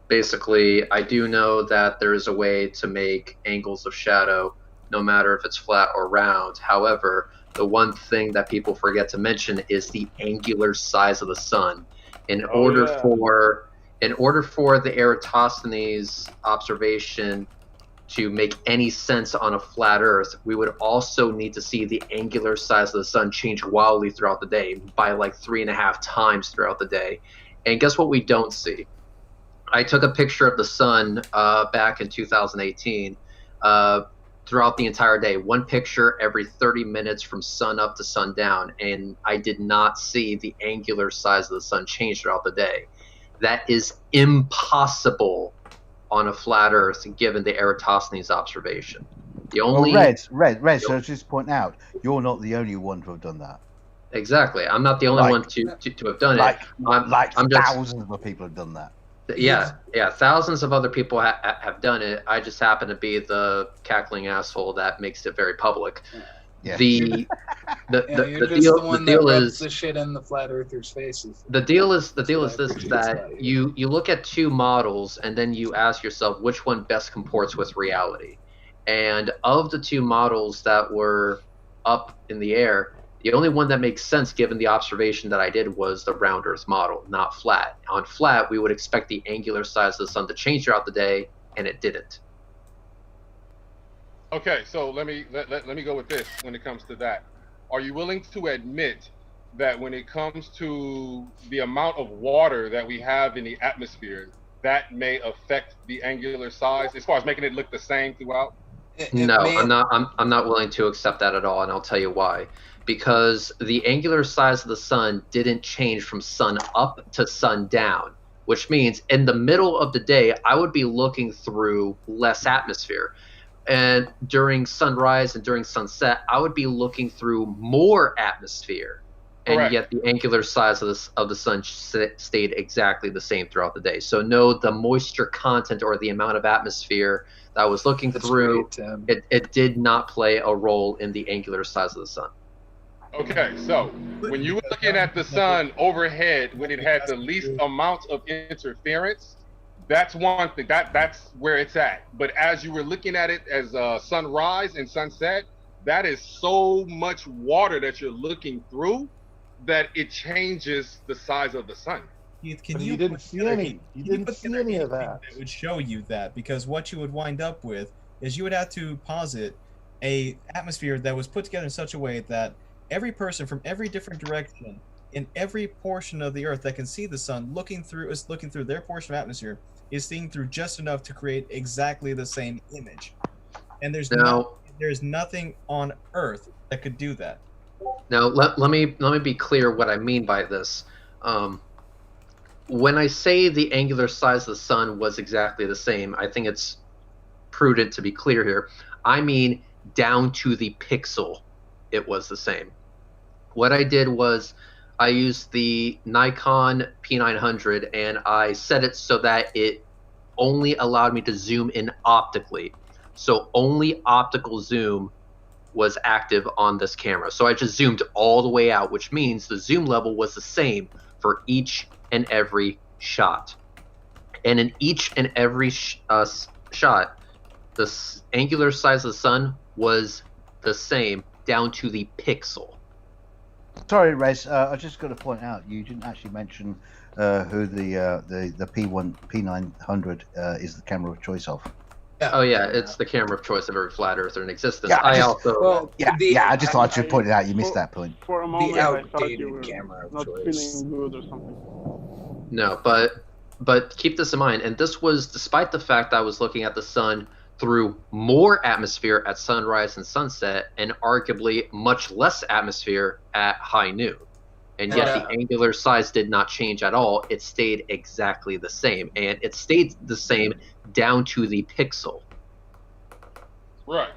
Basically, I do know that there is a way to make angles of shadow, no matter if it's flat or round. However, the one thing that people forget to mention is the angular size of the sun. In order for the Eratosthenes observation to make any sense on a flat Earth, we would also need to see the angular size of the sun change wildly throughout the day, by like 3.5 times throughout the day. And guess what we don't see? I took a picture of the sun back in 2018 throughout the entire day. One picture every 30 minutes from sun up to sundown, and I did not see the angular size of the sun change throughout the day. That is impossible on a flat Earth, given the Eratosthenes observation. The only Red. So let's just point out, you're not the only one to have done that. exactly, I'm not the only one to have done it. I'm just, thousands of people have done that. yeah, thousands of other people have done it. I just happen to be the cackling asshole that makes it very public. Yeah. The You're just deal the one the that deal rubs is the shit in the flat earthers' faces. the deal is this: appreciate that that. you look at two models and then you ask yourself which one best comports with reality. And of the two models that were up in the air, the only one that makes sense given the observation that I did was the round Earth model, not flat. On flat, we would expect the angular size of the sun to change throughout the day, and it didn't. Okay, so let me go with this when it comes to that. Are you willing to admit that when it comes to the amount of water that we have in the atmosphere, that may affect the angular size as far as making it look the same throughout? I'm not willing to accept that at all, and I'll tell you why. Because the angular size of the sun didn't change from sun up to sun down, which means in the middle of the day, I would be looking through less atmosphere. And during sunrise and during sunset, I would be looking through more atmosphere. And Correct. Yet the angular size of the sun stayed exactly the same throughout the day. So no, the moisture content or the amount of atmosphere that I was looking through, Right, Tim. it did not play a role in the angular size of the sun. Okay, so when you were looking at the sun overhead, when it had the least amount of interference, that's one thing. That's where it's at. But as you were looking at it as sunrise and sunset, that is so much water that you're looking through that it changes the size of the sun. Keith, But you didn't see any. You didn't see any of that. It would show you that, because what you would wind up with is you would have to posit a atmosphere that was put together in such a way that every person from every different direction in every portion of the Earth that can see the sun looking through their portion of atmosphere is seeing through just enough to create exactly the same image. And there's nothing on Earth that could do that. Now, let me be clear what I mean by this. When I say the angular size of the sun was exactly the same, I think it's prudent to be clear here. I mean down to the pixel, it was the same. What I did was I used the Nikon P900 and I set it so that it only allowed me to zoom in optically. So only optical zoom was active on this camera. So I just zoomed all the way out, which means the zoom level was the same for each and every shot. And in each and every shot, the angular size of the sun was the same down to the pixel. Sorry, Rez. I just got to point out you didn't actually mention who the P900 is the camera of choice of. Oh yeah, it's the camera of choice of every flat earther in existence. Yeah, I also I just thought you pointed out you missed that point. For a moment, I thought outdated you were camera of not choice. feeling good or something. no, but keep this in mind. And this was despite the fact that I was looking at the sun through more atmosphere at sunrise and sunset, and arguably much less atmosphere at high noon. And yet the angular size did not change at all. It stayed exactly the same, and it stayed the same down to the pixel. Right.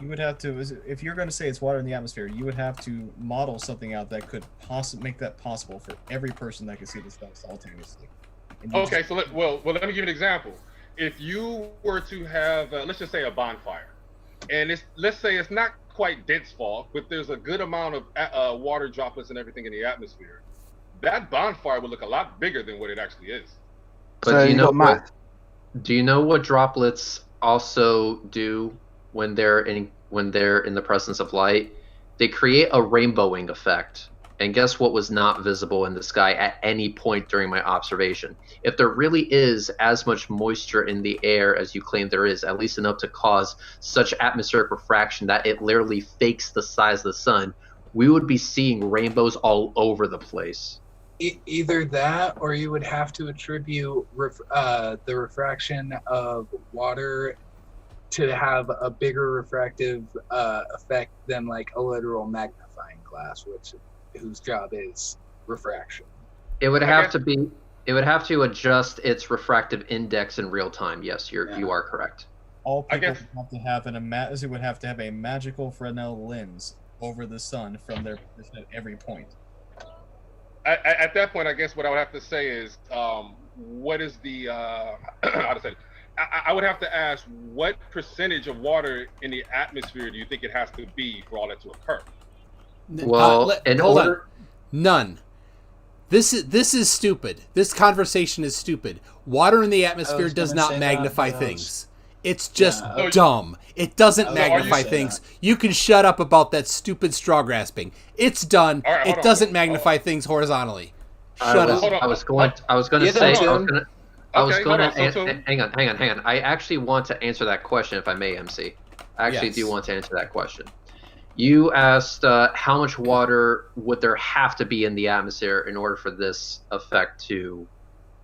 You would have to, if you're going to say it's water in the atmosphere, you would have to model something out that could make that possible for every person that could see this stuff simultaneously. Okay, so let me give you an example. If you were to have, let's just say, a bonfire, and let's say it's not quite dense fog, but there's a good amount of water droplets and everything in the atmosphere, that bonfire would look a lot bigger than what it actually is. But So do you you know got math. do you know what droplets also do when they're in the presence of light? They create a rainbowing effect. And guess what was not visible in the sky at any point during my observation? If there really is as much moisture in the air as you claim there is, at least enough to cause such atmospheric refraction that it literally fakes the size of the sun, we would be seeing rainbows all over the place. Either that, or you would have to attribute the refraction of water to have a bigger refractive effect than like a literal magnifying glass, whose job is refraction. It would have to adjust its refractive index in real time. Yes, you are correct. All people would have to have would have to have a magical Fresnel lens over the sun from their position at every point. At that point, I guess what I would have to say is, what is the how to say it? I would have to ask, what percentage of water in the atmosphere do you think it has to be for all that to occur? Well, hold on. None. This is stupid. This conversation is stupid. Water in the atmosphere does not magnify things. It's just dumb. It doesn't magnify things. You can shut up about that stupid straw grasping. It's done. Right, it doesn't magnify things horizontally. Shut up. I was going to hang on. I actually want to answer that question, if I may, MC. I actually do want to answer that question. You asked how much water would there have to be in the atmosphere in order for this effect to,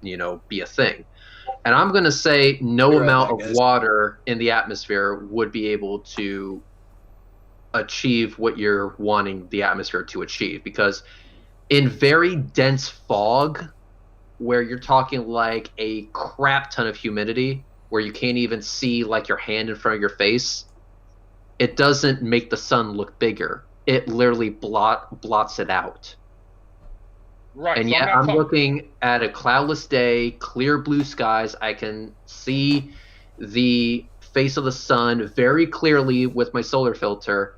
be a thing. And I'm going to say no amount of water in the atmosphere would be able to achieve what you're wanting the atmosphere to achieve. Because in very dense fog, where you're talking like a crap ton of humidity, where you can't even see like your hand in front of your face, it doesn't make the sun look bigger. It literally blots it out. Right. And yet I'm looking at a cloudless day, clear blue skies. I can see the face of the sun very clearly with my solar filter.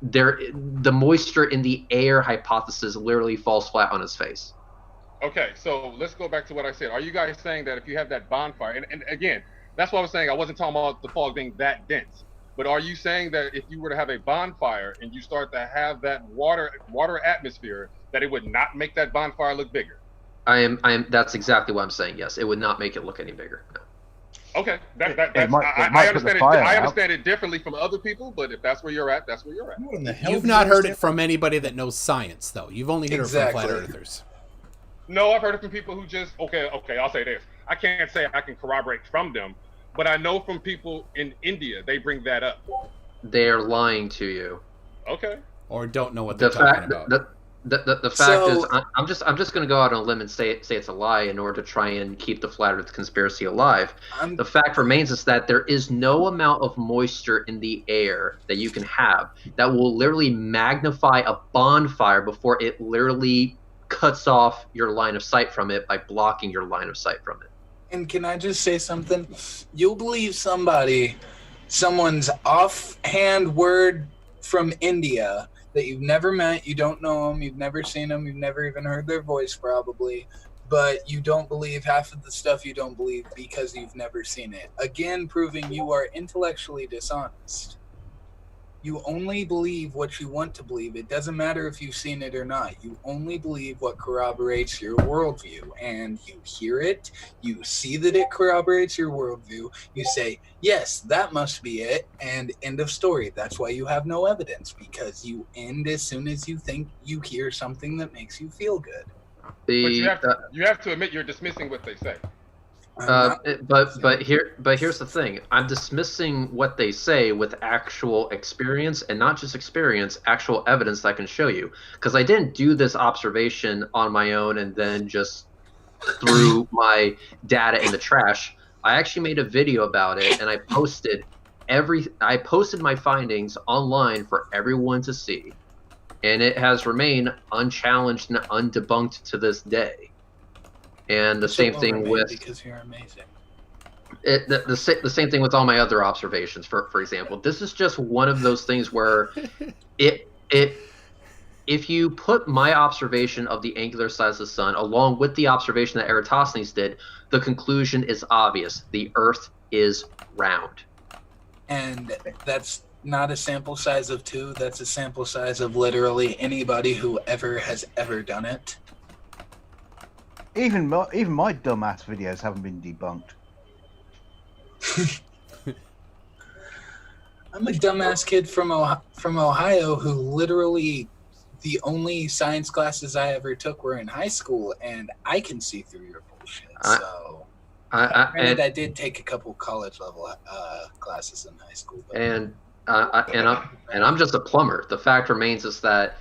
The moisture in the air hypothesis literally falls flat on his face. Okay, so let's go back to what I said. Are you guys saying that if you have that bonfire, and again, that's what I was saying, I wasn't talking about the fog being that dense, but are you saying that if you were to have a bonfire and you start to have that water atmosphere, that it would not make that bonfire look bigger? I am. That's exactly what I'm saying. Yes, it would not make it look any bigger. No. Okay, I understand it. I understand it differently from other people, but if that's where you're at, that's where you're at. You've not heard it from anybody that knows science, though. You've only heard it from flat earthers. No, I've heard it from people who just okay. I'll say this. I can't say I can corroborate from them, but I know from people in India they bring that up. They're lying to you. Okay. Or don't know what they're talking about. The fact is, I'm just going to go out on a limb and say it's a lie in order to try and keep the flat Earth conspiracy alive. The fact remains is that there is no amount of moisture in the air that you can have that will literally magnify a bonfire before it literally cuts off your line of sight from it by blocking your line of sight from it. And can I just say something? You'll believe someone's offhand word from India that you've never met, you don't know them, you've never seen them, you've never even heard their voice probably, but you don't believe half of the stuff you don't believe because you've never seen it. Again, proving you are intellectually dishonest. You only believe what you want to believe. It doesn't matter if you've seen it or not. You only believe what corroborates your worldview. And you hear it, you see that it corroborates your worldview, you say, yes, that must be it, and end of story. That's why you have no evidence, because you end as soon as you think you hear something that makes you feel good. But you have to admit you're dismissing what they say. But here's the thing. I'm dismissing what they say with actual experience, and not just experience, actual evidence that I can show you. Because I didn't do this observation on my own and then just threw my data in the trash. I actually made a video about it, and I posted my findings online for everyone to see, and it has remained unchallenged and undebunked to this day. And the same thing with, because you're amazing. The same thing with all my other observations. For example, this is just one of those things where if you put my observation of the angular size of the sun along with the observation that Eratosthenes did, the conclusion is obvious: the Earth is round. And that's not a sample size of 2. That's a sample size of literally anybody who has ever done it. Even my dumbass videos haven't been debunked. I'm a dumbass kid from Ohio who literally the only science classes I ever took were in high school, and I can see through your bullshit. I did take a couple college level classes in high school. But... And I'm just a plumber. The fact remains is that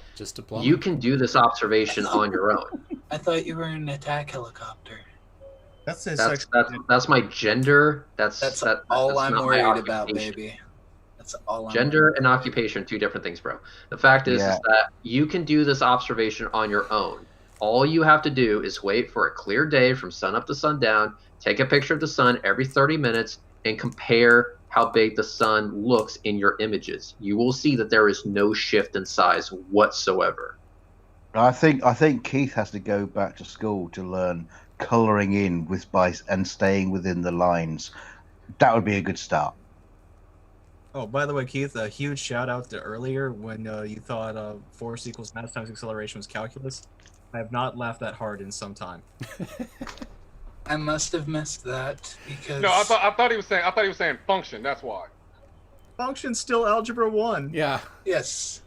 you can do this observation on your own. I thought you were in an attack helicopter. That's my gender. That's all I'm worried about, baby. That's all. Gender and occupation, 2 different things, bro. The fact is that you can do this observation on your own. All you have to do is wait for a clear day from sun up to sundown, take a picture of the sun every 30 minutes, and compare how big the sun looks in your images. You will see that there is no shift in size whatsoever. I think Keith has to go back to school to learn colouring in and staying within the lines. That would be a good start. Oh, by the way, Keith, a huge shout out to earlier when you thought force equals mass times acceleration was calculus. I have not laughed that hard in some time. I must have missed that because no, I thought he was saying function. That's why. Function's still algebra 1. Yeah. Yes.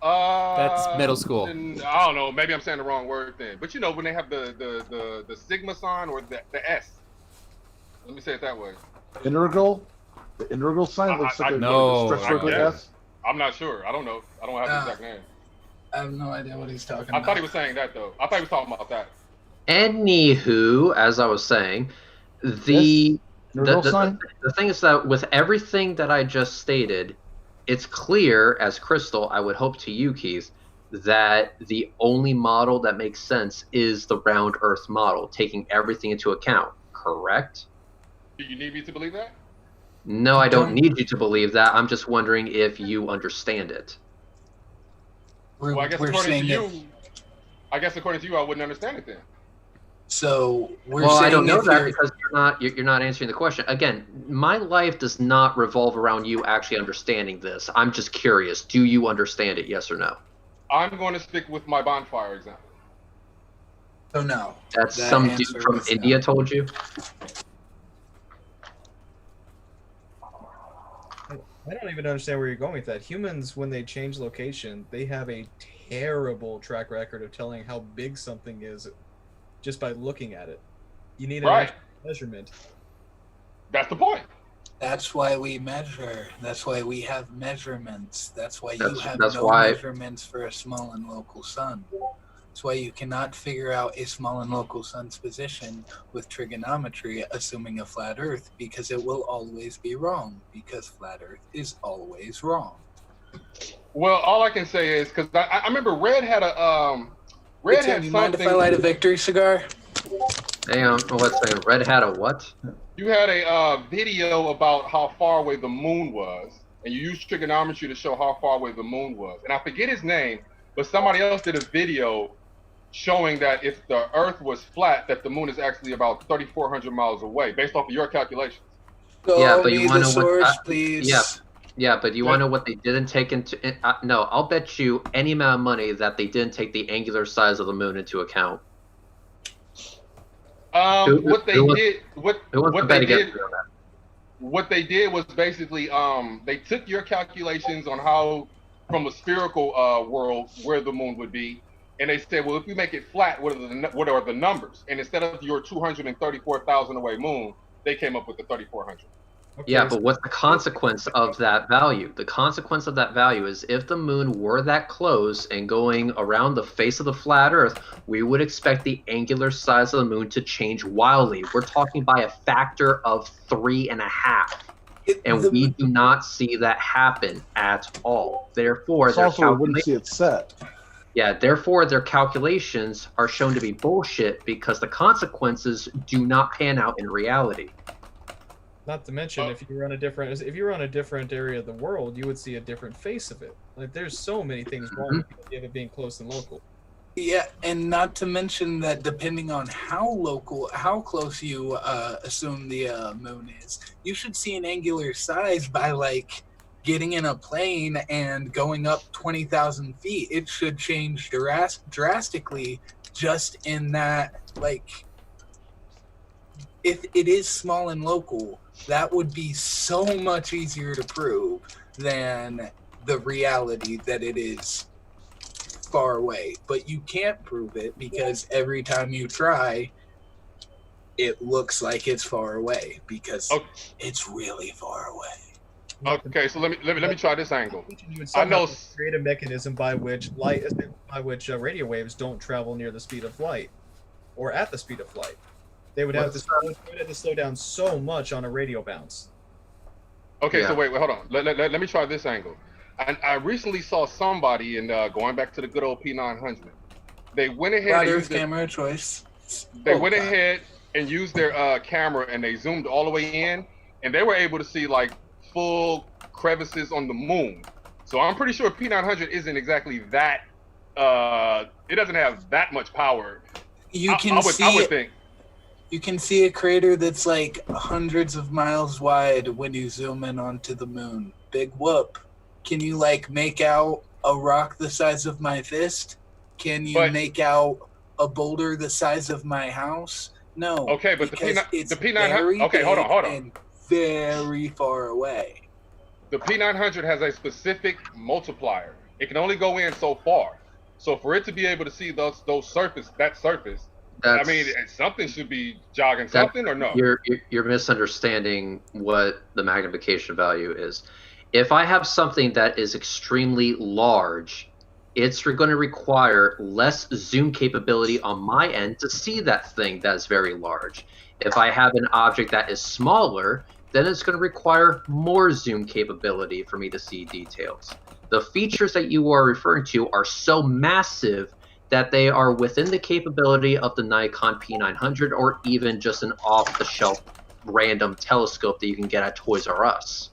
That's middle school. I don't know. Maybe I'm saying the wrong word then. But you know when they have the sigma sign or the S. Let me say it that way. Integral. The integral sign looks like a stretch circle S. I'm not sure. I don't know. I don't have the exact name. I have no idea what he's talking about. I thought he was saying that though. I thought he was talking about that. Anywho, as I was saying, the thing is that with everything that I just stated, it's clear as crystal, I would hope to you, Keith, that the only model that makes sense is the round Earth model, taking everything into account, correct? Do you need me to believe that? No, I don't need you to believe that. I'm just wondering if you understand it. Well, I guess according to you, I wouldn't understand it then. So I don't know that because you're not answering the question. Again, my life does not revolve around you actually understanding this. I'm just curious. Do you understand it? Yes or no? I'm going to stick with my bonfire example. Oh no. That's some dude from India told you? I don't even understand where you're going with that. Humans, when they change location, they have a terrible track record of telling how big something is just by looking at it. You need an actual measurement. That's the point. That's why we measure. That's why we have measurements. That's why you have no measurements for a small and local sun. That's why you cannot figure out a small and local sun's position with trigonometry, assuming a flat Earth, because it will always be wrong, because flat Earth is always wrong. Well, all I can say is, because I remember Red had a... Red had you mind if I light a victory cigar? Hang on, let's say Red had a what? You had a video about how far away the moon was, and you used trigonometry to show how far away the moon was. And I forget his name, but somebody else did a video showing that if the Earth was flat, that the moon is actually about 3,400 miles away, based off of your calculations. Yeah, but you want to know what? Please. Yeah, Yeah, but you want to know what they didn't take into? No, I'll bet you any amount of money that they didn't take the angular size of the moon into account. What they did was basically they took your calculations on how, from a spherical world, where the moon would be, and they said, well, if we make it flat, what are the numbers? And instead of your 234,000 away moon, they came up with the 3,400. Okay, yeah, but what's the consequence of that value? The consequence of that value is if the moon were that close and going around the face of the flat Earth, we would expect the angular size of the moon to change wildly. We're talking by a factor of 3.5. And we do not see that happen at all. Therefore, we wouldn't see it set. Yeah, therefore their calculations are shown to be bullshit because the consequences do not pan out in reality. Not to mention, if you were on a different area of the world, you would see a different face of it. Like, there's so many things wrong with the idea of it being close and local. Yeah, and not to mention that depending on how close you assume the moon is, you should see an angular size by like getting in a plane and going up 20,000 feet. It should change drastically just in that, like, if it is small and local, that would be so much easier to prove than the reality that it is far away. But you can't prove it because every time you try, it looks like it's far away because it's really far away. Okay, so let me try this angle. You would somehow create a mechanism by which radio waves don't travel near the speed of light, or at the speed of light. They would have to slow down so much on a radio bounce. Okay, so wait, hold on. Let me try this angle. I recently saw somebody, and going back to the good old P900, they went ahead and camera choice. They went ahead and used their camera, and they zoomed all the way in, and they were able to see like full crevices on the moon. So I'm pretty sure P900 isn't exactly that. It doesn't have that much power. I would think. You can see a crater that's like hundreds of miles wide when you zoom in onto the moon. Big whoop. Can you like make out a rock the size of my fist? Can you make out a boulder the size of my house? No. Okay, but the P900. Okay, hold on. And very far away. The P900 has a specific multiplier. It can only go in so far. So for it to be able to see that surface, I mean, something should be jogging something, or no? You're misunderstanding what the magnification value is. If I have something that is extremely large, it's going to require less zoom capability on my end to see that thing that is very large. If I have an object that is smaller, then it's going to require more zoom capability for me to see details. The features that you are referring to are so massive that they are within the capability of the Nikon P900 or even just an off-the-shelf random telescope that you can get at Toys R Us.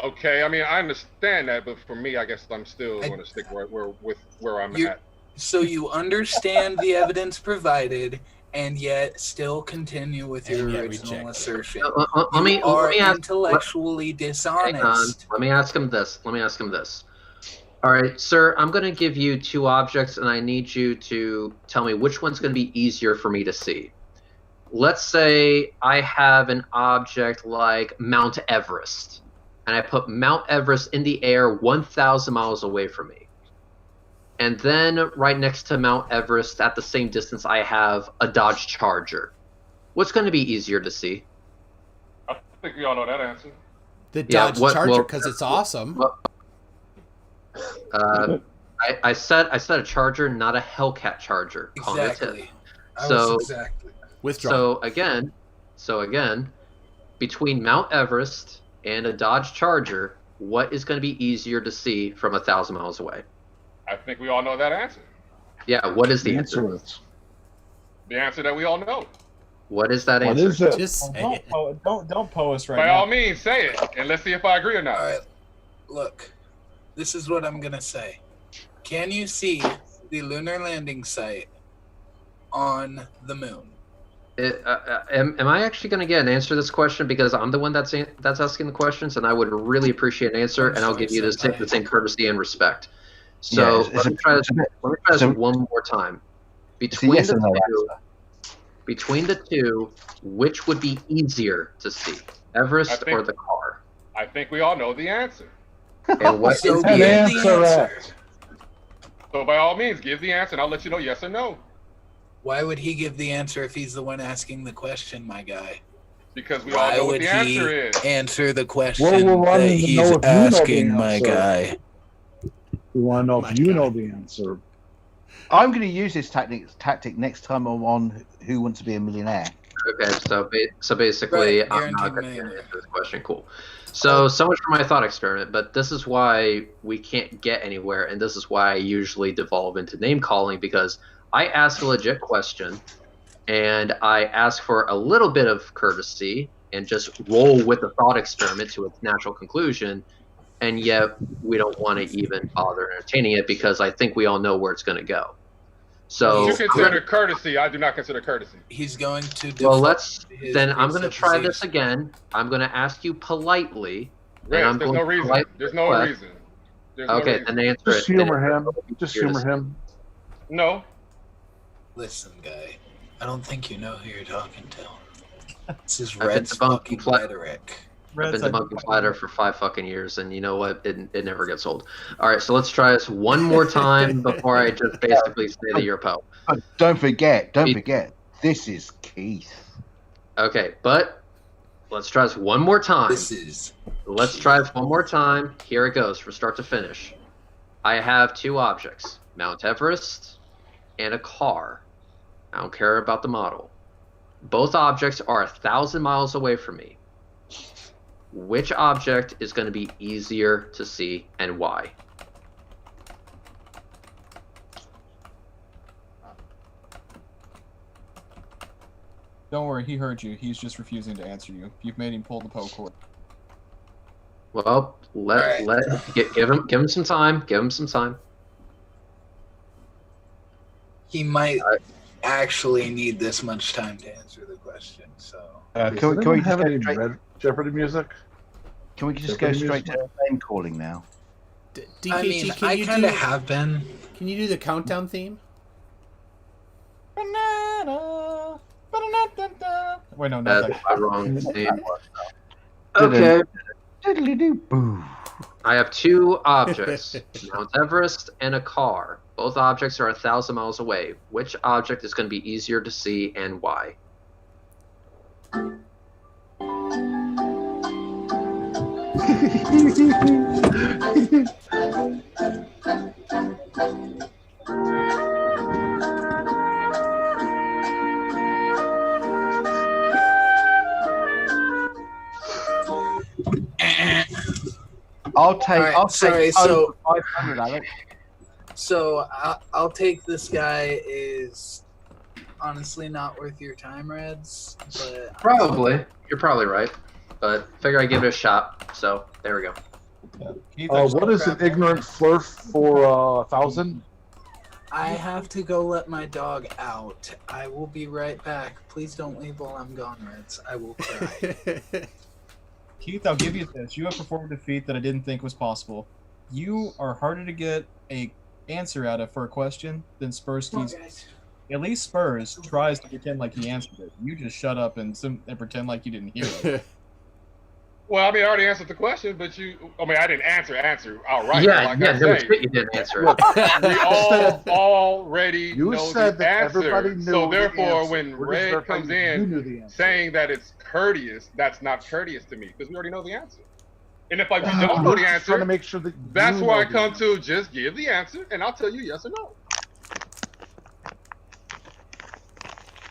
Okay, I mean, I understand that, but for me, I guess I'm still going to stick with where I'm at. So you understand the evidence provided, and yet still continue with your original assertion. Let me ask, intellectually dishonest. Let me ask him this. All right, sir, I'm going to give you two objects, and I need you to tell me which one's going to be easier for me to see. Let's say I have an object like Mount Everest, and I put Mount Everest in the air 1,000 miles away from me. And then right next to Mount Everest, at the same distance, I have a Dodge Charger. What's going to be easier to see? I think we all know that answer. The Dodge Charger, because it's awesome. I said a Charger, not a Hellcat Charger. Exactly. So again, between Mount Everest and a Dodge Charger, what is going to be easier to see from 1,000 miles away? I think we all know that answer. Yeah, what is the answer? The answer that we all know. What is that answer? Is it? Just say it. Don't post right now. By now. all means, say it, and let's see if I agree or not. All right, look, this is what I'm going to say. Can you see the lunar landing site on the moon? Am I actually going to get an answer to this question? Because I'm the one that's asking the questions, and I would really appreciate an answer, and I'll give you the same courtesy and respect. So let me try this one more time. Between the two, which would be easier to see, Everest or the car? I think we all know the answer. And what is the answer? So by all means, give the answer, and I'll let you know yes or no. Why would he give the answer if he's the one asking the question, my guy? Because we all know what the answer is. Answer the question that he's asking, my guy. We want to know if you know the answer. I'm going to use this tactic next time I'm on Who Wants to Be a Millionaire. Okay, so basically, Right, I'm not going to answer this question. Cool. So much for my thought experiment, but this is why we can't get anywhere, and this is why I usually devolve into name calling, because I ask a legit question, and I ask for a little bit of courtesy, and just roll with the thought experiment to its natural conclusion, and yet we don't want to even bother entertaining it because I think we all know where it's going to go. So you consider courtesy. I do not consider courtesy. He's going to. Well, I'm going to try this again. I'm going to ask you politely. Yes, there's no reason. There's no reason. Okay, then answer it. Just humor him. Just humor him. No. Listen, guy. I don't think you know who you're talking to. This is I've Red's fucking rhetoric. I've been debunking Platter for 5 fucking years, and you know what? It never gets old. All right, so let's try this one more time before I just basically say that you're a Poe. Don't forget, this is Keith. Okay, but let's try this one more time. Let's try this one more time. Here it goes from start to finish. I have 2 objects, Mount Everest and a car. I don't care about the model. Both objects are 1,000 miles away from me. Which object is going to be easier to see and why? Don't worry, he heard you. He's just refusing to answer you. You've made him pull the Poe cord. Well, give him some time. Give him some time. He might actually need this much time to answer the question. So Can we have any Red Jeopardy music? Can we just go straight to name calling now? DKG, I mean, I kind of have been. Can you do the countdown theme? Banana, banana, wait, no, not That's my wrong name. Okay. I have 2 objects, Mount Everest and a car. Both objects are 1,000 miles away. Which object is going to be easier to see and why? I'll take 500, Alex. So I'll take this guy is honestly not worth your time, Reds. But Probably. You're probably right. But figure I give it a shot. So there we go. What is an ignorant flirt for 1,000? I have to go let my dog out. I will be right back. Please don't leave while I'm gone, Reds. I will cry. Keith, I'll give you this. You have performed a feat that I didn't think was possible. You are harder to get a answer out of for a question than Spursky's. At least Spurs tries to pretend like he answered it. You just shut up and pretend like you didn't hear it. Well, I mean, I already answered the question, but I didn't answer outright. Yeah, there was shit you didn't answer it. We all already know said the that answer. everybody knew So the therefore, answer. when We're just Red comes verifying you knew the in answer. saying that it's courteous, that's not courteous to me because we already know the answer. And if we don't know the answer, trying to make sure that that's you where know I the come answer. to. Just give the answer, and I'll tell you yes or no.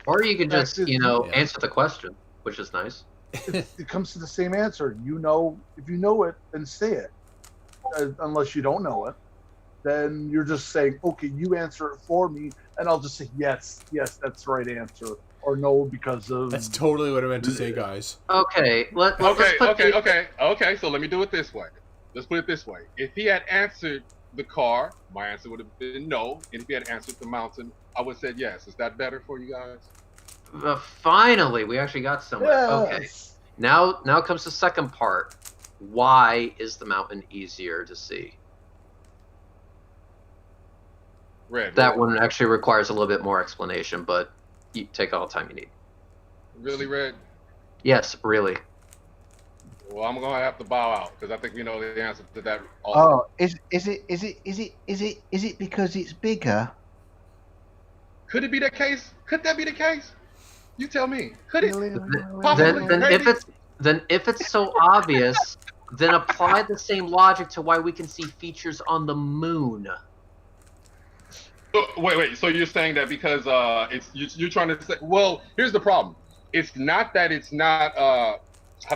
Or you could just, answer the question, which is nice. It comes to the same answer. If you know it, then say it. Unless you don't know it, then you're just saying, okay, you answer it for me, and I'll just say yes, that's the right answer, or no because of. That's totally what I meant to say, guys. Okay. Okay. So let me do it this way. Let's put it this way. If he had answered the car, my answer would have been no. And if he had answered the mountain, I would have said yes. Is that better for you guys? Finally, we actually got somewhere. Okay. Yes. Now comes the second part. Why is the mountain easier to see? That one actually requires a little bit more explanation, but you take all the time you need. Really, Red? Yes, really. Well, I'm gonna have to bow out because I think we know the answer to that. Oh, is it because it's bigger? Could it be the case? Could that be the case? You tell me. Could it? Then if it's so obvious, then apply the same logic to why we can see features on the moon. Wait. So you're saying that because you're trying to say? Well, here's the problem. It's not that it's not how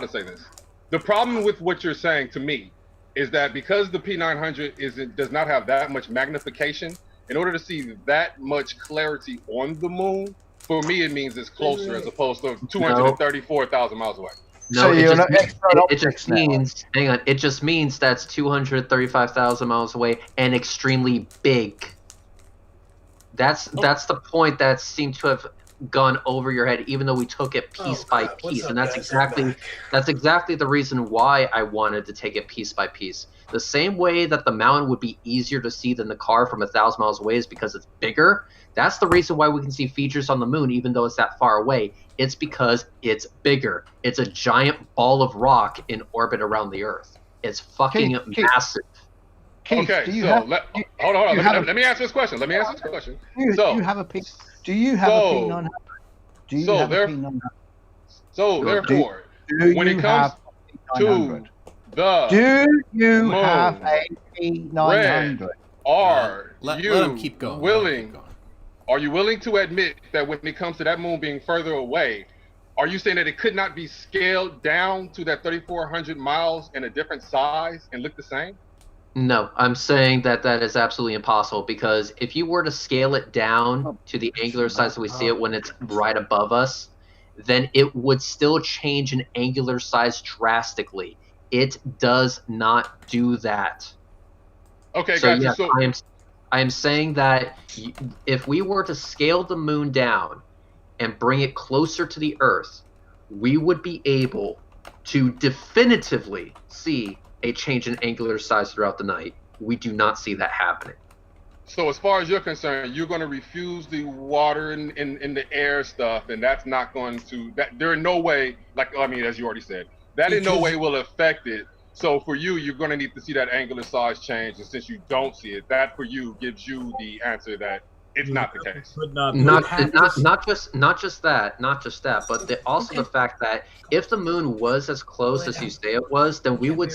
to say this. The problem with what you're saying to me is that because the P900 does not have that much magnification, in order to see that much clarity on the moon, for me it means it's closer as opposed to 234,000 miles away. No, So it just means hang on. It just means that's 235,000 miles away and extremely big. That's the point that seemed to have gone over your head, even though we took it piece by piece, and that's exactly the reason why I wanted to take it piece by piece. The same way that the mountain would be easier to see than the car from 1,000 miles away is because it's bigger. That's the reason why we can see features on the moon, even though it's that far away. It's because it's bigger. It's a giant ball of rock in orbit around the Earth. It's fucking massive. Keith, okay, hold on. Let me answer this question. Do you have a P900? So therefore, when it comes to the do you have a P900? Let him keep going. Are you willing to admit that when it comes to that moon being further away, are you saying that it could not be scaled down to that 3,400 miles in a different size and look the same? No, I'm saying that is absolutely impossible, because if you were to scale it down to the angular size that we see it when it's right above us, then it would still change in angular size drastically. It does not do that. Okay, so, gotcha. Yes, I am saying that if we were to scale the moon down and bring it closer to the Earth, we would be able to definitively see a change in angular size throughout the night. We do not see that happening. So as far as you're concerned, you're going to refuse the water in the air stuff, and that's not going to, there in no way, as you already said, that in no way will affect it. So for you, you're going to need to see that angular size change, and since you don't see it, that for you gives you the answer that it's not the case. Not just that, but also the fact that if the moon was as close as you say it was, then we would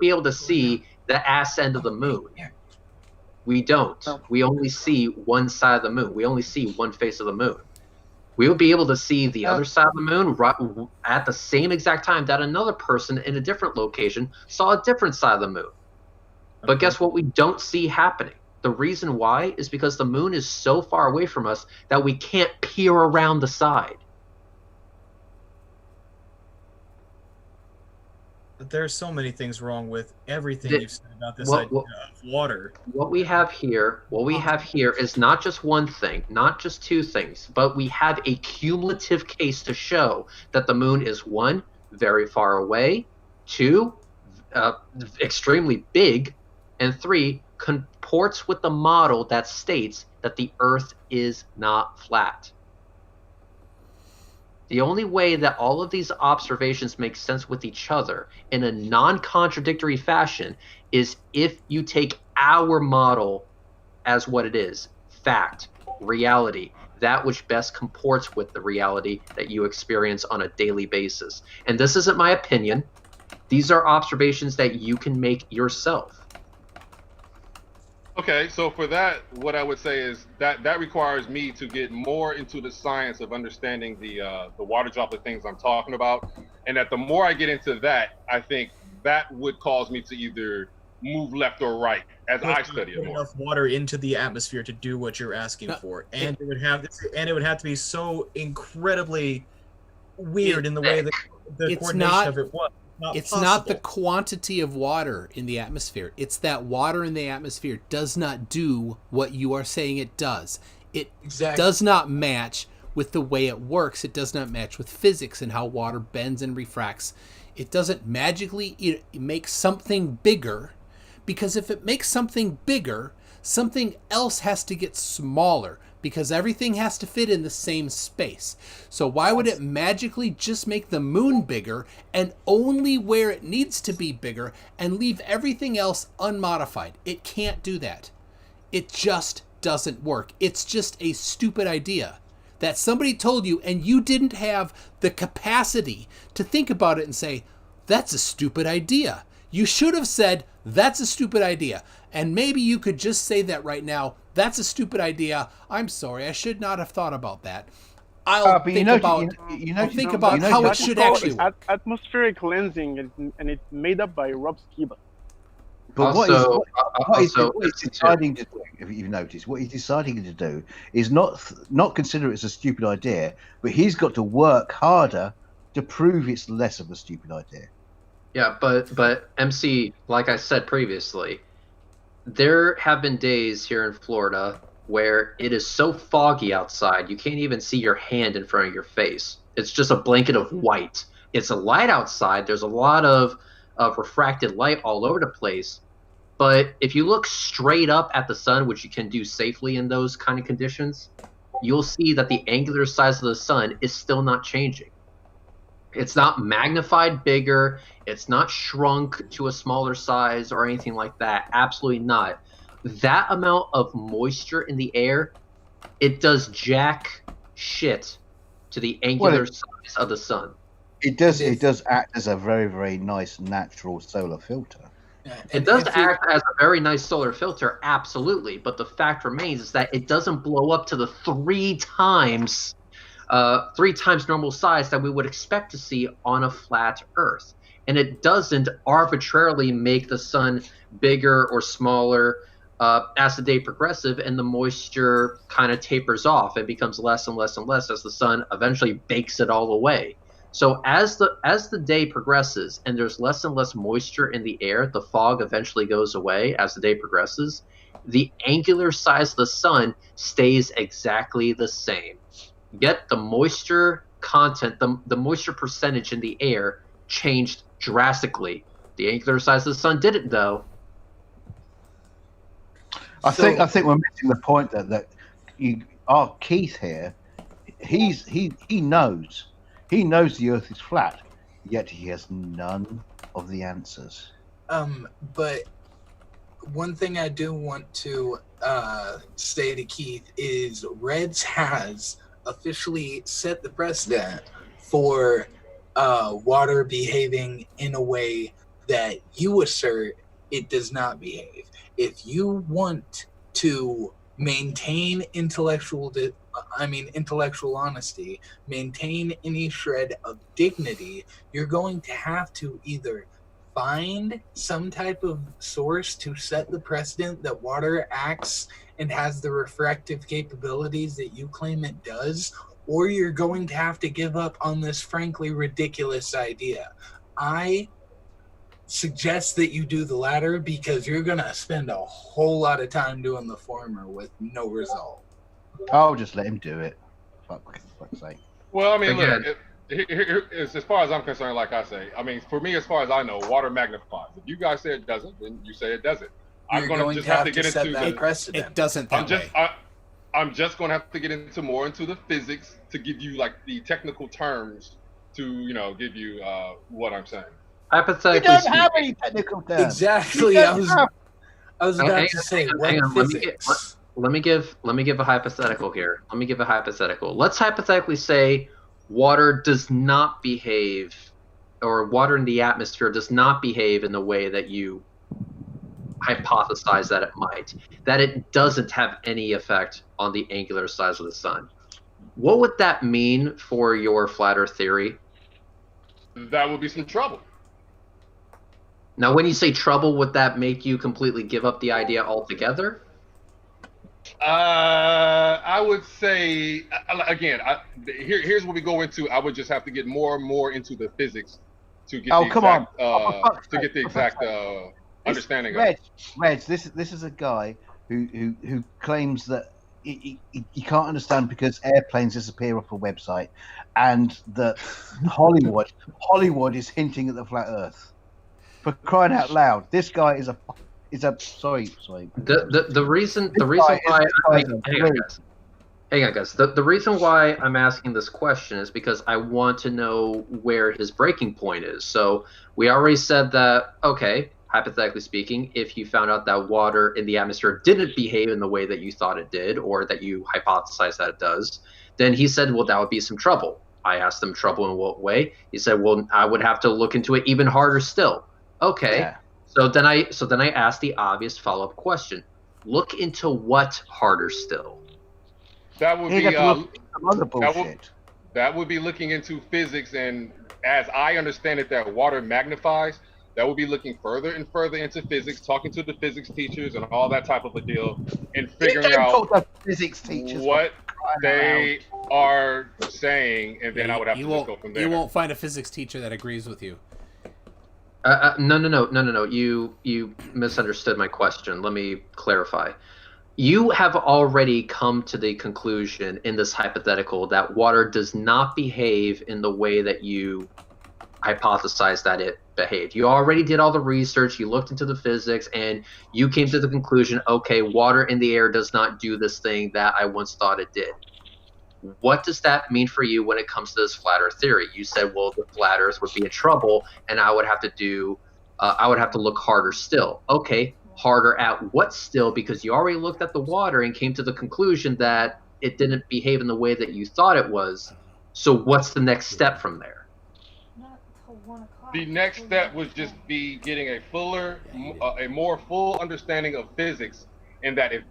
be able to see the ass end of the moon. We don't. We only see one side of the moon. We only see one face of the moon. We would be able to see the other side of the moon right at the same exact time that another person in a different location saw a different side of the moon. But guess what we don't see happening? The reason why is because the moon is so far away from us that we can't peer around the side. There's so many things wrong with everything you've said about this idea of water. What we have here is not just one thing, not just two things, but we have a cumulative case to show that the moon is, one, very far away, two, extremely big, and three, comports with the model that states that the Earth is not flat. The only way that all of these observations make sense with each other in a non-contradictory fashion is if you take our model as what it is, fact, reality, that which best comports with the reality that you experience on a daily basis. And this isn't my opinion. These are observations that you can make yourself. Okay, so for that, what I would say is that requires me to get more into the science of understanding the water droplet things I'm talking about, and that the more I get into that, I think that would cause me to either move left or right as I study it more. Enough water into the atmosphere to do what you're asking for, and it would have to be so incredibly weird in the way that the coordination of it was. It's not the quantity of water in the atmosphere. It's that water in the atmosphere does not do what you are saying it does. It does not match with the way it works. It does not match with physics and how water bends and refracts. It doesn't magically make something bigger, because if it makes something bigger, something else has to get smaller, because everything has to fit in the same space. So why would it magically just make the moon bigger and only where it needs to be bigger and leave everything else unmodified? It can't do that. It just doesn't work. It's just a stupid idea that somebody told you, and you didn't have the capacity to think about it and say, that's a stupid idea. You should have said, that's a stupid idea. And maybe you could just say that right now. That's a stupid idea. I'm sorry. I should not have thought about that. I'll think about how it should actually work. Atmospheric cleansing, and it's made up by Rob Skiba. But what he's deciding to do, if you've noticed, what he's deciding to do is not consider it as a stupid idea, but he's got to work harder to prove it's less of a stupid idea. Yeah, but MC, like I said previously, there have been days here in Florida where it is so foggy outside you can't even see your hand in front of your face. It's just a blanket of white. It's a light outside. There's a lot of refracted light all over the place. But if you look straight up at the sun, which you can do safely in those kind of conditions, you'll see that the angular size of the sun is still not changing. It's not magnified bigger. It's not shrunk to a smaller size or anything like that. Absolutely not. That amount of moisture in the air, it does jack shit to the angular size of the sun. It does act as a very, very nice natural solar filter. It does act as a very nice solar filter, absolutely. But the fact remains is that it doesn't blow up to the three times normal size that we would expect to see on a flat Earth. And it doesn't arbitrarily make the sun bigger or smaller as the day progresses, and the moisture kind of tapers off and becomes less and less and less as the sun eventually bakes it all away. So as the day progresses and there's less and less moisture in the air, the fog eventually goes away as the day progresses. The angular size of the sun stays exactly the same. Yet the moisture content, the moisture percentage in the air changed drastically. The angular size of the sun didn't, though. I think we're missing the point that our Keith here, he knows the Earth is flat, yet he has none of the answers. But one thing I do want to say to Keith is Reds has officially set the precedent for water behaving in a way that you assert it does not behave. If you want to maintain intellectual honesty, maintain any shred of dignity, you're going to have to either find some type of source to set the precedent that water acts and has the refractive capabilities that you claim it does, or you're going to have to give up on this frankly ridiculous idea. I suggest that you do the latter because you're going to spend a whole lot of time doing the former with no result. I'll just let him do it. Fuck's sake. Well, I mean, look, as far as I'm concerned, like I say, I mean, for me, as far as I know, water magnifies. If you guys say it doesn't, then you say it doesn't. I'm going to just have to get into the precedent. It doesn't. I'm just going to have to get into the physics to give you like the technical terms to give you what I'm saying. Hypothetically, you don't have any technical terms. Exactly. I was about to say physics. Let me give a hypothetical here. Let's hypothetically say water does not behave, or water in the atmosphere does not behave in the way that you hypothesize that it might. That it doesn't have any effect on the angular size of the sun. What would that mean for your flat Earth theory? That would be some trouble. Now, when you say trouble, would that make you completely give up the idea altogether? I would say, again, here's what we go into. I would just have to get more and more into the physics to get the exact understanding of it. Reg, this is a guy who claims that you can't understand because airplanes disappear off a website, and that Hollywood is hinting at the flat Earth. For crying out loud, this guy is a sorry. The reason why hang on, guys. The reason why I'm asking this question is because I want to know where his breaking point is. So we already said that, okay, hypothetically speaking, if you found out that water in the atmosphere didn't behave in the way that you thought it did, or that you hypothesized that it does, then he said, well, that would be some trouble. I asked him, trouble in what way? He said, well, I would have to look into it even harder still. Okay. Yeah. So then I asked the obvious follow-up question. Look into what harder still? That would be that would be looking into physics, and as I understand it, that water magnifies. That would be looking further and further into physics, talking to the physics teachers and all that type of a deal, and figuring out physics teachers what they are saying, and then I would have to just go from there. You won't find a physics teacher that agrees with you. No. You misunderstood my question. Let me clarify. You have already come to the conclusion in this hypothetical that water does not behave in the way that you hypothesized that it behaved. You already did all the research, you looked into the physics, and you came to the conclusion, okay, water in the air does not do this thing that I once thought it did. What does that mean for you when it comes to this flat Earth theory? You said, well, the flat Earth would be in trouble, and I would have to look harder still. Okay, harder at what still? Because you already looked at the water and came to the conclusion that it didn't behave in the way that you thought it was. So what's the next step from there? The next step would just be getting a more full understanding of physics, and that if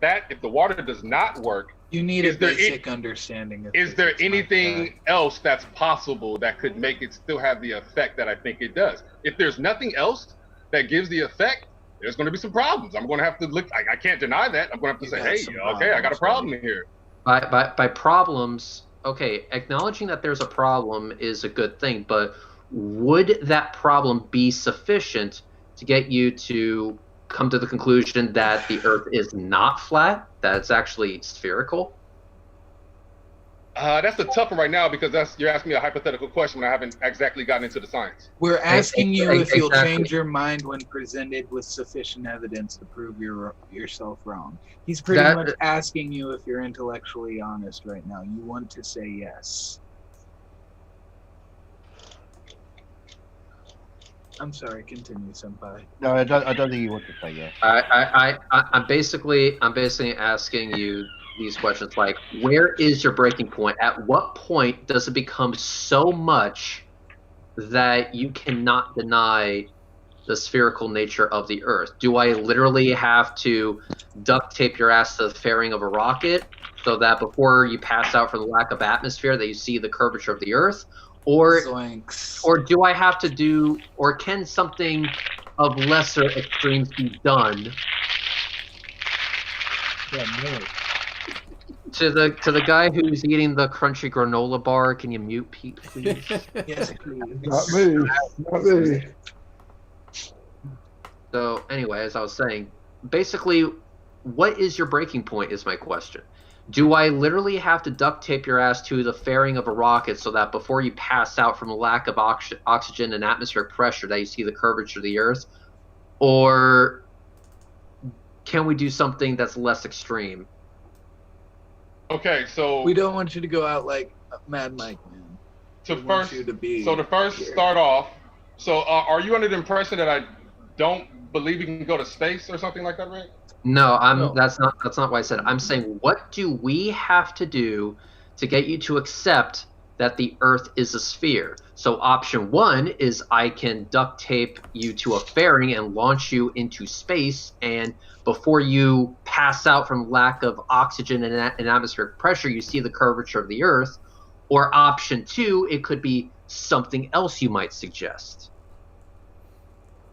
the water does not work, you need a basic understanding of is there anything else that's possible that could make it still have the effect that I think it does? If there's nothing else that gives the effect, there's going to be some problems. I'm going to have to look. I can't deny that. I'm going to have to say, hey, okay, I got a problem here. By problems, okay, acknowledging that there's a problem is a good thing, but would that problem be sufficient to get you to come to the conclusion that the Earth is not flat, that it's actually spherical? That's a tough one right now, because you're asking me a hypothetical question when I haven't exactly gotten into the science. We're asking you if you'll change your mind when presented with sufficient evidence to prove yourself wrong. He's pretty much asking you if you're intellectually honest right now. You want to say yes. I'm sorry, continue, senpai. No, I don't think you want to say yes. I'm basically asking you these questions like, where is your breaking point? At what point does it become so much that you cannot deny the spherical nature of the Earth? Do I literally have to duct tape your ass to the fairing of a rocket so that before you pass out from the lack of atmosphere that you see the curvature of the Earth? Or do I have to do, or can something of lesser extremes be done? To the guy who's eating the crunchy granola bar, can you mute Pete, please? Yes, please. Not me. So anyway, as I was saying, basically, what is your breaking point is my question. Do I literally have to duct tape your ass to the fairing of a rocket so that before you pass out from a lack of oxygen and atmospheric pressure that you see the curvature of the Earth? Or can we do something that's less extreme? Okay, so we don't want you to go out like Mad Mike, man. To first start off, so are you under the impression that I don't believe you can go to space or something like that, right? No, that's not what I said. I'm saying, what do we have to do to get you to accept that the Earth is a sphere? So option one is I can duct tape you to a fairing and launch you into space, and before you pass out from lack of oxygen and atmospheric pressure, you see the curvature of the Earth. Or option two, it could be something else you might suggest.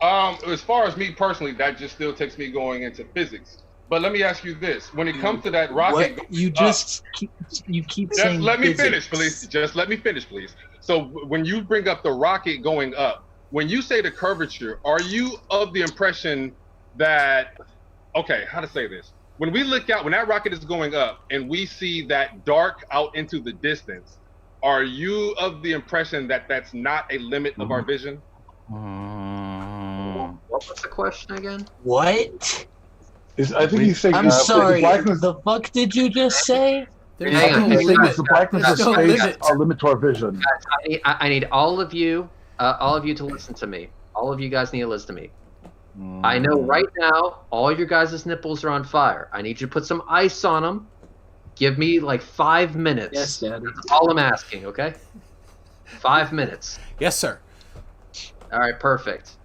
As far as me personally, that just still takes me going into physics. But let me ask you this: when it comes to that rocket, keep saying. Let me finish, please. Just let me finish, please. So when you bring up the rocket going up, when you say the curvature, are you of the impression that, okay, how to say this? when we look out, when that rocket is going up, and we see that dark out into the distance, are you of the impression that that's not a limit of our vision? What was the question again? What? I think he's saying. I'm sorry. Blackness, The fuck did you just say? Hang on. He's saying the blackness of space are limit to our vision. I need all of you to listen to me. All of you guys need to listen to me. I know right now all your guys' nipples are on fire. I need you to put some ice on them. Give me like 5 minutes. Yes, Daddy. That's all I'm asking, okay? 5 minutes. Yes, sir. All right, perfect.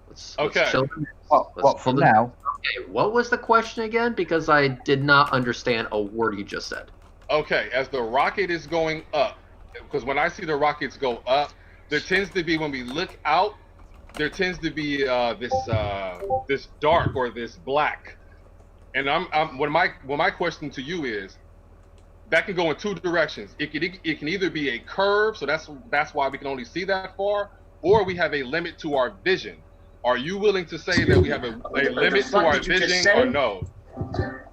Let's chill. What from now? Okay, what was the question again? Because I did not understand a word you just said. Okay, as the rocket is going up, because when I see the rockets go up, there tends to be, when we look out, there tends to be this dark or this black. And when my question to you is, that can go in two directions. It can either be a curve, so that's why we can only see that far, or we have a limit to our vision. Are you willing to say that we have a limit to our vision or no?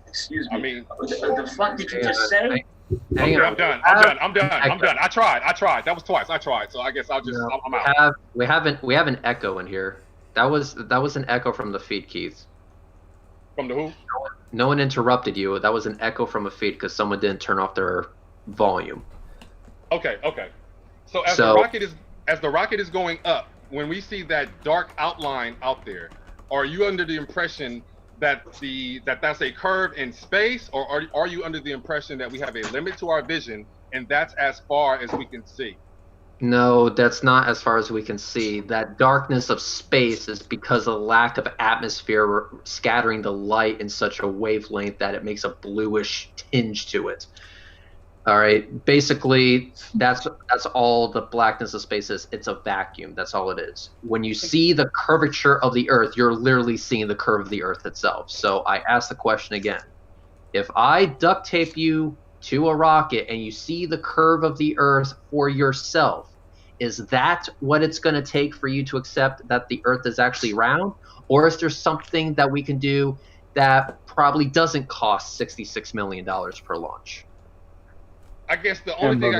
Excuse me. I mean, the fuck did you just say? I'm done. I tried. That was twice. I tried. So I guess I'm out. We have an echo in here. That was an echo from the feed, Keith. From the who? No one interrupted you. That was an echo from a feed because someone didn't turn off their volume. Okay. So as the rocket is going up, when we see that dark outline out there, are you under the impression that that's a curve in space, or are you under the impression that we have a limit to our vision and that's as far as we can see? No, that's not as far as we can see. That darkness of space is because of the lack of atmosphere scattering the light in such a wavelength that it makes a bluish tinge to it. All right, basically that's all the blackness of space is. It's a vacuum. That's all it is. When you see the curvature of the Earth, you're literally seeing the curve of the Earth itself. So I ask the question again. If I duct tape you to a rocket and you see the curve of the Earth for yourself, is that what it's going to take for you to accept that the Earth is actually round? Or is there something that we can do that probably doesn't cost $66 million per launch? I guess the only thing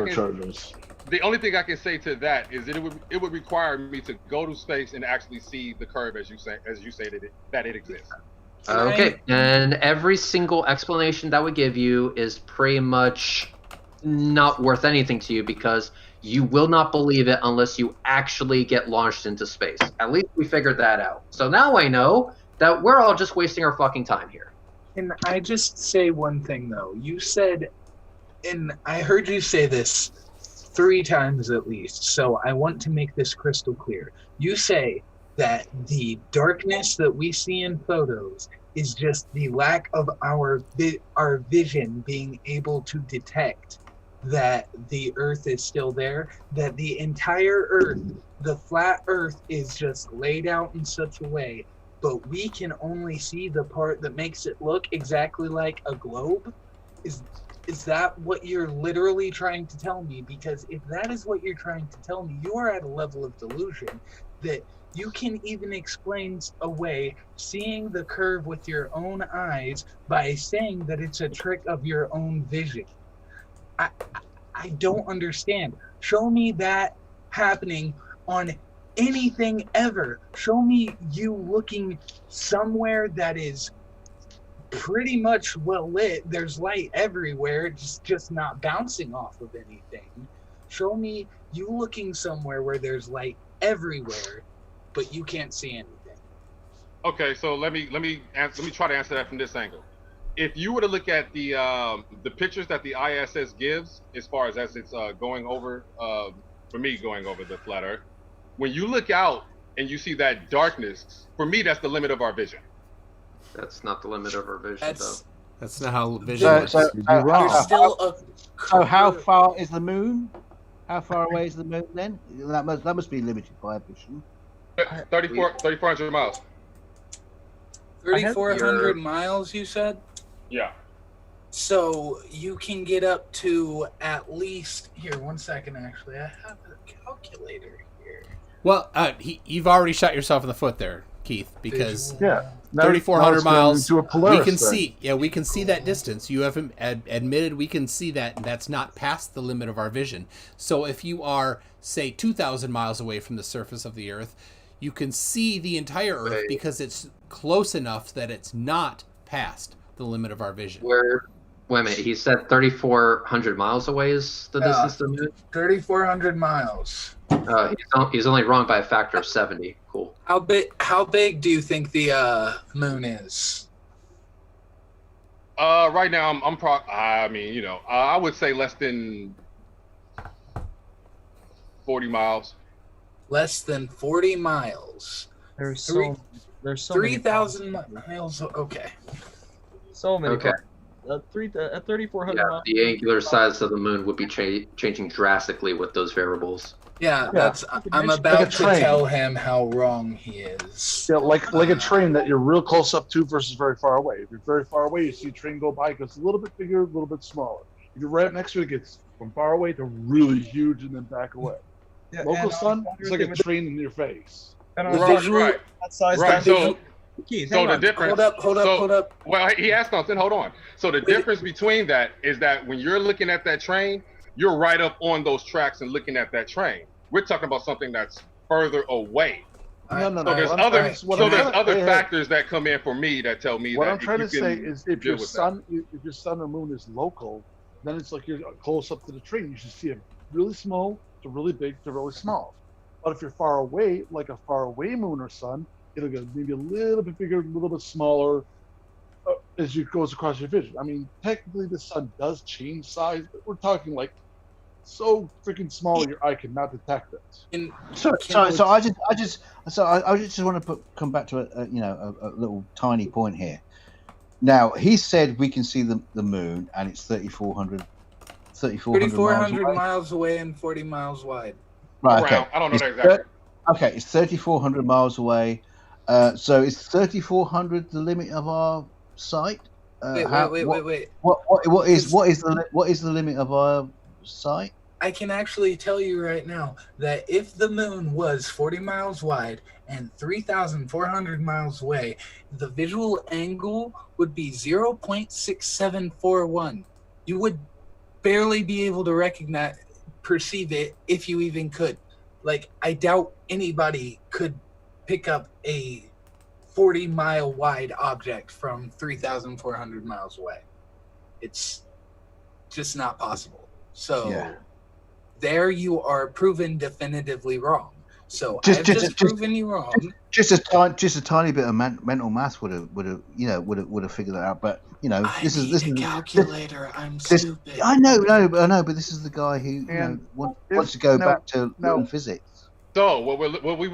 I can say to that is that it would require me to go to space and actually see the curve as you say that it exists. Okay, and every single explanation that we give you is pretty much not worth anything to you because you will not believe it unless you actually get launched into space. At least we figured that out. So now I know that we're all just wasting our fucking time here. Can I just say one thing though? You said, and I heard you say this 3 times at least, so I want to make this crystal clear. You say that the darkness that we see in photos is just the lack of our vision being able to detect that the Earth is still there, that the entire Earth, the flat Earth, is just laid out in such a way, but we can only see the part that makes it look exactly like a globe? Is that what you're literally trying to tell me? Because if that is what you're trying to tell me, you are at a level of delusion that you can even explain away seeing the curve with your own eyes by saying that it's a trick of your own vision. I don't understand. Show me that happening on anything ever. Show me you looking somewhere that is pretty much well lit. There's light everywhere. It's just not bouncing off of anything. Show me you looking somewhere where there's light everywhere, but you can't see anything. Okay, so let me try to answer that from this angle. If you were to look at the pictures that the ISS gives, as far as it's going over, for me going over the flat Earth, when you look out and you see that darkness, for me that's the limit of our vision. That's not the limit of our vision, though. That's not how vision works. So how far is the moon? How far away is the moon then? That must be limited by vision. 3,400 miles. 3,400 miles, you said? Yeah. So you can get up to at least, here, 1 second actually. I have a calculator here. Well, you've already shot yourself in the foot there, Keith, because Now- 3,400 now it's going miles. into a Polaris We can thing. see, we can see that distance. You haven't admitted we can see that, and that's not past the limit of our vision. So if you are, say, 2,000 miles away from the surface of the Earth, you can see the entire Earth because it's close enough that it's not past the limit of our vision. Wait a minute. He said 3,400 miles away is the distance to the moon? 3,400 miles. He's only wrong by a factor of 70. Cool. How big do you think the moon is? Right now I would say less than 40 miles. Less than 40 miles. There's so many 3,000 miles. Okay. So many. Okay. At 3,400 Yeah, miles. the angular size of the moon would be changing drastically with those variables. Yeah, Yeah. I'm Like about a to train. tell him how wrong he is. Yeah, like a train that you're real close up to versus very far away. If you're very far away, you see a train go by, it goes a little bit bigger, a little bit smaller. If you're right next to it, it gets from far away to really huge and then back away. Yeah, Local and sun on is like a train in your face. And on Right. that size, Right. So Keith, so hang the on. difference. Hold up. Well, he asked something. Hold on. So the difference between that is that when you're looking at that train, you're right up on those tracks and looking at that train. We're talking about something that's further away. No. So there's other factors that come in for me that tell me What that I'm trying to you say can is if deal your with sun or moon is local, then it's like you're close up to the train. You should see it really small to really big to really small. But if you're far away, like a far away moon or sun, it'll get maybe a little bit bigger, a little bit smaller as it goes across your vision. I mean, technically the sun does change size, but we're talking like so freaking small your eye cannot detect it. So I just want to come back to a little tiny point here. Now he said we can see the moon and it's 3,400 miles away and 40 miles wide. Right. Okay. Around. I don't know that exactly. Okay, it's 3,400 miles away. So is 3,400 the limit of our sight? Wait. What is the limit of our sight? I can actually tell you right now that if the moon was 40 miles wide and 3,400 miles away, the visual angle would be 0.6741. You would barely be able to perceive it if you even could. Like, I doubt anybody could pick up a 40-mile wide object from 3,400 miles away. It's just not possible. So there you are proven definitively wrong. So I've just proven you wrong. Just a tiny bit of mental math would have figured that out. But this is a calculator. I'm stupid. I know, but this is the guy who wants to go back to physics. So what we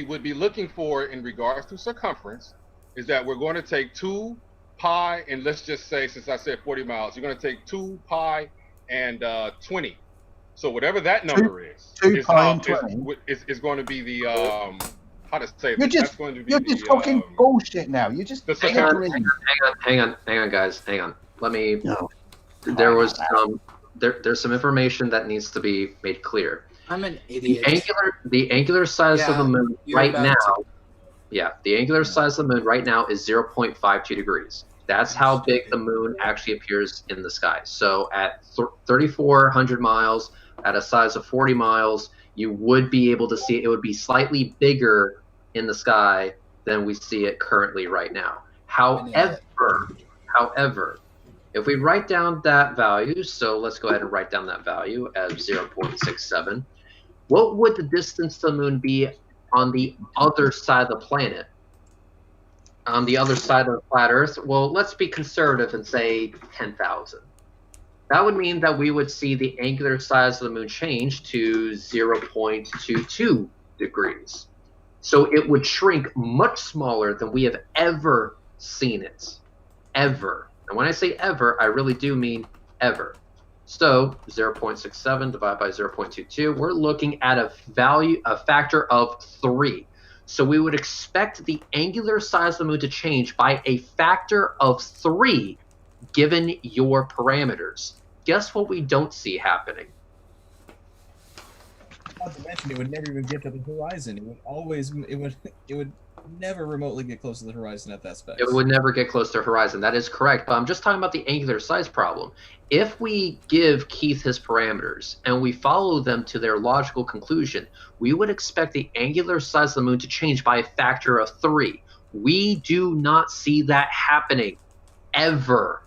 would be looking for in regards to circumference is that we're going to take 2 pi and let's just say, since I said 40 miles, you're going to take 2 pi and 20. So whatever that number is, is going to be the how to say this? That's going to be you're just talking bullshit now. You're just hang on, guys. Hang on. Let me. No. There's some information that needs to be made clear. I'm an idiot. The angular size of the moon right now. Yeah, the angular size of the moon right now is 0.52 degrees. That's how big the moon actually appears in the sky. So at 3,400 miles, at a size of 40 miles, you would be able to see it. It would be slightly bigger in the sky than we see it currently right now. However, if we write down that value, so let's go ahead and write down that value as 0.67. What would the distance to the moon be on the other side of the planet? On the other side of the flat Earth? Well, let's be conservative and say 10,000. That would mean that we would see the angular size of the moon change to 0.22 degrees. So it would shrink much smaller than we have ever seen it. Ever. And when I say ever, I really do mean ever. So 0.67 divided by 0.22, we're looking at a factor of 3. So we would expect the angular size of the moon to change by a factor of 3 given your parameters. Guess what we don't see happening? Not to mention, it would never even get to the horizon. It would never remotely get close to the horizon at that specs. It would never get close to horizon. That is correct. But I'm just talking about the angular size problem. If we give Keith his parameters and we follow them to their logical conclusion, we would expect the angular size of the moon to change by a factor of 3. We do not see that happening ever.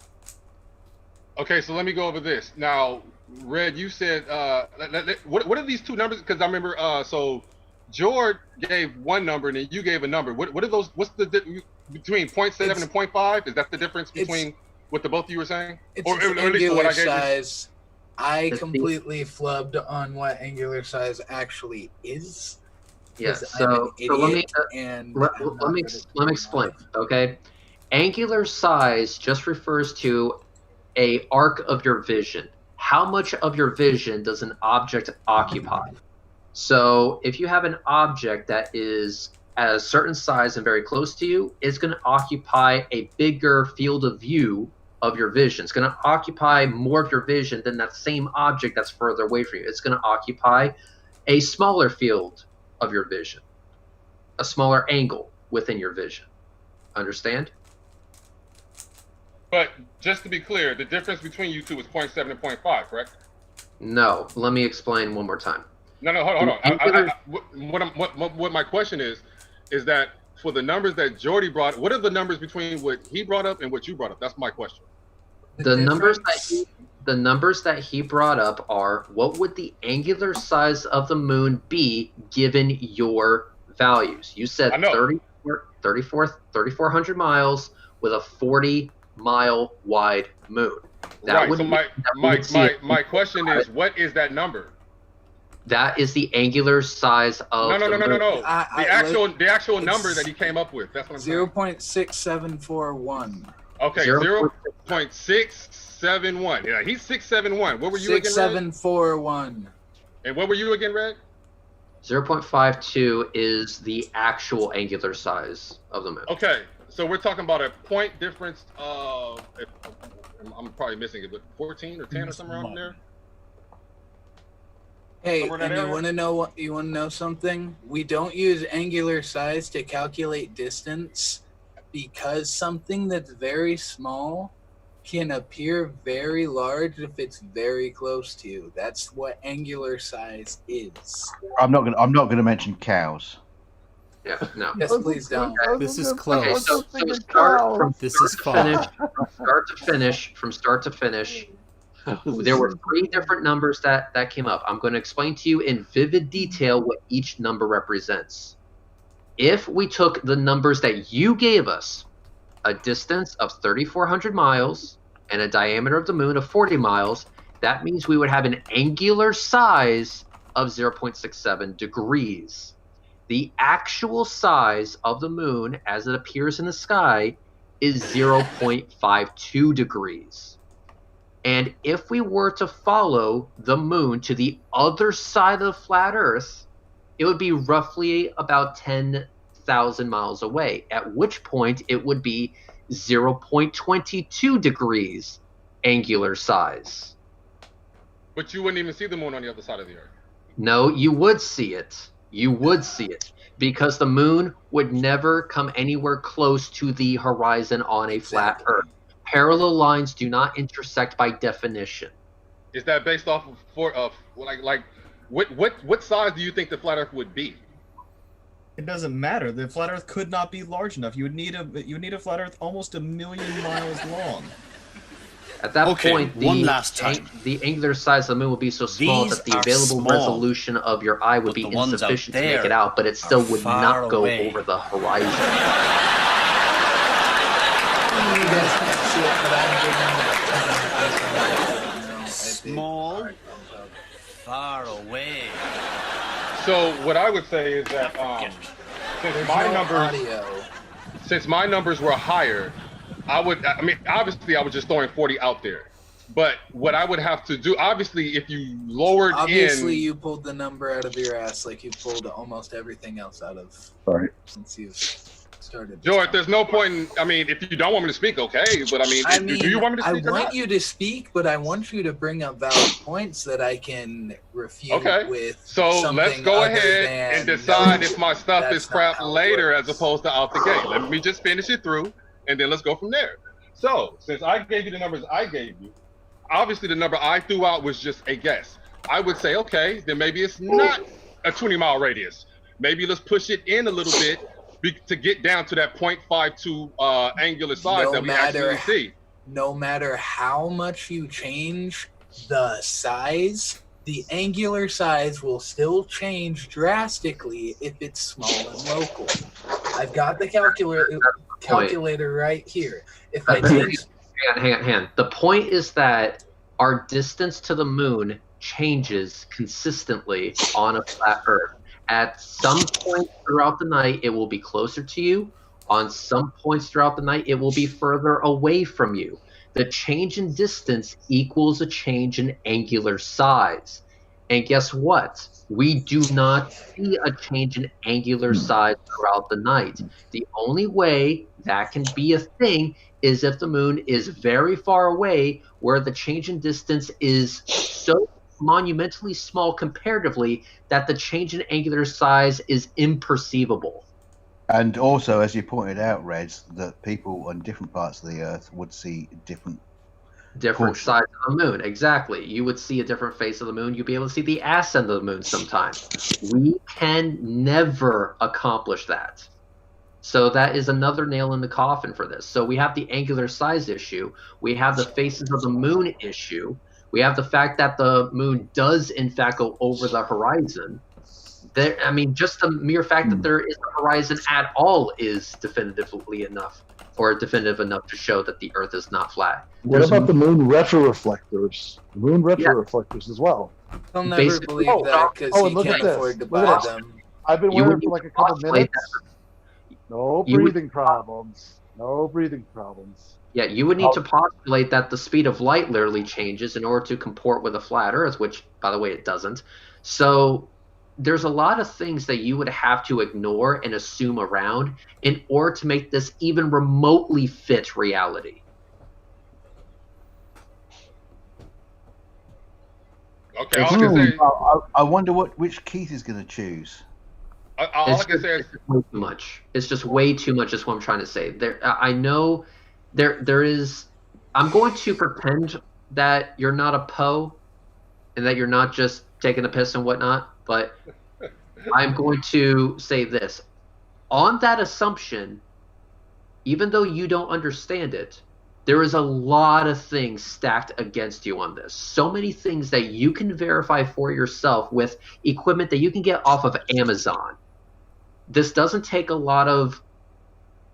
Okay, so let me go over this. Now, Red, you said, what are these two numbers? Because I remember, so George gave one number and then you gave a number. What are those? What's the between 0.7 and 0.5? Is that the difference between what the both of you were saying? It's angular size. I completely flubbed on what angular size actually is. Yeah, so let me explain. Okay, angular size just refers to a arc of your vision. How much of your vision does an object occupy? So if you have an object that is at a certain size and very close to you, it's going to occupy a bigger field of view of your vision. It's going to occupy more of your vision than that same object that's further away from you. It's going to occupy a smaller field of your vision, a smaller angle within your vision. Understand? But just to be clear, the difference between you two is 0.7 and 0.5, correct? No. Let me explain one more time. No, hold on. What my question is that for the numbers that Jordy brought, what are the numbers between what he brought up and what you brought up? That's my question. The numbers that he brought up are, what would the angular size of the moon be given your values? You said 3,400 miles with a 40-mile wide moon. Right. So my question is, what is that number? That is the angular size of No. The actual it's number that he came up with. That's what I'm saying. 0.6741. Okay, 0.671. Yeah, he's 671. What were you again, Red? 6741. And what were you again, Red? 0.52 is the actual angular size of the moon. Okay, so we're talking about a point difference of, I'm probably missing it, but 14 or 10 or something around there. Hey, and you want to know something? We don't use angular size to calculate distance because something that's very small can appear very large if it's very close to you. That's what angular size is. I'm not gonna mention cows. Yeah, no. Yes, please don't. This is close. Okay, so from start to finish, there were 3 different numbers that came up. I'm going to explain to you in vivid detail what each number represents. If we took the numbers that you gave us, a distance of 3,400 miles and a diameter of the moon of 40 miles, that means we would have an angular size of 0.67 degrees. The actual size of the moon as it appears in the sky is 0.52 degrees. And if we were to follow the moon to the other side of the flat Earth, it would be roughly about 10,000 miles away, at which point it would be 0.22 degrees angular size. But you wouldn't even see the moon on the other side of the Earth. No, you would see it. You would see it. Because the moon would never come anywhere close to the horizon on a flat Earth. Parallel lines do not intersect by definition. Is that based off of what size do you think the flat Earth would be? It doesn't matter. The flat Earth could not be large enough. You would need a flat Earth almost 1 million miles long. At that point, the angular size of the moon would be so small that the available resolution of your eye would be insufficient to make it out, but it still would not go over the horizon. Small, far away. So what I would say is that since my numbers were higher, obviously I was just throwing 40 out there. But what I would have to do, obviously, if you lowered Obviously, you pulled the number out of your ass like you pulled almost everything else out of. Right. Since you. started. George, there's no point in, I mean, if you don't want me to speak, okay, but I mean, do you want me to speak I or want not? you to speak, but I want you to bring up valid points that I can refute Okay, with so let's something go other ahead than, and decide no, if my stuff that's is not crap how it later works. as opposed to out the gate. Let me just finish it through, and then let's go from there. So, since I gave you the numbers I gave you, obviously the number I threw out was just a guess. I would say, okay, then maybe it's not a 20-mile radius. Maybe let's push it in a little bit to get down to that 0.52 angular size that we actually see. No matter how much you change the size, the angular size will still change drastically if it's small and local. I've got the calculator right here. If I change... Hang on. The point is that our distance to the moon changes consistently on a flat Earth. At some point throughout the night, it will be closer to you. On some points throughout the night, it will be further away from you. The change in distance equals a change in angular size. And guess what? We do not see a change in angular size throughout the night. The only way that can be a thing is if the moon is very far away, where the change in distance is so monumentally small comparatively that the change in angular size is imperceivable. And also, as you pointed out, Reds, that people on different parts of the Earth would see different sides of the moon. Exactly. You would see a different face of the moon. You'd be able to see the ass end of the moon sometimes. We can never accomplish that. So that is another nail in the coffin for this. So we have the angular size issue. We have the faces of the moon issue. We have the fact that the moon does, in fact, go over the horizon. I mean, just the mere fact that there is a horizon at all is definitive enough to show that the Earth is not flat. What about the moon retroreflectors? Moon retroreflectors as well. He'll never believe that because he can't afford to buy them. I've been wearing it for like a couple minutes. No breathing problems. No breathing problems. Yeah, you would need to postulate that the speed of light literally changes in order to comport with a flat Earth, which, by the way, it doesn't. So there's a lot of things that you would have to ignore and assume around in order to make this even remotely fit reality. Okay, I wonder which Keith is going to choose. Way too much. It's just way too much. Is what I'm trying to say. I know there is. I'm going to pretend that you're not a Poe, and that you're not just taking a piss and whatnot. But I'm going to say this: on that assumption, even though you don't understand it, there is a lot of things stacked against you on this. So many things that you can verify for yourself with equipment that you can get off of Amazon. This doesn't take a lot of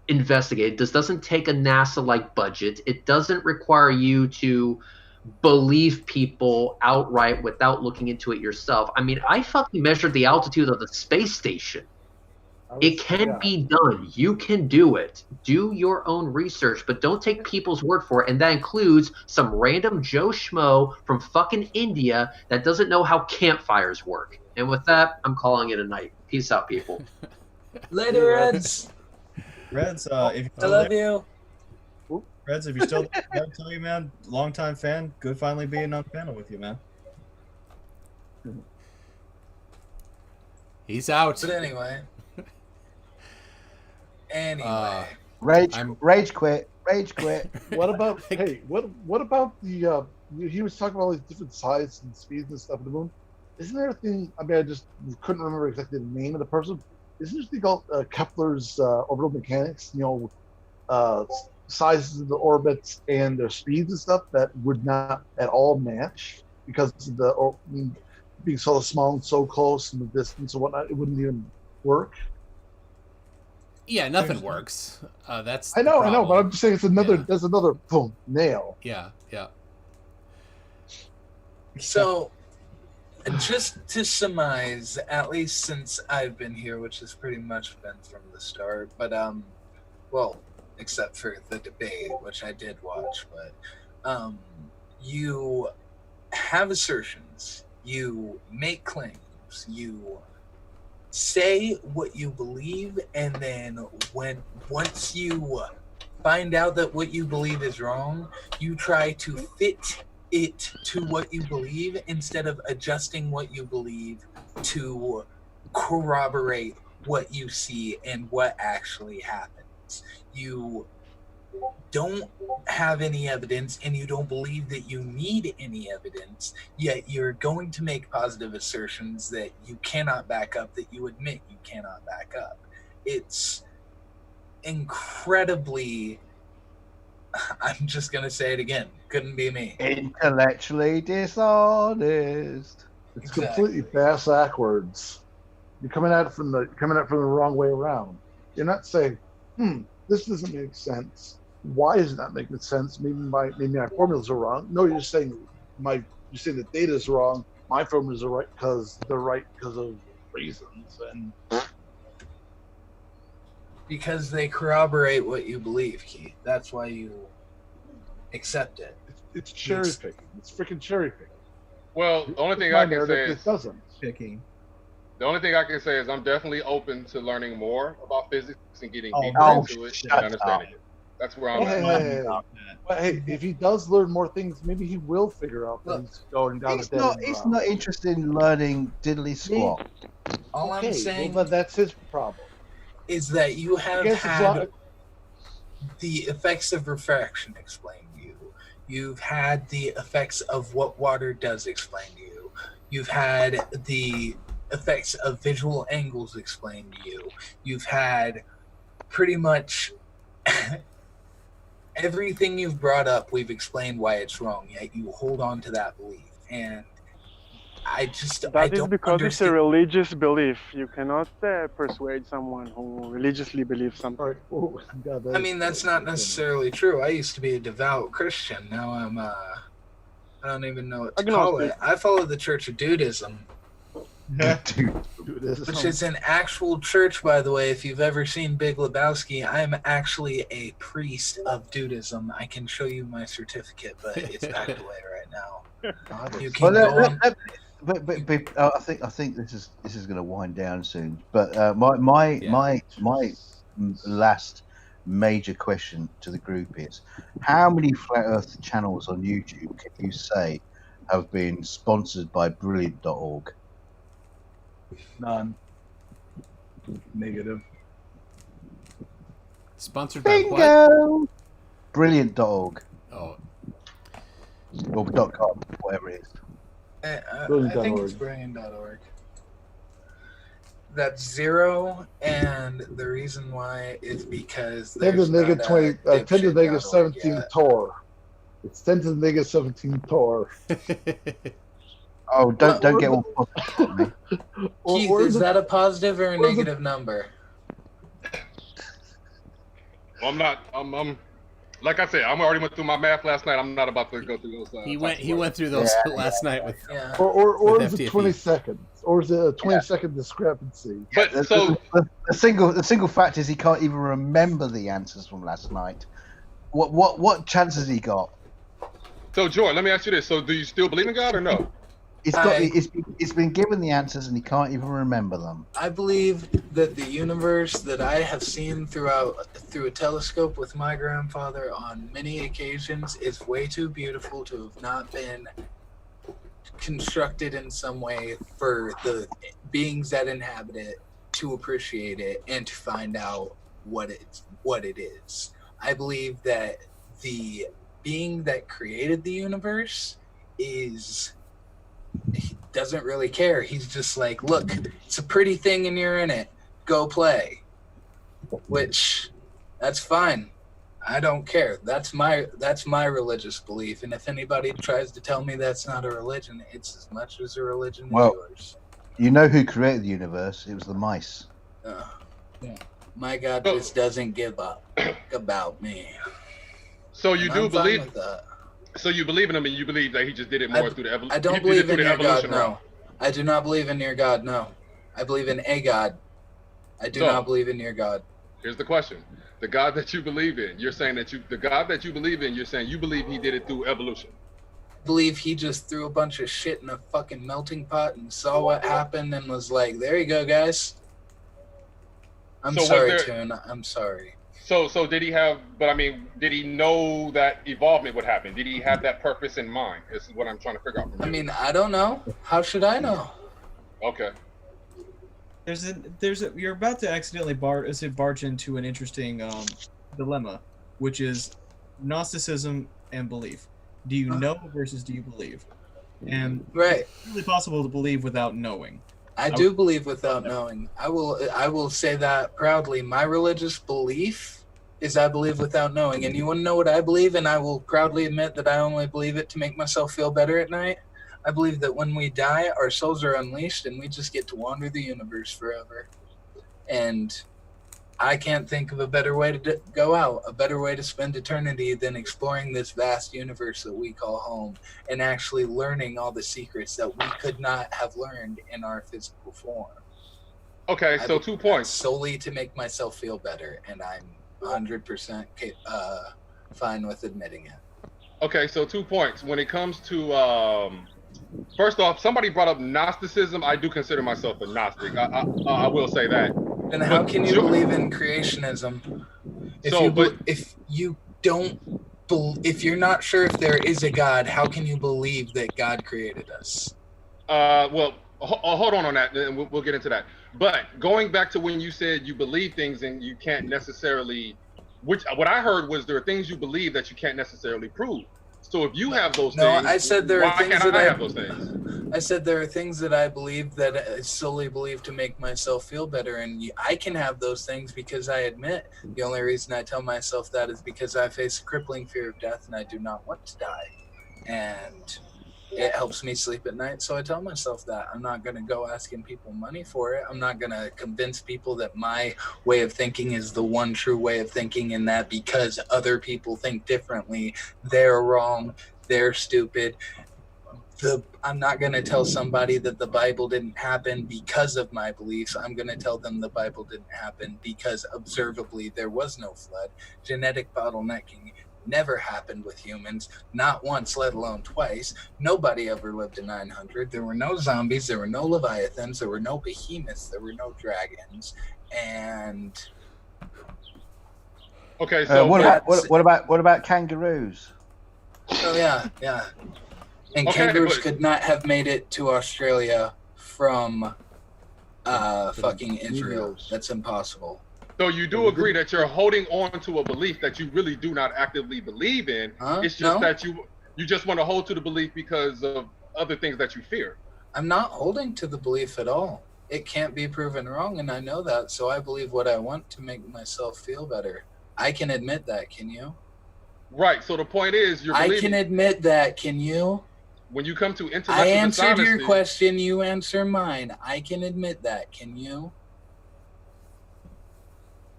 investigating. This doesn't take a NASA-like budget. It doesn't require you to believe people outright without looking into it yourself. I mean, I fucking measured the altitude of the space station. It can be done. You can do it. Do your own research, but don't take people's word for it. And that includes some random Joe Schmo from fucking India that doesn't know how campfires work. And with that, I'm calling it a night. Peace out, people. Later, Reds. Reds, if I love you. Reds, if you're still there, I gotta tell you, man, longtime fan, good finally being on panel with you, man. He's out. But anyway. Rage quit. What about what about the he was talking about all these different sizes and speeds and stuff of the moon. Isn't there a thing? I mean, I just couldn't remember exactly the name of the person. Isn't there a thing called Kepler's orbital mechanics? You know, sizes of the orbits and their speeds and stuff that would not at all match because of the being so small and so close and the distance and whatnot. It wouldn't even work. Yeah, nothing works. That's I know, but I'm just saying it's another. Yeah. There's another boom nail. Yeah. So, just to surmise, at least since I've been here, which has pretty much been from the start, but well, except for the debate, which I did watch, but you have assertions, you make claims, you say what you believe, and then once you find out that what you believe is wrong, you try to fit it to what you believe instead of adjusting what you believe to corroborate what you see and what actually happens. You don't have any evidence and you don't believe that you need any evidence, yet you're going to make positive assertions that you cannot back up, that you admit you cannot back up. It's incredibly, I'm just going to say it again, couldn't be me. Intellectually dishonest. It's completely backwards. You're coming at it from the wrong way around. You're not saying, this doesn't make sense. Why is it not making sense? Maybe my formulas are wrong. No, you're saying the data is wrong. My formulas are right because they're right because of reasons, and because they corroborate what you believe, Keith. That's why you accept it. It's cherry picking. It's freaking cherry picking. Well, the only thing I can say is it doesn't. Picking. The only thing I can say is I'm definitely open to learning more about physics and getting deeper into it and understanding it. That's where I'm at. Hey, if he does learn more things, maybe he will figure out things going down the dead end. He's not interested in learning diddly squat. All I'm saying, but that's his problem. Is that you have had the effects of refraction explained to you. You've had the effects of what water does explain to you. You've had the effects of visual angles explained to you. You've had pretty much everything you've brought up, we've explained why it's wrong, yet you hold on to that belief. And That is because it's a religious belief. You cannot persuade someone who religiously believes something. I mean, that's not necessarily true. I used to be a devout Christian. Now I'm, I don't even know what to call it. I follow the Church of Dudism. Which is an actual church, by the way. If you've ever seen Big Lebowski, I'm actually a priest of Dudism. I can show you my certificate, but it's packed away right now. You can go on. But I think this is going to wind down soon. But my last major question to the group is: how many flat Earth channels on YouTube can you say have been sponsored by Brilliant.org? None. Negative. Sponsored by what? Brilliant.org. Oh. Or .com, whatever it is. I think it's brilliant.org. That's 0, and the reason why is because there's 10 to the negative 17 Tor. It's 10 to the negative 17 Tor. Oh, don't get all positive. Keith, is that a positive or a negative number? Well, I'm not. I'm like I said, I already went through my math last night. I'm not about to go through those. He went through those last night with. Yeah. Or with is it FTFE. 20 seconds? Or is it a 20-second discrepancy? But the single fact is he can't even remember the answers from last night. What chance has he got? So, Joy, let me ask you this: so, do you still believe in God or no? It's been given the answers and he can't even remember them. I believe that the universe that I have seen through a telescope with my grandfather on many occasions is way too beautiful to have not been constructed in some way for the beings that inhabit it to appreciate it and to find out what it is. I believe that the being that created the universe he doesn't really care. He's just like, look, it's a pretty thing and you're in it. Go play. Which, that's fine. I don't care. That's my religious belief. And if anybody tries to tell me that's not a religion, it's as much as a religion as yours. You know who created the universe? It was the mice. My God just doesn't give up about me. So you do I'm fine believe with that. So you believe in him, and you believe that he just did it more through the evolution. I don't believe in your God. No, I do not believe in your God. No, I believe in a God. I do not believe in your God. Here's the question: the God that you believe in, you're saying that the God that you believe in, you're saying you believe he did it through evolution. believe he just threw a bunch of shit in a fucking melting pot and saw what happened and was like, there you go, guys. I'm sorry, Toon. I'm sorry. So did he have, but I mean, did he know that evolvement would happen? Did he have that purpose in mind? This is what I'm trying to figure out. I mean, I don't know. How should I know? Okay. You're about to accidentally barge into an interesting dilemma, which is Gnosticism and belief. Do you know versus do you believe? And it's really possible to believe without knowing. I do believe without knowing. I will say that proudly. My religious belief is I believe without knowing. And you want to know what I believe? And I will proudly admit that I only believe it to make myself feel better at night. I believe that when we die, our souls are unleashed and we just get to wander the universe forever. And I can't think of a better way to go out, a better way to spend eternity than exploring this vast universe that we call home and actually learning all the secrets that we could not have learned in our physical form. Okay, so 2 points. Solely to make myself feel better, and I'm 100% fine with admitting it. Okay, so 2 points. When it comes to, first off, somebody brought up Gnosticism. I do consider myself a Gnostic. I will say that. Then how can you believe in creationism if you're not sure if there is a God? How can you believe that God created us? Well, hold on that, and we'll get into that. But going back to when you said you believe things and you can't necessarily, what I heard was there are things you believe that you can't necessarily prove. So if you have those things, I said there are things that I have those things. I said there are things that I believe that I solely believe to make myself feel better, and I can have those things because I admit the only reason I tell myself that is because I face a crippling fear of death and I do not want to die, and it helps me sleep at night. So I tell myself that I'm not going to go asking people money for it. I'm not going to convince people that my way of thinking is the one true way of thinking, and that because other people think differently, they're wrong, they're stupid. I'm not going to tell somebody that the Bible didn't happen because of my beliefs. I'm going to tell them the Bible didn't happen because observably there was no flood. Genetic bottlenecking never happened with humans, not once, let alone twice. Nobody ever lived to 900. There were no zombies, there were no leviathans, there were no behemoths, there were no dragons. And okay, so what about kangaroos? Oh yeah. And kangaroos could not have made it to Australia from fucking Israel. That's impossible. So you do agree that you're holding on to a belief that you really do not actively believe in. It's just that you just want to hold to the belief because of other things that you fear. I'm not holding to the belief at all. It can't be proven wrong, and I know that, so I believe what I want to make myself feel better. I can admit that, can you? Right, so the point is you're believing. I can admit that, can you? When you come to intellectual I answered dishonesty, your question, you answer mine. I can admit that, can you?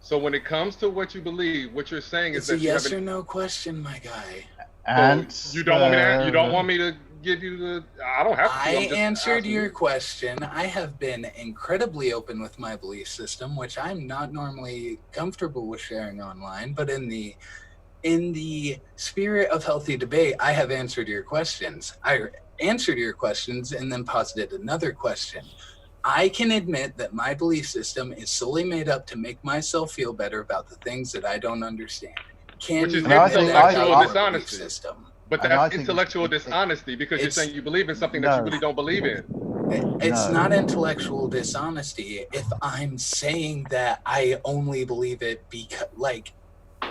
So when it comes to what you believe, what you're saying is it's that a yes or no question, my guy. And so you don't want me to give you the. I don't have to. I answered your question. I have been incredibly open with my belief system, which I'm not normally comfortable with sharing online. But in the spirit of healthy debate, I have answered your questions. I answered your questions and then posited another question. I can admit that my belief system is solely made up to make myself feel better about the things that I don't understand. Which is intellectual dishonesty. But that's intellectual dishonesty because you're saying you believe in something that you really don't believe in. It's not intellectual dishonesty if I'm saying that I only believe it because, like,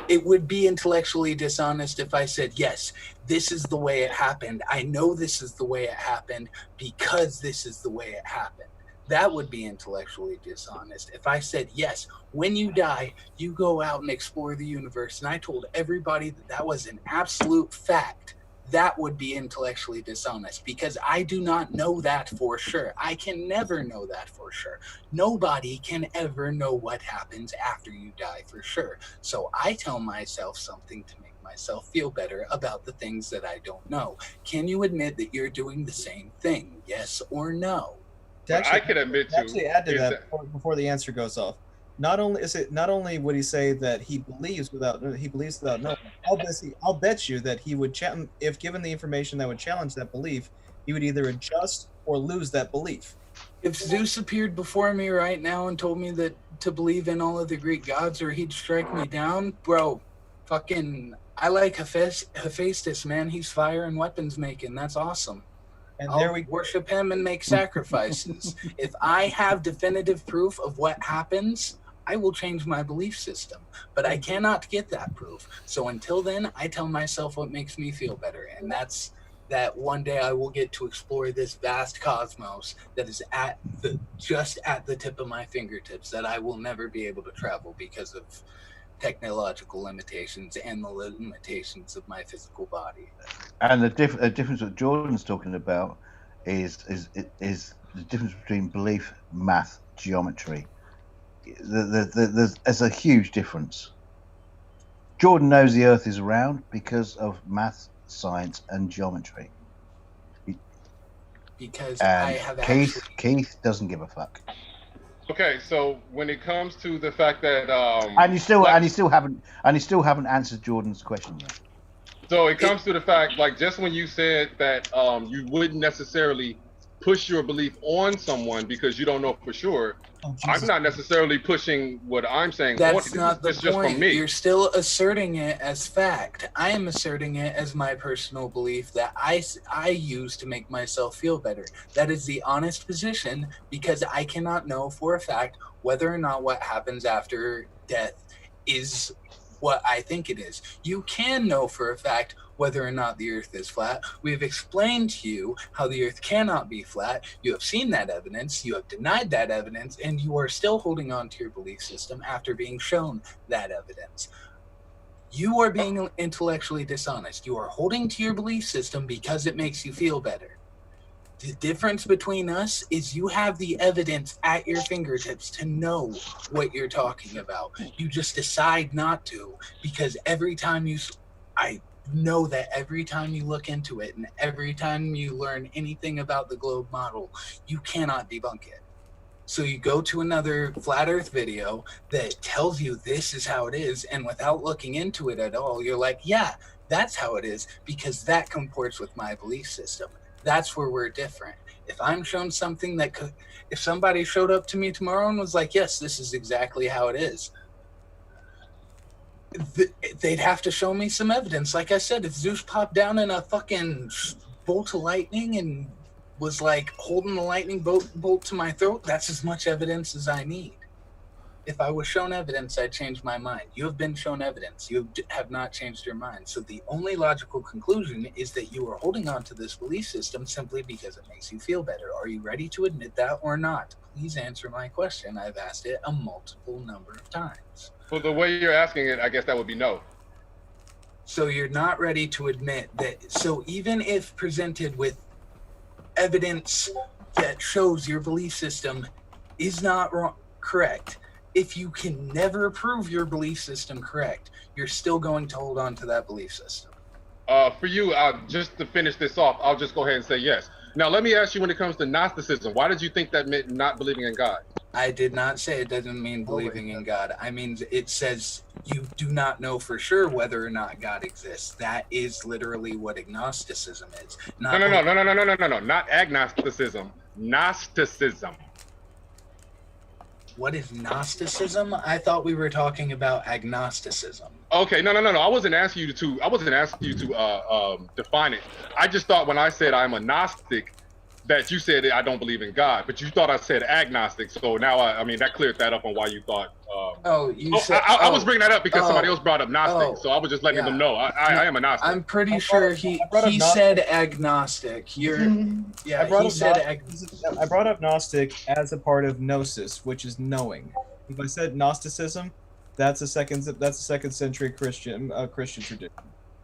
it would be intellectually dishonest if I said, yes, this is the way it happened. I know this is the way it happened because this is the way it happened. That would be intellectually dishonest. If I said, yes, when you die, you go out and explore the universe, and I told everybody that that was an absolute fact, that would be intellectually dishonest because I do not know that for sure. I can never know that for sure. Nobody can ever know what happens after you die for sure. So I tell myself something to make myself feel better about the things that I don't know. Can you admit that you're doing the same thing? Yes or no? I can admit to. Actually, add to that before the answer goes off. not only would he say that he believes without knowing. I'll bet you that he would if given the information that would challenge that belief, he would either adjust or lose that belief. If Zeus appeared before me right now and told me that to believe in all of the Greek gods or he'd strike me down, bro, fucking, I like Hephaestus, man. He's fire and weapons making. That's awesome. And I'll there we worship him and make sacrifices. If I have definitive proof of what happens, I will change my belief system. But I cannot get that proof. So until then, I tell myself what makes me feel better. And that's that one day I will get to explore this vast cosmos that is just at the tip of my fingertips, that I will never be able to travel because of technological limitations and the limitations of my physical body. And the difference that Jordan's talking about is the difference between belief, math, geometry. There's a huge difference. Jordan knows the Earth is round because of math, science, and geometry. Because and I have Keith doesn't give a fuck. Okay, so when it comes to the fact that and you still haven't answered Jordan's question yet. So it comes to the fact, like just when you said that you wouldn't necessarily push your belief on someone because you don't know for sure. I'm not necessarily pushing what I'm saying. That's not the it's just point. from me. You're still asserting it as fact. I am asserting it as my personal belief that I use to make myself feel better. That is the honest position, because I cannot know for a fact whether or not what happens after death is what I think it is. You can know for a fact whether or not the Earth is flat. We have explained to you how the Earth cannot be flat. You have seen that evidence, you have denied that evidence, and you are still holding on to your belief system after being shown that evidence. You are being intellectually dishonest. You are holding to your belief system because it makes you feel better. The difference between us is you have the evidence at your fingertips to know what you're talking about. You just decide not to, because I know that every time you look into it and every time you learn anything about the globe model, you cannot debunk it. So you go to another flat earth video that tells you this is how it is, and without looking into it at all, you're like, yeah, that's how it is, because that comports with my belief system. That's where we're different. If I'm shown something that could, if somebody showed up to me tomorrow and was like, yes, this is exactly how it is, they'd have to show me some evidence. Like I said, if Zeus popped down in a fucking bolt of lightning and was like holding the lightning bolt to my throat, that's as much evidence as I need. If I was shown evidence, I'd change my mind. You have been shown evidence. You have not changed your mind. So the only logical conclusion is that you are holding on to this belief system simply because it makes you feel better. Are you ready to admit that or not? Please answer my question. I've asked it a multiple number of times. Well, the way you're asking it, I guess that would be no. So you're not ready to admit that. So even if presented with evidence that shows your belief system is not correct, if you can never prove your belief system correct, you're still going to hold on to that belief system. For you, just to finish this off, I'll just go ahead and say yes. Now, let me ask you, when it comes to Gnosticism, why did you think that meant not believing in God? I did not say it doesn't mean believing in God. I mean, it says you do not know for sure whether or not God exists. That is literally what agnosticism is. No, not agnosticism. Gnosticism. What is Gnosticism? I thought we were talking about agnosticism. Okay, no. I wasn't asking you to define it. I just thought when I said I'm a Gnostic, that you said I don't believe in God, but you thought I said agnostic. So now I mean that cleared that up on why you thought. I was bringing that up because somebody else brought up Gnostic, so I was just letting them know I am a Gnostic. I'm pretty sure he said agnostic. I brought up Gnostic as a part of gnosis, which is knowing. If I said Gnosticism, that's a second century Christian tradition.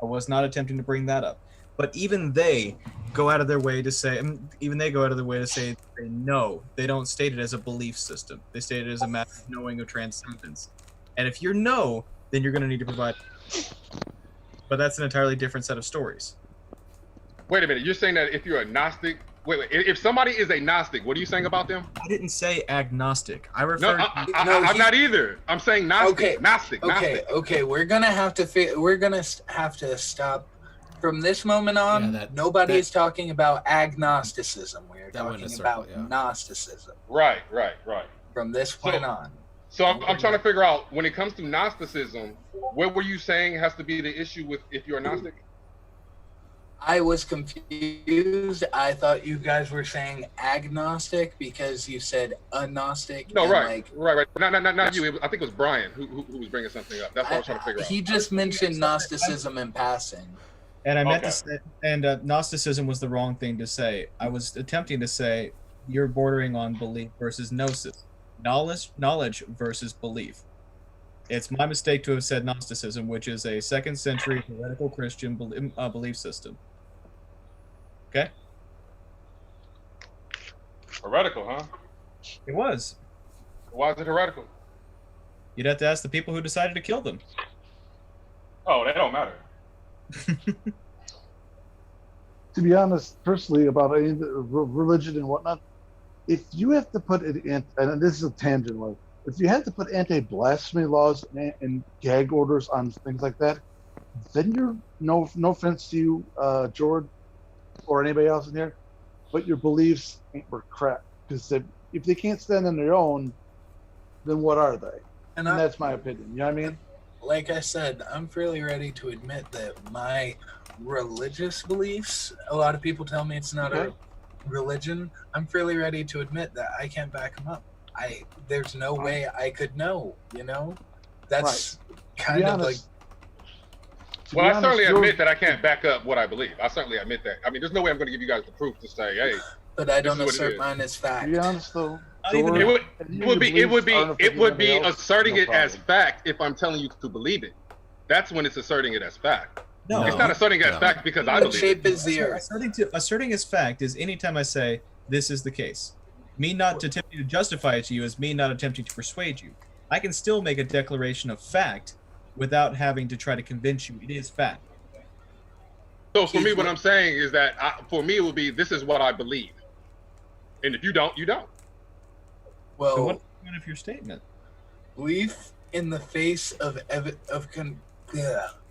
I was not attempting to bring that up. But even they go out of their way to say they know. They don't state it as a belief system. They state it as a matter of knowing or transcendence. And if you're no, then you're going to need to provide. But that's an entirely different set of stories. Wait a minute. You're saying that if you're a Gnostic, Wait. If somebody is a Gnostic, what are you saying about them? I didn't say agnostic. I No, referred. I'm not either. I'm saying Gnostic. Okay. Gnostic. Okay. We're gonna have to stop. From this moment on, nobody is talking about agnosticism. We're talking about Gnosticism. Right. From this point on. So I'm trying to figure out, when it comes to Gnosticism, what were you saying has to be the issue with if you're a Gnostic? I was confused. I thought you guys were saying agnostic because you said agnostic. No, right. Not you. I think it was Brian who was bringing something up. That's what I was trying to figure out. He just mentioned Gnosticism in passing. And I meant to say, Gnosticism was the wrong thing to say. I was attempting to say you're bordering on belief versus gnosis, knowledge versus belief. It's my mistake to have said Gnosticism, which is a 2nd century heretical Christian belief system. Okay. Heretical, huh? It was. Why is it heretical? You'd have to ask the people who decided to kill them. Oh, that don't matter. To be honest, personally, about any religion and whatnot, if you have to put it in, and this is a tangent, like, if you have to put anti-blasphemy laws and gag orders on things like that, then you're no offense to you, George, or anybody else in here, but your beliefs were crap. Because if they can't stand on their own, then what are they? And that's my opinion. You know what I mean? Like I said, I'm fairly ready to admit that my religious beliefs, a lot of people tell me it's not a religion. I'm fairly ready to admit that I can't back them up. There's no way I could know, you know? That's kind of like... Well, I certainly admit that I can't back up what I believe. I certainly admit that. I mean, there's no way I'm going to give you guys the proof to say, hey... But I don't assert mine as fact. To be honest, though... It would be asserting it as fact if I'm telling you to believe it. That's when it's asserting it as fact. No, it's not asserting it as fact because I believe shape is the earth. Asserting as fact is anytime I say this is the case. Me not attempting to justify it to you is me not attempting to persuade you. I can still make a declaration of fact without having to try to convince you it is fact. So for me, what I'm saying is that for me it would be, this is what I believe, and if you don't, you don't. Well, so what's the point of your statement? Belief in the face of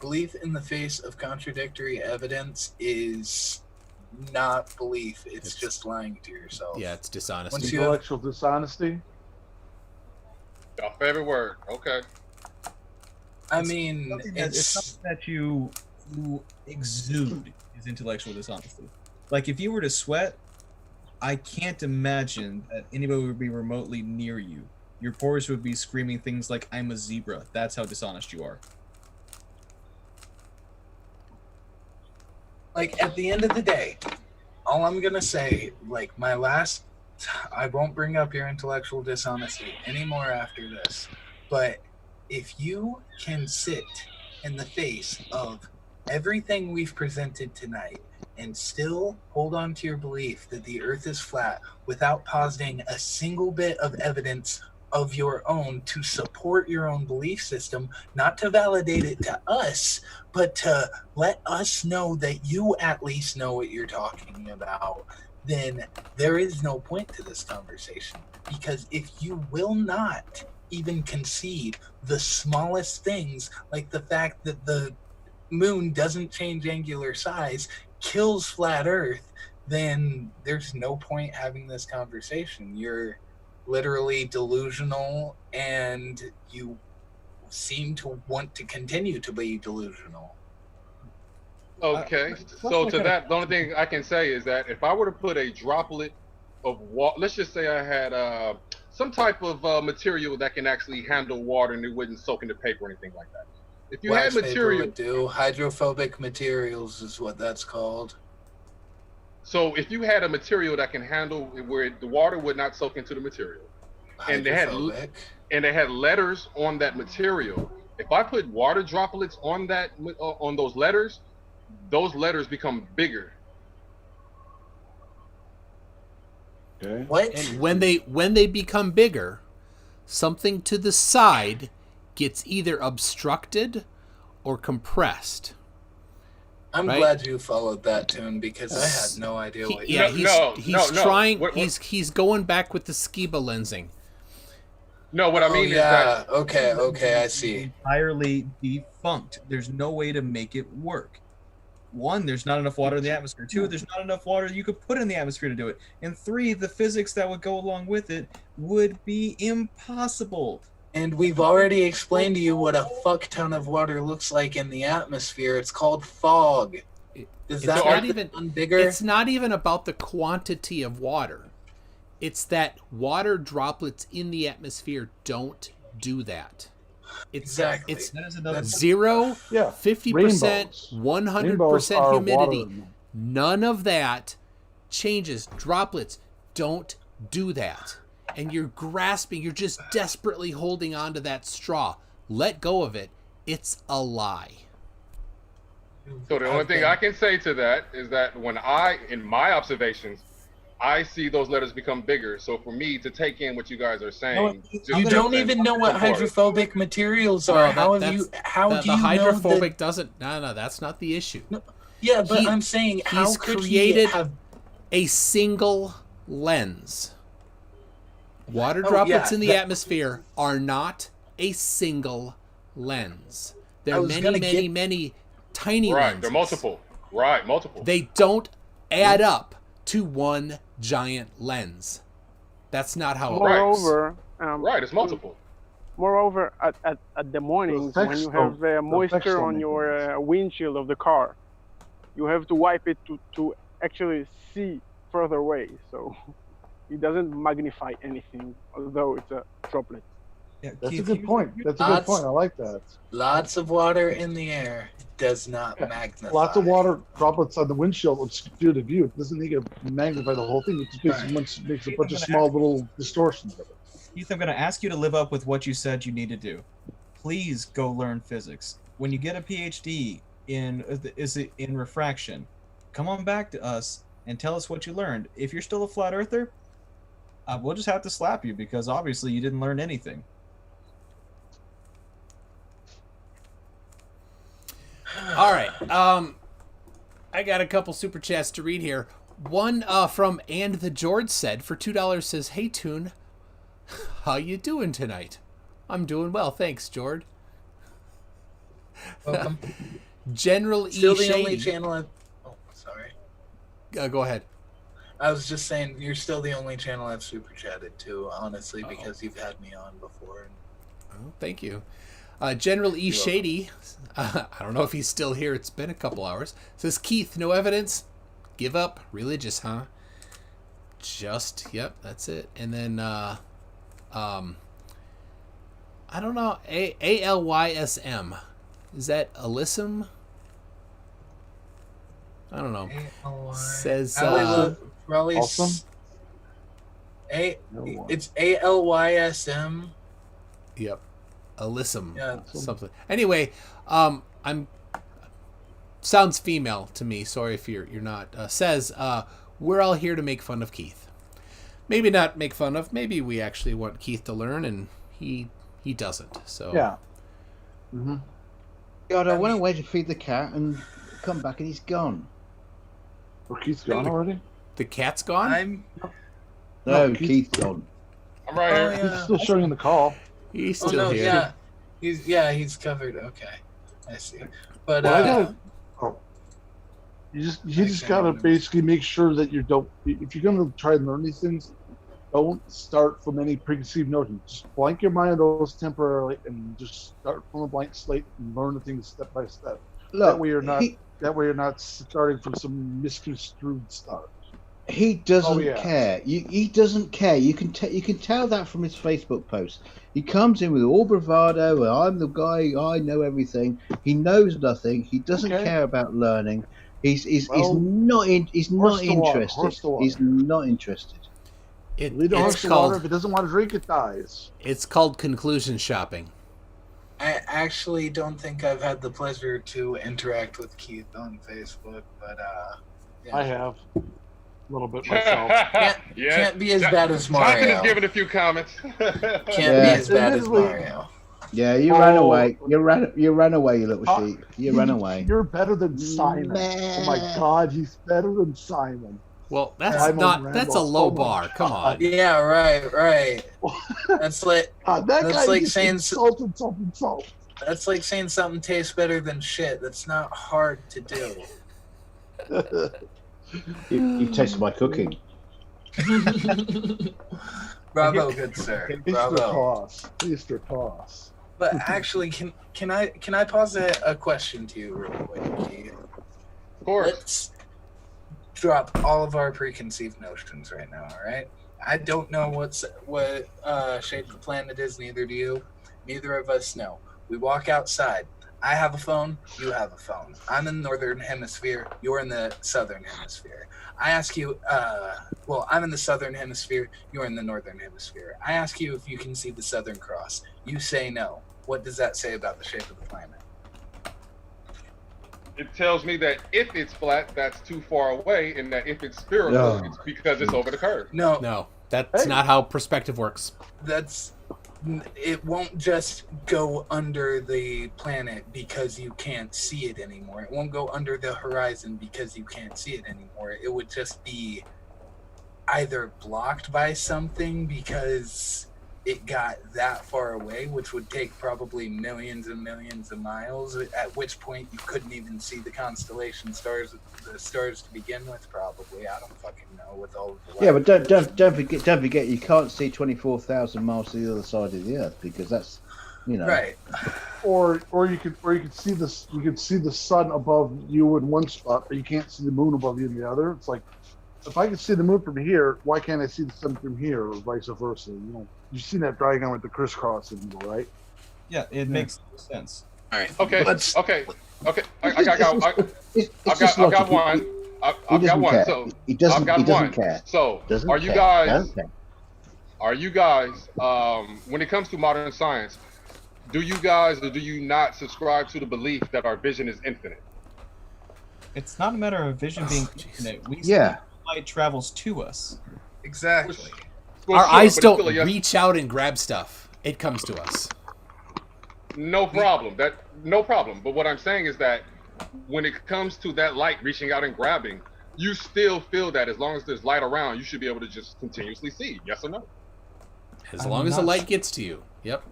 belief in the face of contradictory evidence is not belief. It's just lying to yourself. Yeah, it's dishonesty. Intellectual dishonesty. Your favorite word. Okay. I mean, it's something that you exude is intellectual dishonesty. Like if you were to sweat, I can't imagine that anybody would be remotely near you. Your pores would be screaming things like, I'm a zebra. That's how dishonest you are. Like, at the end of the day, all I'm going to say, like, I won't bring up your intellectual dishonesty anymore after this, but if you can sit in the face of everything we've presented tonight and still hold on to your belief that the earth is flat without positing a single bit of evidence of your own to support your own belief system, not to validate it to us, but to let us know that you at least know what you're talking about, then there is no point to this conversation. Because if you will not even concede the smallest things, like the fact that the moon doesn't change angular size, kills flat earth, then there's no point having this conversation. You're literally delusional, and you seem to want to continue to be delusional. Okay, so to that, the only thing I can say is that if I were to put a droplet of water, let's just say I had some type of material that can actually handle water and it wouldn't soak into paper or anything like that. If you Wax had material, paper would do. Hydrophobic materials is what that's called. So if you had a material that can handle where the water would not soak into the material, and they had letters on that material, if I put water droplets on that on those letters become bigger. Okay. What? And when they become bigger, something to the side gets either obstructed or compressed. I'm right? glad you followed that tune because I had no idea what you he's trying. He's going back with the scuba lensing. No, what I mean is that okay, I see. Entirely defunct. There's no way to make it work. One, there's not enough water in the atmosphere. Two, there's not enough water you could put in the atmosphere to do it. And three, the physics that would go along with it would be impossible. And we've already explained to you what a fuck ton of water looks like in the atmosphere. It's called fog. It's not even about the quantity of water. It's that water droplets in the atmosphere don't do that. Exactly. It's 0, 50%, 100% humidity. None of that changes. Droplets don't do that. And you're grasping, you're just desperately holding on to that straw. Let go of it. It's a lie. So the only thing I can say to that is that when in my observations, I see those letters become bigger. So for me to take in what you guys are saying, you don't even know what hydrophobic materials are. The hydrophobic doesn't. No, that's not the issue. No, yeah, but I'm saying he's created a single lens. Water droplets in the atmosphere are not a single lens. There are many tiny lenses. They're multiple. Right, multiple. They don't add up to one giant lens. That's not how it works. Right, it's multiple. Moreover, at the mornings when you have moisture on your windshield of the car, you have to wipe it to actually see further away. So it doesn't magnify anything, although it's a droplet. Yeah, that's a good point. That's a good point. I like that. Lots of water in the air does not magnify. Lots of water droplets on the windshield will obscure the view. It doesn't need to magnify the whole thing. It just makes a bunch of small little distortions of it. Keith, I'm going to ask you to live up with what you said you need to do. Please go learn physics. When you get a PhD in refraction, come on back to us and tell us what you learned. If you're still a flat earther, we'll just have to slap you because obviously you didn't learn anything. All right. I got a couple super chats to read here. One from And the George said for $2 says, "Hey Toon, how you doing tonight?" "I'm doing well, thanks, George." Welcome. General Still E. the only Shady. channel sorry. Go ahead. I was just saying, you're still the only channel I've super chatted to, honestly, because you've had me on before. Oh, thank you. General E. Shady, I don't know if he's still here. It's been a couple hours. Says, "Keith, no evidence. Give up. Religious, huh?" Yep, that's it. And then, I don't know. ALYSM. Is that Alyssum? I don't know. Says, probably awesome. It's ALYSM. Yep. Alyssum. Yeah. Something. Anyway, I'm sounds female to me. Sorry if you're not. Says, "We're all here to make fun of Keith. Maybe not make fun of. Maybe we actually want Keith to learn, and he doesn't. So yeah. Mm-hmm. God, I went away to feed the cat and come back and he's gone. Oh, Keith's gone already? The cat's gone? No, Keith's gone. I'm right here. He's still showing the call. He's still here. Yeah. He's covered. Okay, I see. But you just gotta basically make sure that you don't. If you're gonna try and learn these things, don't start from any preconceived notions. Just blank your mind those temporarily, and just start from a blank slate and learn the things step by step. Look, that way you're not starting from some misconstrued start. He doesn't care. He doesn't care. You can tell that from his Facebook post. He comes in with all bravado. I'm the guy. I know everything. He knows nothing. He doesn't care about learning. He's not interested. He's not interested. It's called. If it doesn't want to drink, it dies. It's called conclusion shopping. I actually don't think I've had the pleasure to interact with Keith on Facebook, but yeah. I have. A little bit myself. Can't be as bad as Mario. Jonathan has given a few comments. Can't be as bad as Mario. Yeah, you ran away. You ran away, you little sheep. You ran away. You're better than Simon. Oh my God, he's better than Simon. Well, that's Simon not. Randall, That's a low oh my bar. Come on. Yeah, right. That's like that that's guy like just saying insult. that's like saying something tastes better than shit. That's not hard to do. You tasted my cooking. Bravo, good sir. Bravo. Mr. Toss. But actually, can I pose a question to you real quick, Keith? Of course. Let's drop all of our preconceived notions right now, all right? I don't know what shape the planet is, neither do you. Neither of us know. We walk outside. I have a phone, you have a phone. I'm in the northern hemisphere, you're in the southern hemisphere. I ask you, I'm in the southern hemisphere, you're in the northern hemisphere. I ask you if you can see the Southern Cross. You say no. What does that say about the shape of the planet? It tells me that if it's flat, that's too far away, and that if it's spherical, it's because it's over the curve. No, that's not how perspective works. It won't just go under the planet because you can't see it anymore. It won't go under the horizon because you can't see it anymore. It would just be either blocked by something because it got that far away, which would take probably millions and millions of miles, at which point you couldn't even see the constellation the stars to begin with, probably. I don't fucking know with all of the light. Yeah, but don't forget you can't see 24,000 miles to the other side of the Earth because that's, right. Or you could see this. You could see the sun above you in one spot, but you can't see the moon above you in the other. It's like, if I can see the moon from here, why can't I see the sun from here, or vice versa? You've seen that diagram with the crisscross symbol, right? Yeah, it makes sense. All right. Okay. I got one. I've got one. Care. So he doesn't care. So are you guys? When it comes to modern science, do you guys or do you not subscribe to the belief that our vision is infinite? It's not a matter of vision being infinite. We see light travels to us. Exactly. Our eyes don't reach out and grab stuff. It comes to us. No problem. No problem. But what I'm saying is that when it comes to that light reaching out and grabbing, you still feel that as long as there's light around, you should be able to just continuously see. Yes or no? As long as the light gets to you. Yep.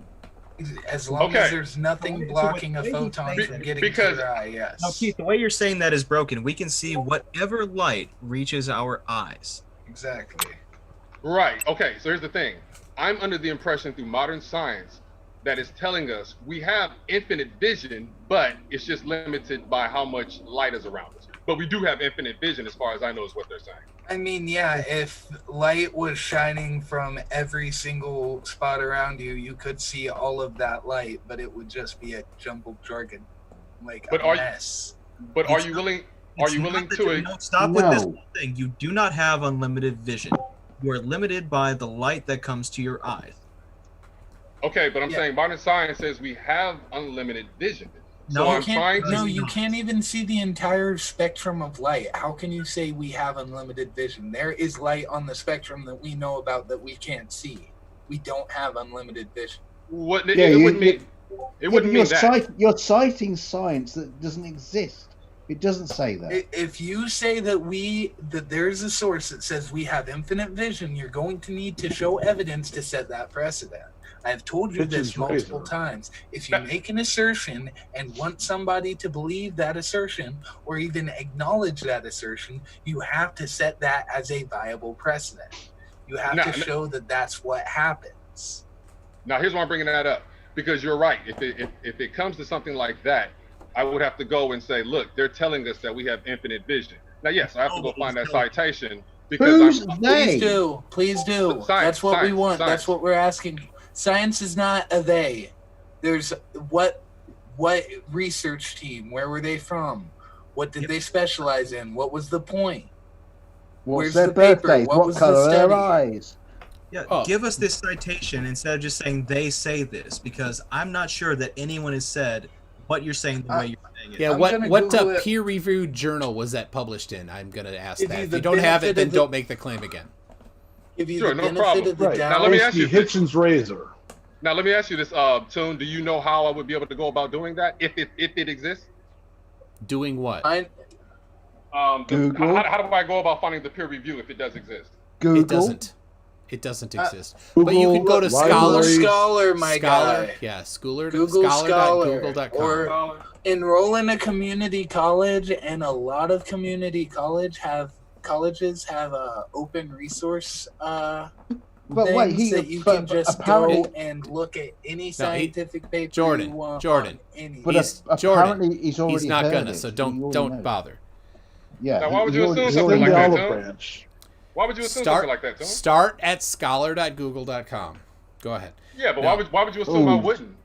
As long as there's nothing blocking a photon from getting to your eye, yes. Now, Keith, the way you're saying that is broken. We can see whatever light reaches our eyes. Exactly. Right. Okay. So here's the thing. I'm under the impression through modern science that is telling us we have infinite vision, but it's just limited by how much light is around us. But we do have infinite vision, as far as I know, is what they're saying. I mean, yeah, if light was shining from every single spot around you, you could see all of that light, but it would just be a jumbled jargon, like a mess. But are you willing? Are you willing to? Stop with this thing. You do not have unlimited vision. You are limited by the light that comes to your eyes. Okay, but I'm saying modern science says we have unlimited vision. No, you can't even see the entire spectrum of light. How can you say we have unlimited vision? There is light on the spectrum that we know about that we can't see. We don't have unlimited vision. It wouldn't mean that. You're citing science that doesn't exist. It doesn't say that. If you say that there's a source that says we have infinite vision, you're going to need to show evidence to set that precedent. I've told you this multiple times. If you make an assertion and want somebody to believe that assertion or even acknowledge that assertion, you have to set that as a viable precedent. You have to show that that's what happens. Now, here's why I'm bringing that up. Because you're right. If it comes to something like that, I would have to go and say, look, they're telling us that we have infinite vision. Now, yes, I have to go find that citation. Because Please do. That's what we want. That's what we're asking. Science is not a they. There's what research team? Where were they from? What did they specialize in? What was the point? Where's their birthday? What color are their eyes? Yeah, give us this citation instead of just saying they say this, because I'm not sure that anyone has said what you're saying the way you're saying it. Yeah, what peer-reviewed journal was that published in? I'm going to ask that. If you don't have it, then don't make the claim again. Sure, no problem. Now let me ask you. Hitchens razor. Now let me ask you this, Toon. Do you know how I would be able to go about doing that if it exists? Doing what? Google. How do I go about finding the peer review if it does exist? Google. It doesn't. It doesn't exist. But you can go to Scholar. Scholar, my guy. Yeah, Google Scholar.google.com. Or enroll in a community college, and a lot of community colleges have open resource things that you can just go and look at any scientific paper you want. Jordan. But apparently he's already he's not heard gonna, it, so he already don't knows. bother. Yeah. Now, why would you assume He's something in like the that, olive Toon? branch. Why would you assume something like that, Toon? Start at scholar.google.com. Go ahead. Yeah, but why would you assume I wouldn't?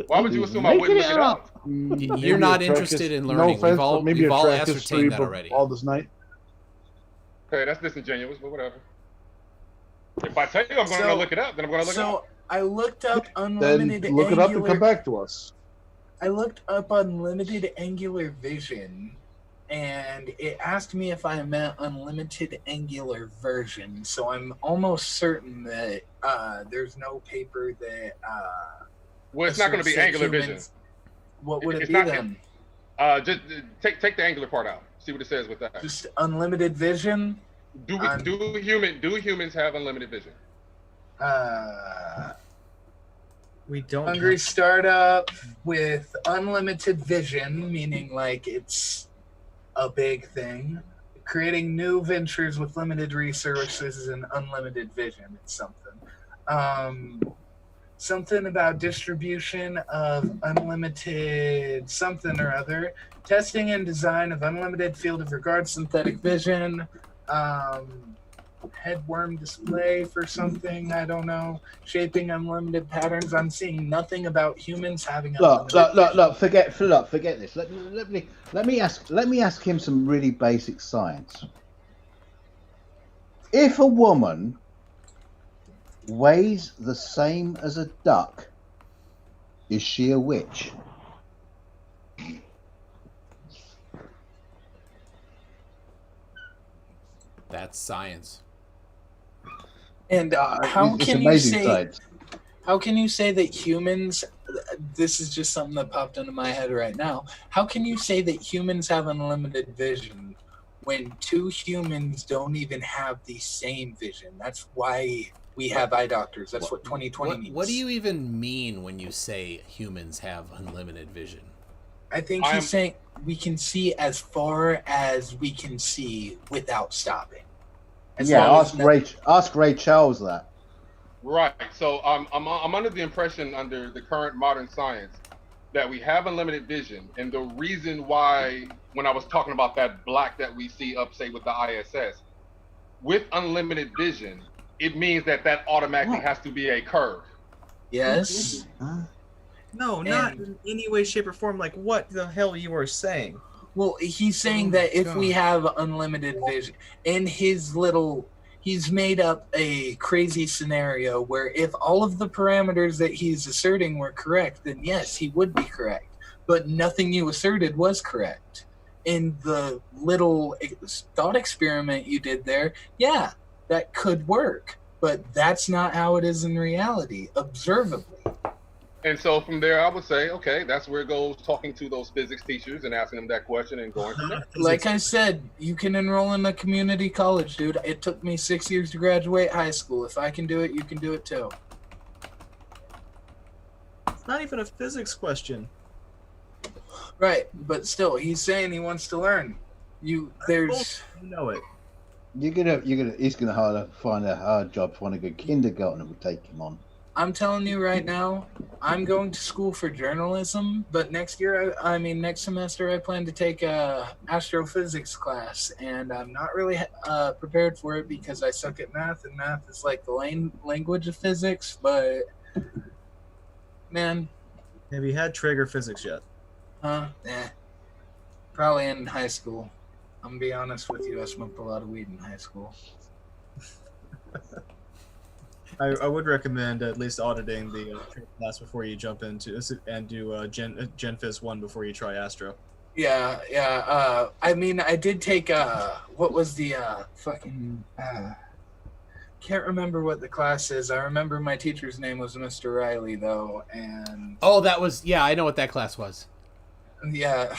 Why would you assume I wouldn't look it up? You're not interested in learning. No offense, We've all ascertained that already. All this night. Okay, that's disingenuous, but whatever. If I tell you I'm going to look it up, then I'm going to look it up. So I looked up unlimited Then look it up and come back to us. I looked up unlimited angular vision, and it asked me if I meant unlimited angular version. So I'm almost certain that there's no paper that. Well, it's not going to be angular vision. What would it be then? Just take the angular part out. See what it says with that. Just unlimited vision. Do humans have unlimited vision? We don't. Hungry startup with unlimited vision, meaning like it's a big thing. Creating new ventures with limited resources and unlimited vision. It's something. Something about distribution of unlimited something or other. Testing and design of unlimited field of regard synthetic vision. Headworm display for something, I don't know. Shaping unlimited patterns. I'm seeing nothing about humans having unlimited Look, forget this. Let me ask him some really basic science. If a woman weighs the same as a duck, is she a witch? That's science. And how can you say that humans? This is just something that popped into my head right now. How can you say that humans have unlimited vision when two humans don't even have the same vision? That's why we have eye doctors. That's what 2020 means. What do you even mean when you say humans have unlimited vision? I think he's saying we can see as far as we can see without stopping. Ask Ray Charles that. Right. So I'm under the impression, under the current modern science, that we have unlimited vision, and the reason why, when I was talking about that black that we see up, say, with the ISS, with unlimited vision, it means that automatically has to be a curve. Yes. No, not in any way, shape, or form. Like, what the hell you are saying? Well, he's saying that if we have unlimited vision, in his little, he's made up a crazy scenario where if all of the parameters that he's asserting were correct, then yes, he would be correct. But nothing you asserted was correct. In the little thought experiment you did there, yeah, that could work. But that's not how it is in reality, observably. And so from there, I would say, okay, that's where it goes, talking to those physics teachers and asking them that question and going from there. Like I said, you can enroll in a community college, dude. It took me 6 years to graduate high school. If I can do it, you can do it too. It's not even a physics question. Right, but still, he's saying he wants to learn. You know it. He's gonna find a hard job, find a good kindergartner will take him on. I'm telling you right now, I'm going to school for journalism, but next semester, I plan to take a astrophysics class, and I'm not really prepared for it because I suck at math, and math is like the language of physics, but, man. Have you had trigger physics yet? Probably in high school. I'm going to be honest with you, I smoked a lot of weed in high school. I would recommend at least auditing the class before you jump into this and do Gen Phys 1 before you try Astro. Yeah. I mean, I did take what was the can't remember what the class is. I remember my teacher's name was Mr. Riley, though, and... Oh, that was... Yeah, I know what that class was. Yeah,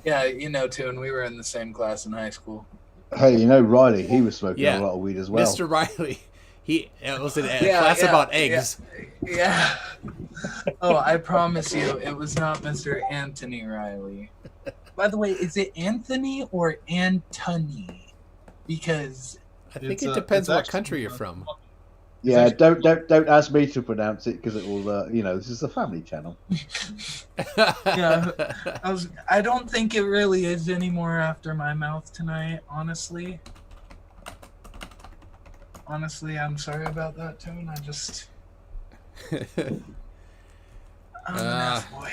yeah, you know, too, and we were in the same class in high school. Hey, you know Riley, he was smoking a lot of weed as well. Mr. Riley. It was a class about eggs. Yeah. Oh, I promise you, it was not Mr. Anthony Riley. By the way, is it Anthony or Antony? Because... I think it depends what country you're from. Yeah, don't ask me to pronounce it because it will. This is a family channel. Yeah, I don't think it really is anymore after my mouth tonight. Honestly, I'm sorry about that, Tone. I just. I'm an F-boy.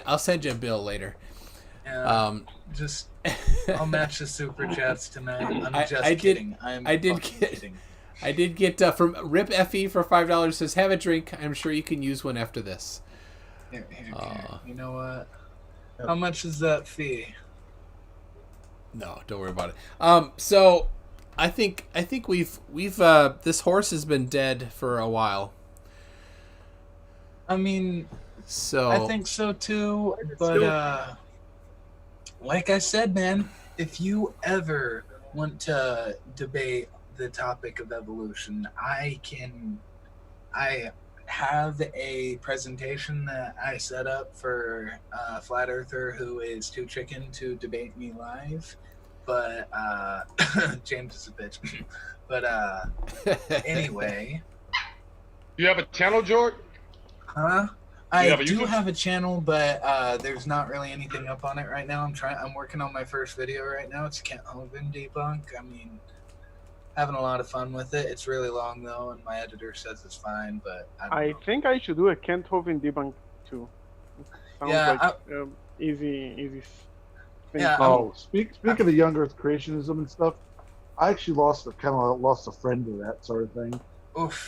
I'll send you a bill later. Yeah, I'll match the super chats tonight. I'm just kidding. I did get from Rip Fe for $5. Says, have a drink. I'm sure you can use one after this. Here. You know what? How much is that fee? No, don't worry about it. So I think we've this horse has been dead for a while. I mean, I think so too, but like I said, man, if you ever want to debate the topic of evolution, I have a presentation that I set up for a flat earther who is too chicken to debate me live, but James is a bitch. But anyway, you have a channel, George? Huh? I do have a channel, but there's not really anything up on it right now. I'm working on my first video right now. It's Kent Hovind debunk. I mean, having a lot of fun with it. It's really long though, and my editor says it's fine. But I think I should do a Kent Hovind debunk too. Sounds like easy thing. Yeah. Oh, speaking of young Earth creationism and stuff, I actually lost a friend to that sort of thing. Oof.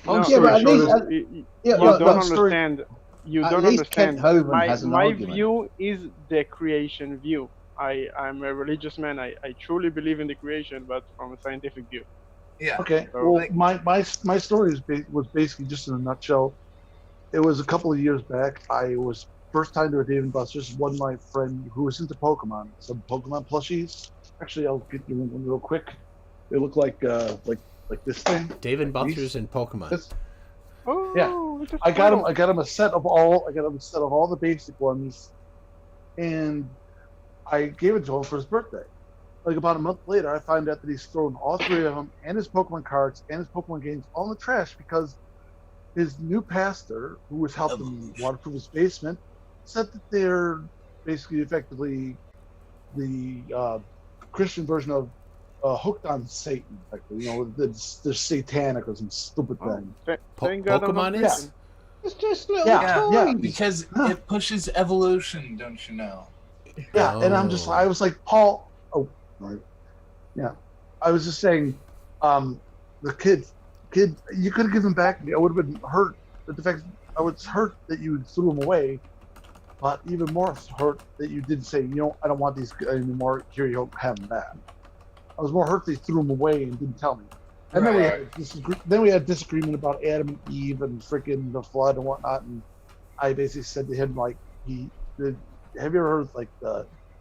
You don't understand. You don't understand. My view is the creation view. I'm a religious man. I truly believe in the creation, but from a scientific view. Yeah. Okay. So, well, my story was basically just in a nutshell. It was a couple of years back. I was first time to a Dave & Buster's. One my friend who was into Pokemon, some Pokemon plushies. Actually, I'll get you one real quick. They look like this thing. Dave & Buster's and Pokemon. Yeah, I got him a set of all the basic ones, and I gave it to him for his birthday. Like about a month later, I found out that he's thrown all three of them and his Pokemon cards and his Pokemon games all in the trash because his new pastor, who was helping him waterproof his basement, said that they're basically effectively the Christian version of hooked on Satan. They're satanic or some stupid thing. Pokemon is? It's just little toys. Yeah, because it pushes evolution, don't you know? Yeah, and I was like, Paul. Oh, right. Yeah, I was just saying, the kid, you could have given back to me. I would have been hurt. But the fact I was hurt that you threw him away, but even more hurt that you didn't say, I don't want these anymore. Here, you have them back. I was more hurt that you threw them away and didn't tell me. And then we had disagreement about Adam and Eve and freaking the flood and whatnot. And I basically said to him, like, have you ever heard like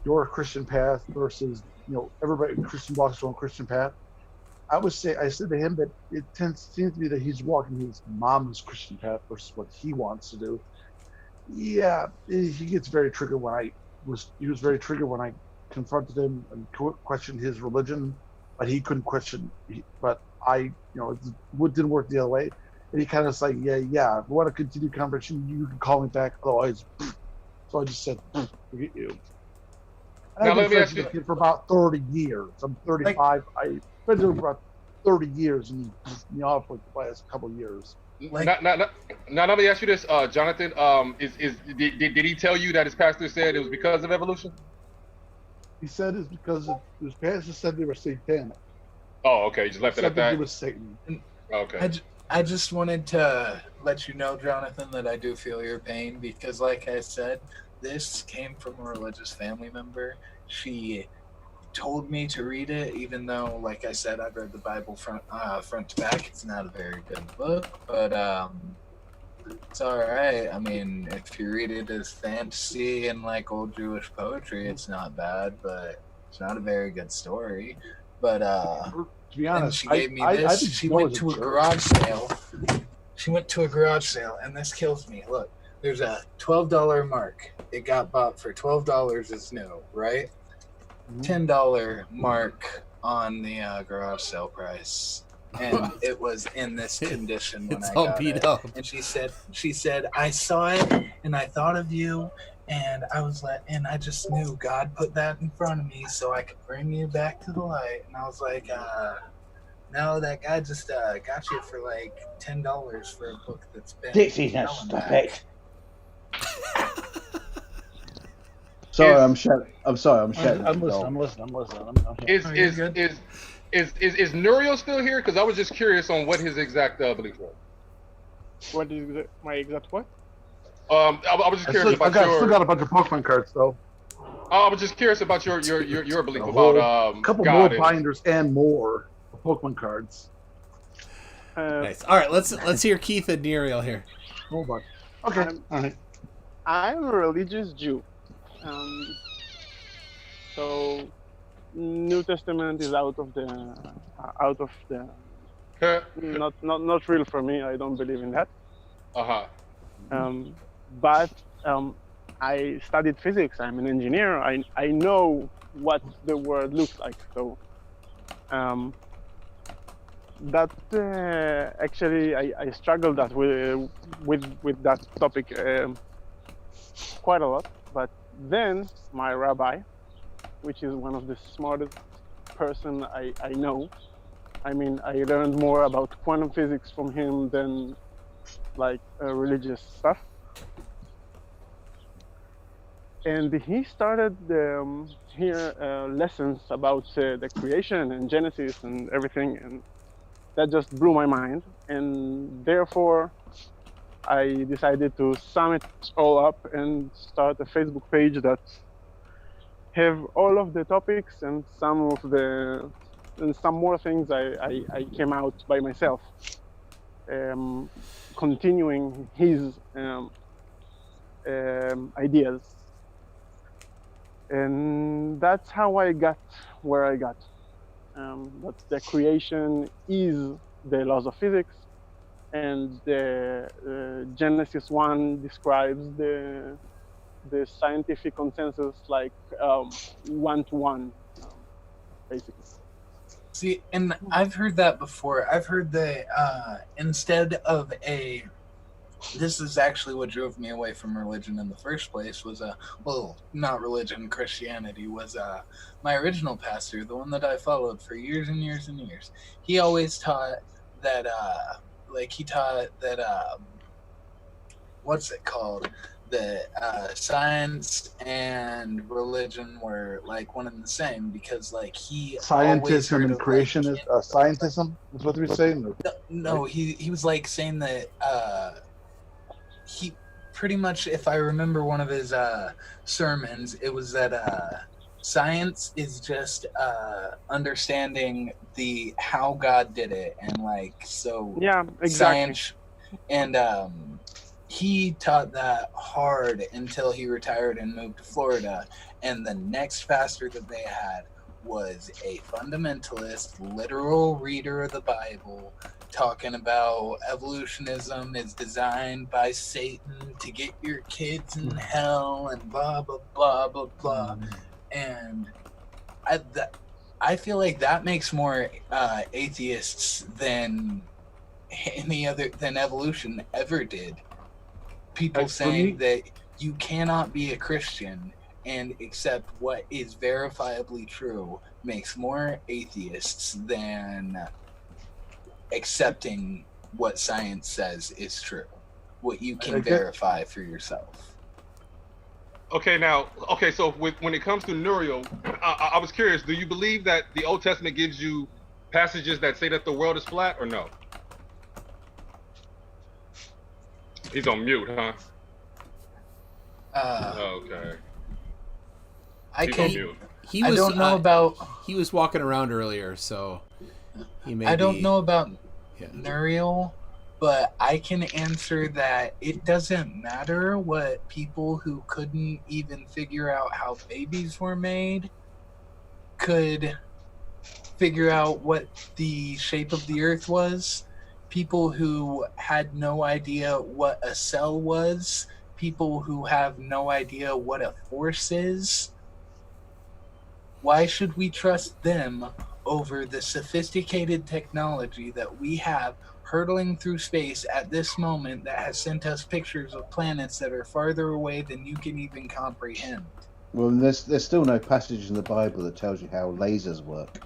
your Christian path versus everybody Christian walks their own Christian path? I said to him that it seems to me that he's walking his mom's Christian path versus what he wants to do. Yeah, he gets very triggered he was very triggered when I confronted him and questioned his religion, but he couldn't question. But it didn't work the other way. And he kind of like, yeah. If you want to continue the conversation, you can call me back. Otherwise, so I just said, forget you. And I've been friends with the kid for about 30 years. I'm 35. I've been with him for about 30 years, and he's me off for the last couple of years. Now, let me ask you this, Jonathan. Did he tell you that his pastor said it was because of evolution? He said it's because his pastor said they were satanic. Oh, okay. You just left it at that. It was Satan. Okay. I just wanted to let you know, Jonathan, that I do feel your pain because, like I said, this came from a religious family member. She told me to read it, even though, like I said, I've read the Bible front to back. It's not a very good book, but it's all right. I mean, if you read it as fantasy and like old Jewish poetry, it's not bad, but it's not a very good story. But to be honest, she gave me this. I think She Joe went is a to a jerk. garage sale. She went to a garage sale, and this kills me. Look, there's a $12 mark. It got bought for $12 as new, right? $10 mark on the garage sale price, and it was in this condition when It's I all got beat it. up. And she said, I saw it and I thought of you, and I was like, and I just knew God put that in front of me so I could bring you back to the light. And I was like, no, that guy just got you for like $10 for a book that's been Dixie, now selling stop back. it. Sorry, I'm shouting. I'm sorry, I'm shouting. I'm listening. I'm here. Is Nuriel still here? Because I was just curious on what his exact belief was. What is my exact what? I was just curious about your. Still got a bunch of Pokemon cards though. I was just curious about your belief A about couple God more binders and more Pokemon cards. Nice. All right, let's hear Keith and Nuriel here. Hold on. Okay. All right. I'm a religious Jew. So New Testament is out of the not real for me. I don't believe in that. But I studied physics. I'm an engineer. I know what the world looks like. So that actually I struggled that with that topic quite a lot. But then my rabbi, which is one of the smartest person I know. I mean, I learned more about quantum physics from him than like religious stuff. And he started here lessons about the creation and Genesis and everything, and that just blew my mind. And therefore, I decided to sum it all up and start a Facebook page that have all of the topics and some more things I came out by myself, continuing his ideas. And that's how I got where I got. That the creation is the laws of physics, and the Genesis 1 describes the scientific consensus like one-to-one, basically. See, and I've heard that before. I've heard that instead of this is actually what drove me away from religion in the first place was not religion, Christianity, was my original pastor, the one that I followed for years and years and years. He always taught that, what's it called? That science and religion were like one and the same, because like he Scientism and creationism. Scientism is what they're saying. No, he was like saying that he pretty much, if I remember one of his sermons, it was that science is just understanding how God did it, and like so. Yeah, exactly. Science, and he taught that hard until he retired and moved to Florida. And the next pastor that they had was a fundamentalist, literal reader of the Bible, talking about evolutionism is designed by Satan to get your kids in hell and blah, blah, blah, blah, blah. And I feel like that makes more atheists than evolution ever did. People saying that you cannot be a Christian and accept what is verifiably true makes more atheists than accepting what science says is true, what you can verify for yourself. So when it comes to Nuriel, I was curious, do you believe that the Old Testament gives you passages that say that the world is flat, or no? He's on mute, huh? Okay. I He's can. on mute. He was. I don't know about. He was walking around earlier, so he may. I don't be, know about Yeah. Nuriel, but I can answer that it doesn't matter what people who couldn't even figure out how babies were made could figure out what the shape of the earth was. People who had no idea what a cell was, people who have no idea what a force is. Why should we trust them over the sophisticated technology that we have hurtling through space at this moment that has sent us pictures of planets that are farther away than you can even comprehend? Well, there's still no passage in the Bible that tells you how lasers work.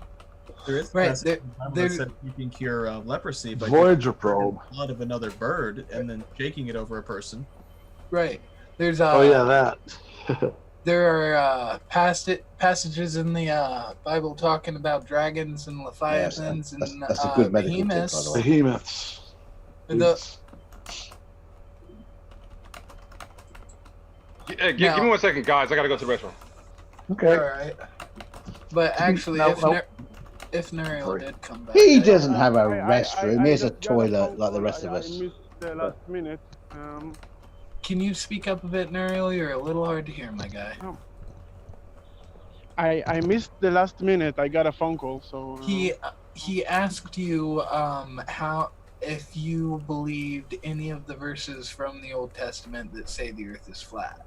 There is Right, that said you can cure leprosy, but Voyager probe. blood of another bird and then shaking it over a person. Right. There's Oh yeah, that. there are passages in the Bible talking about dragons and leviathans That's a good medical tip, by behemoths. the way. Behemoths. Give me 1 second, guys. I gotta go to the restroom. Okay. All right. But actually, No. if Nuriel did come back, He doesn't have a restroom. He has a just got phone toilet like the call. rest of I us. missed the last minute. Can you speak up a bit, Nuriel? You're a little hard to hear, my guy. I missed the last minute. I got a phone call, so He asked you how if you believed any of the verses from the Old Testament that say the Earth is flat.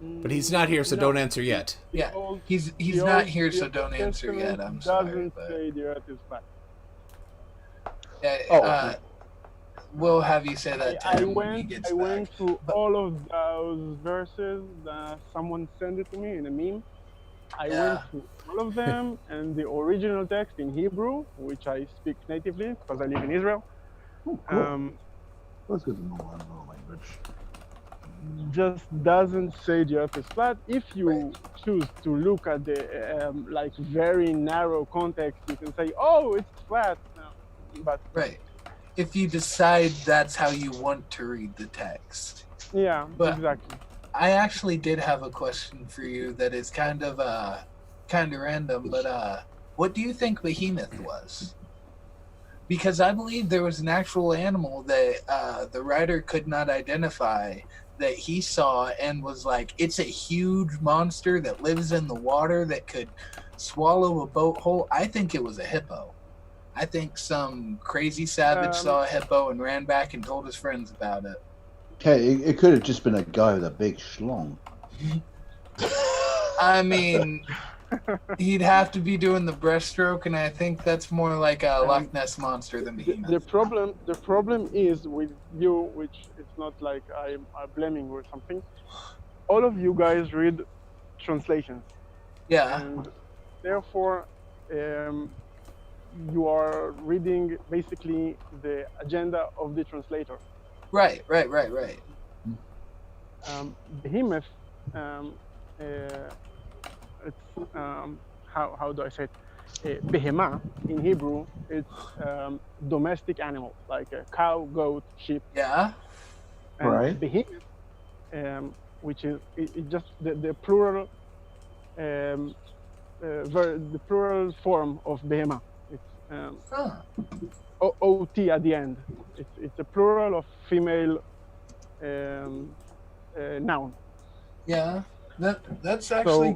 But he's not here, so don't answer yet. Yeah, he's the not Old- here, the so Old don't answer yet. Testament I'm sorry, doesn't but say the Earth is flat. we'll have you say that to I him when he went gets I back. went through all of those verses that someone sent it to me in a meme. I went through all of them, and the original text in Hebrew, which I speak natively because I live in Israel. Oh, cool. That's good to know another language. Just doesn't say the Earth is flat. If you choose to look at the like very narrow context, you can say, "Oh, it's flat." But right, if you decide that's how you want to read the text. Yeah, but exactly. I actually did have a question for you that is kind of random, but what do you think behemoth was? Because I believe there was an actual animal that the writer could not identify that he saw and was like, it's a huge monster that lives in the water that could swallow a boat whole. I think it was a hippo. I think some crazy savage saw a hippo and ran back and told his friends about it. Okay, it could have just been a guy with a big schlong. I mean, he'd have to be doing the breaststroke, and I think that's more like a Loch Ness monster than behemoth. The problem is with you, which it's not like I'm blaming or something. All of you guys read translations. Yeah. And therefore, you are reading basically the agenda of the translator. Right. Behemoth, it's how do I say it? Behemah in Hebrew, it's domestic animals like a cow, goat, sheep. Yeah. And right. Behemoth, which is it just the plural, the plural form of behemah. It's OT at the end. It's a plural of female noun. Yeah, that's actually.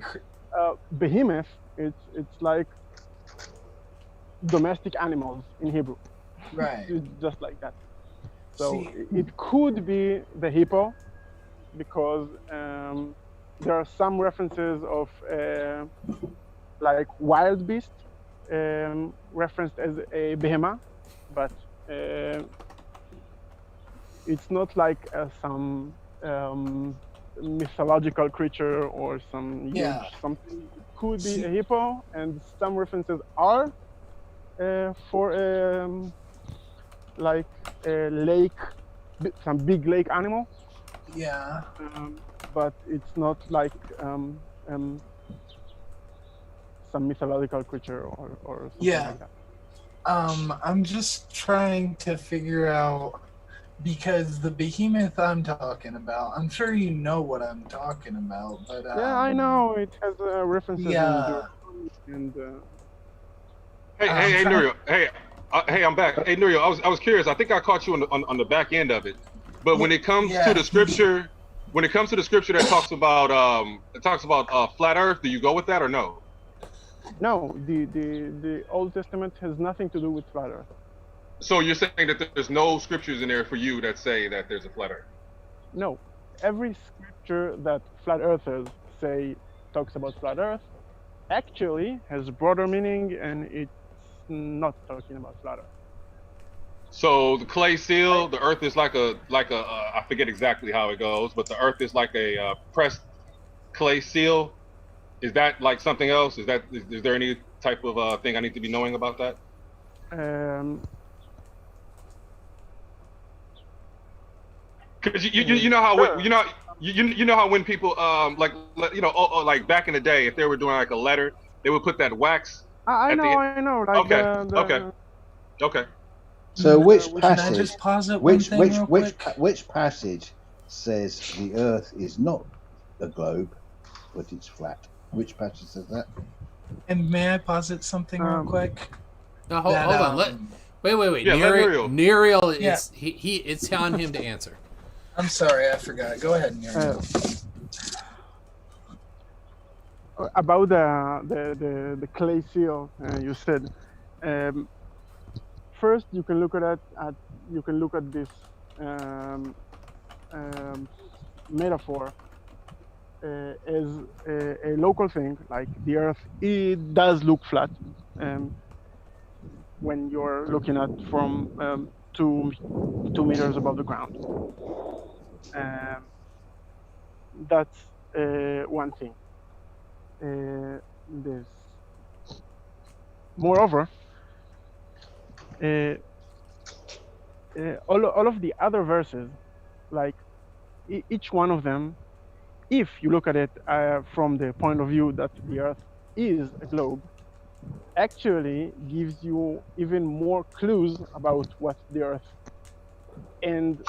So, behemoth, it's like domestic animals in Hebrew. Right. It's just like that. So See, it could be the hippo, because there are some references of like wild beast referenced as a behemoth, but it's not like some mythological creature or some huge something. It could be a hippo, and some references are for like a lake, some big lake animal. Yeah. But it's not like some mythological creature or something like that. I'm just trying to figure out, Because the behemoth I'm talking about, I'm sure you know what I'm talking about, but yeah, I know it has references yeah. and Hey, Nuriel. Hey, I'm back. Hey, Nuriel, I was curious. I think I caught you on the back end of it. But when it comes to the scripture, that talks about flat Earth, do you go with that or no? no, the Old Testament has nothing to do with flat Earth. So you're saying that there's no scriptures in there for you that say that there's a flat Earth? No, every scripture that flat earthers say talks about flat Earth actually has broader meaning, and it's not talking about flat Earth. So the clay seal, the Earth is like a I forget exactly how it goes, but the Earth is like a pressed clay seal. Is that like something else? Is there any type of thing I need to be knowing about that? Because you know how sure. you know how when people like back in the day, if they were doing like a letter, they would put that wax. I know. Like Okay. So which Can I passage? just pause it one thing real quick? Which passage says the Earth is not a globe, but it's flat? Which passage says that? And may I posit something real quick? No, hold on. Wait. Yeah, Nuriel, Yeah. it's on him to answer. I'm sorry, I forgot. Go ahead, Nuriel. About the clay seal, you said. First, you can look at this metaphor as a local thing. Like the Earth, it does look flat when you're looking at from 2 meters above the ground. That's one thing. This. Moreover, all of the other verses, like each one of them, if you look at it from the point of view that the Earth is a globe, actually gives you even more clues about what the Earth and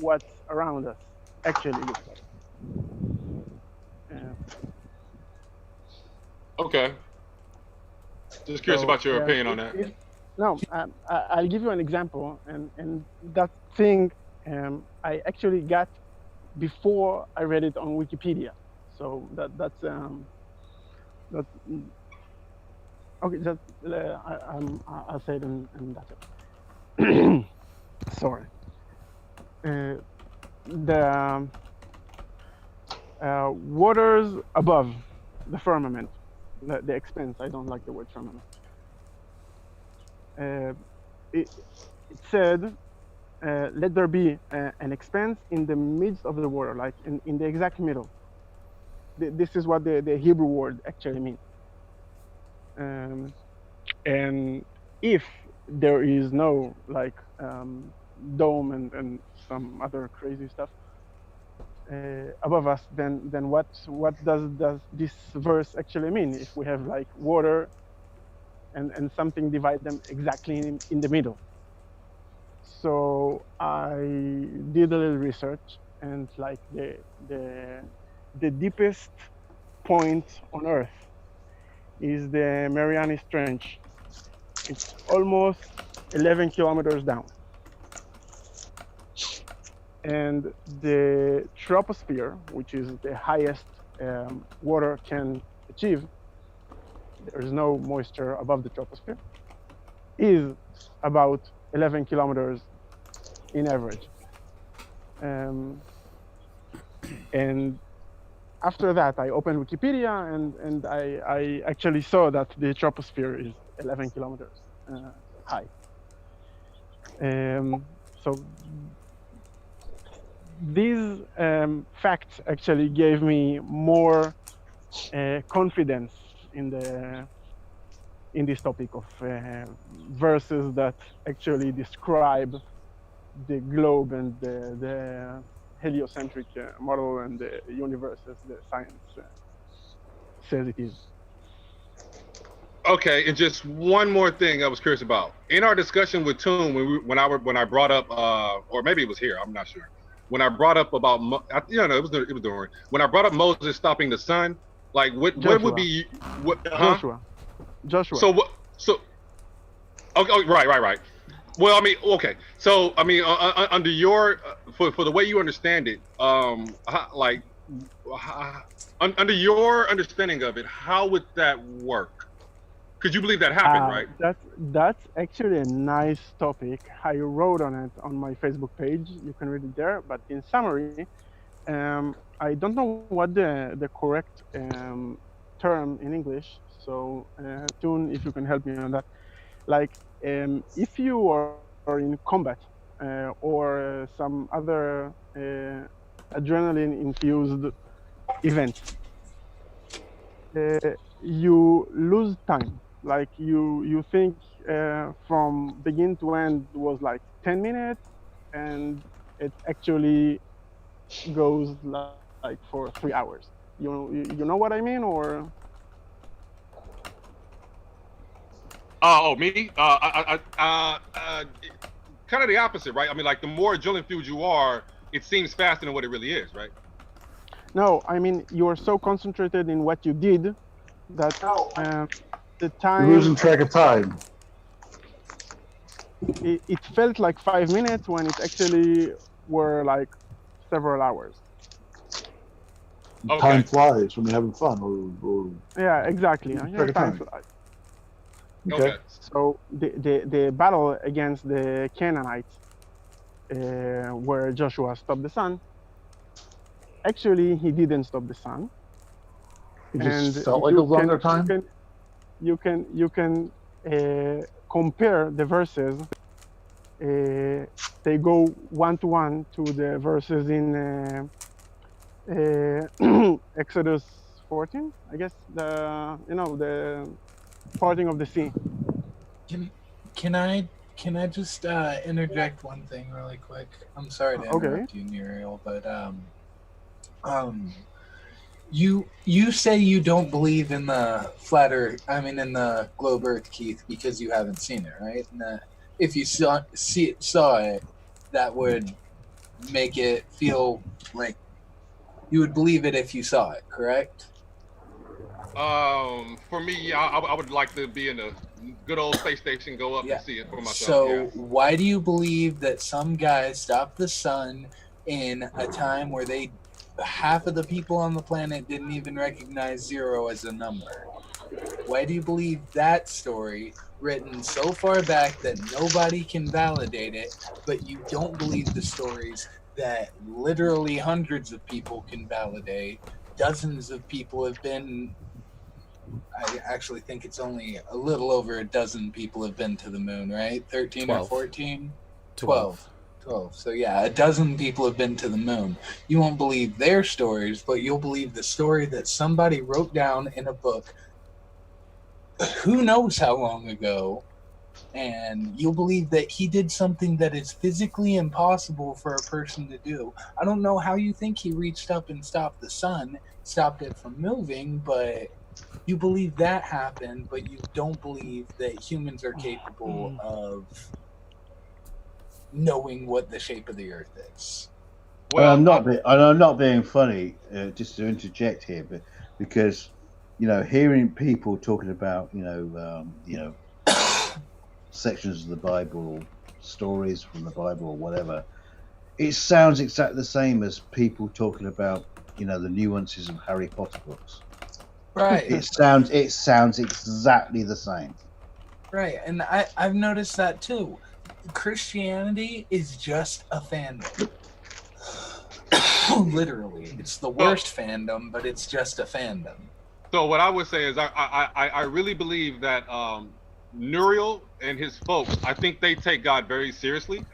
what's around us actually looks like. Okay. Just curious about your opinion on that. No, I'll give you an example, and that thing I actually got before I read it on Wikipedia. So that's okay. I'll say it and that's it. Sorry. The waters above the firmament, the expanse. I don't like the word firmament. It said, let there be an expanse in the midst of the water, like in the exact middle. This is what the Hebrew word actually means. And if there is no like dome and some other crazy stuff above us, then what does this verse actually mean? If we have like water and something divide them exactly in the middle. So I did a little research, and like the deepest point on Earth is the Marianas Trench. It's almost 11 kilometers down. And the troposphere, which is the highest water can achieve, there is no moisture above the troposphere, is about 11 kilometers in average. And after that, I opened Wikipedia, and I actually saw that the troposphere is 11 kilometers high. So these facts actually gave me more confidence in this topic of verses that actually describe the globe and the heliocentric model and the universe as the science says it is. Okay, and just one more thing I was curious about. In our discussion with Toon, when I brought up, or maybe it was here, I'm not sure. When I brought up about, it was during when I brought up Moses stopping the sun. Like, what would be what? Huh? Joshua. So what? So, okay, right. Well, I mean, okay. So, I mean, under your for the way you understand it, under your understanding of it, how would that work? Because you believe that happened, right? That's actually a nice topic. I wrote on it on my Facebook page. You can read it there. But in summary, I don't know what the correct term in English. So, Toon, if you can help me on that. Like, if you are in combat or some other adrenaline-infused event, you lose time. Like you think from begin to end was like 10 minutes, and it actually goes like for 3 hours. You know what I mean, or? Me? Kind of the opposite, right? I mean, like the more adrenaline fueled you are, it seems faster than what it really is, right? No, I mean you're so concentrated in what you did that the time. You're losing track of time. It felt like 5 minutes when it actually were like several hours. Okay. Time flies when you're having fun. Or Yeah, exactly. track of time. Flies. Okay. So the battle against the Canaanites, where Joshua stopped the sun, actually he didn't stop the sun. It just felt like it was longer time. You can compare the verses. They go one-to-one to the verses in Exodus 14, I guess. The parting of the sea. Can I just interject one thing really quick? I'm sorry to interrupt you, Muriel, but you say you don't believe in the flat Earth. I mean, in the globe Earth, Keith, because you haven't seen it, right? And if you saw it, that would make it feel like you would believe it if you saw it, correct? For me, yeah, I would like to be in a good old space station, go up and see it for myself. So why do you believe that some guys stopped the sun in a time where half of the people on the planet didn't even recognize 0 as a number? Why do you believe that story, written so far back that nobody can validate it, but you don't believe the stories that literally hundreds of people can validate? Dozens of people have been, I actually think it's only a little over a dozen people have been to the moon, right? 13 12. or 14? 12. So yeah, a dozen people have been to the moon. You won't believe their stories, but you'll believe the story that somebody wrote down in a book who knows how long ago, and you'll believe that he did something that is physically impossible for a person to do. I don't know how you think he reached up and stopped the sun, stopped it from moving, but you believe that happened, but you don't believe that humans are capable of knowing what the shape of the Earth is. Well, I'm not being funny, just to interject here, but because hearing people talking about sections of the Bible, or stories from the Bible, or whatever, it sounds exactly the same as people talking about the nuances of Harry Potter books. Right. It sounds exactly the same. Right, and I've noticed that too. Christianity is just a fandom. Literally, it's the worst fandom, but it's just a fandom. So what I would say is I really believe that Nuriel and his folks, I think they take God very seriously,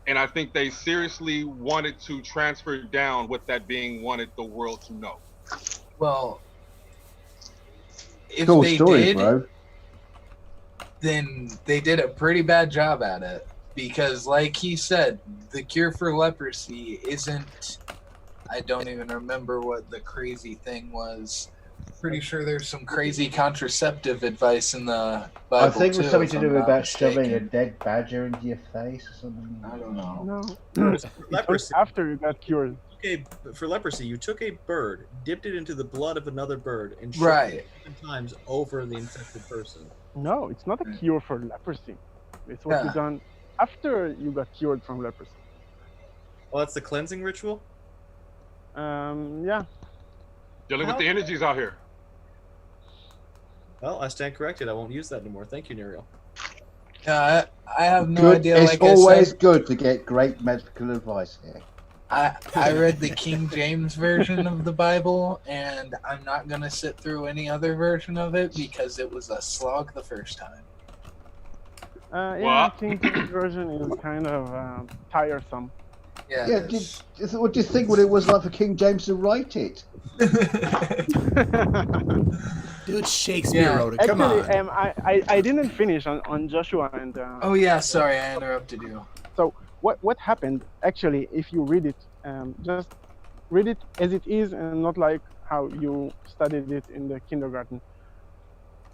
and I think they seriously wanted to transfer down what that being wanted the world to know. Well, if cool they story, did, bro. Then they did a pretty bad job at it, because like he said, the cure for leprosy isn't, I don't even remember what the crazy thing was, pretty sure there's some crazy contraceptive advice in the Bible. I think it was too, something if to I'm do with not about mistaken. shoving a dead badger into your face or something. I don't know. No. It was after you got cured. For leprosy, you took a bird, dipped it into the blood of another bird, and shoved Right. it 7 times over the infected person. No, it's not a cure for leprosy. It's what you done after you got cured from leprosy. Well, that's the cleansing ritual? Yeah. Dealing with the energies out here. Well, I stand corrected. I won't use that anymore. Thank you, Nuriel. I have no Good. idea. It's Like always I said, good to get great medical advice here. I read the King James version of the Bible, and I'm not gonna sit through any other version of it because it was a slog the first time. Yeah, King James version is kind of tiresome. Yeah. What do you think what it was like for King James to write it? Dude, Shakespeare wrote it. Come Actually, on. I didn't finish on Joshua and. Oh yeah, sorry, I interrupted you. So what happened? Actually, if you read it, just read it as it is, and not like how you studied it in the kindergarten.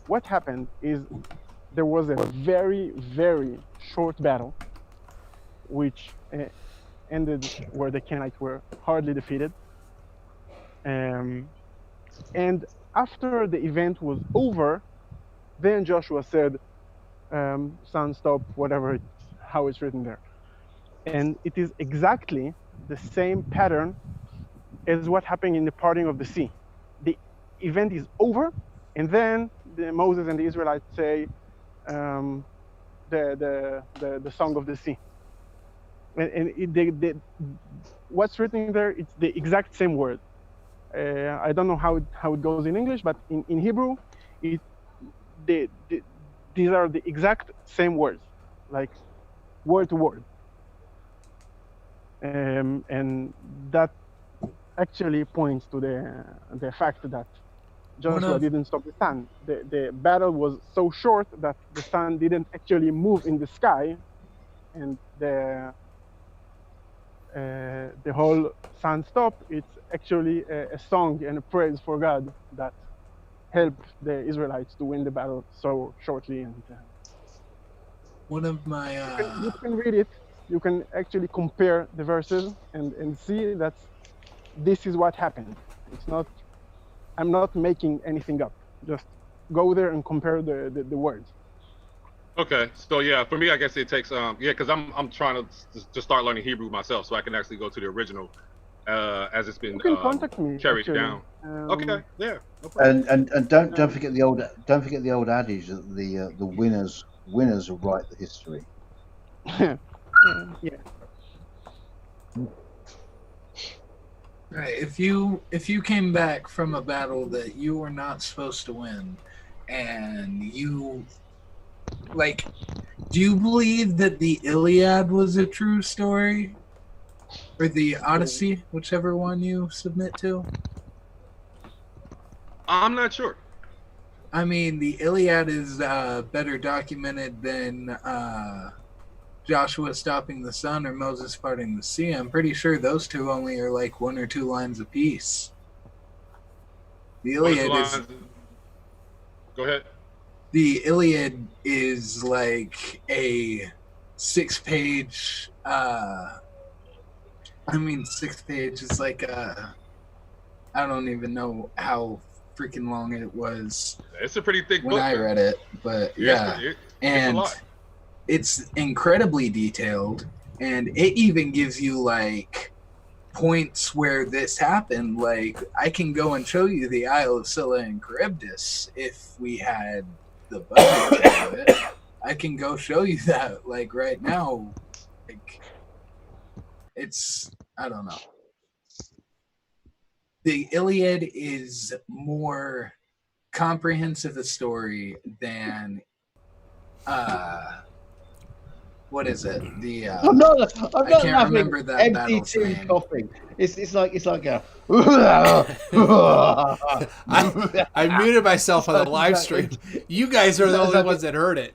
What happened is there was a very, very short battle, which ended where the Canaanites were hardly defeated. And after the event was over, then Joshua said, "Sun, stop," whatever, how it's written there. And it is exactly the same pattern as what happened in the parting of the sea. The event is over, and then Moses and the Israelites say the song of the sea. And what's written there, it's the exact same word. I don't know how it goes in English, but in Hebrew, these are the exact same words, like word to word. And that actually points to the fact that Joshua didn't stop the sun. The battle was so short that the sun didn't actually move in the sky, and the whole sun stop. It's actually a song and a praise for God that helped the Israelites to win the battle so shortly. And one of my you can read it. You can actually compare the verses and see that this is what happened. It's not. I'm not making anything up. Just go there and compare the words. Okay, so yeah, for me, I guess it takes because I'm trying to start learning Hebrew myself, so I can actually go to the original as it's been You can contact me, carried actually. down. Okay, yeah. No And don't forget the old adage that the winners write the history. Yeah. Right. If you came back from a battle that you were not supposed to win, and you do you believe that the Iliad was a true story, or the Odyssey, whichever one you submit to? I'm not sure. I mean, the Iliad is better documented than Joshua stopping the sun or Moses parting the sea. I'm pretty sure those two only are like 1 or 2 lines apiece. The Iliad is. Go ahead. The Iliad is like a 6-page. 6 page is like I don't even know how freaking long it was. It's a pretty thick when book. I read it, but yeah, and it's incredibly detailed, and it even gives you like points where this happened. Like I can go and show you the Isle of Scylla and Charybdis if we had the budget to do it. I can go show you that like right now. Like it's I don't know. The Iliad is more comprehensive a story than what is it? The I'm not I can't remember that battle's MD2 name. coughing. It's like a. I muted myself on the live stream. You guys are the only ones that heard it.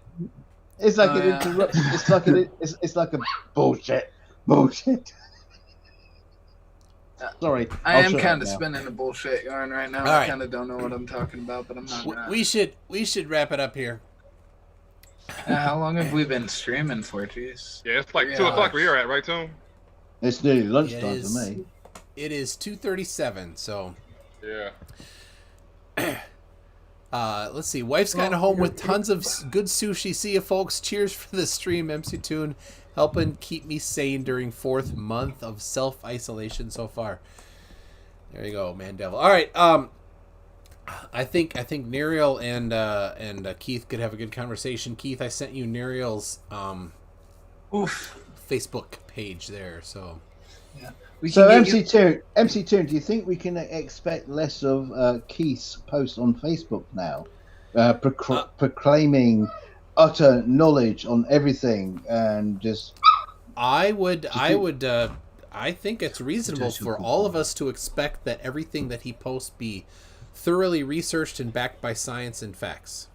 It's like an interruption. It's like a bullshit. Sorry. I I'll am shut kind up of now. spinning a bullshit yarn right now. All I right. kind of don't know what I'm talking about, but I'm not gonna. We should wrap it up here. How long have we been streaming for, jeez? Yeah, it's like 2 o'clock where you're at, right, Tom? It's nearly It lunchtime for is, me. it is 2:37, so Yeah. let's see. Wife's gotten home with tons of good sushi. See you, folks. Cheers for the stream, MC Toon, helping keep me sane during 4th month of self-isolation so far. There you go, man, devil. All right. I think Neriel and Keith could have a good conversation. Keith, I sent you Neriel's Facebook page there, so. Yeah. So MC2, do you think we can expect less of Keith's posts on Facebook now, proclaiming utter knowledge on everything and just? I think it's reasonable for all of us to expect that everything that he posts be thoroughly researched and backed by science and facts.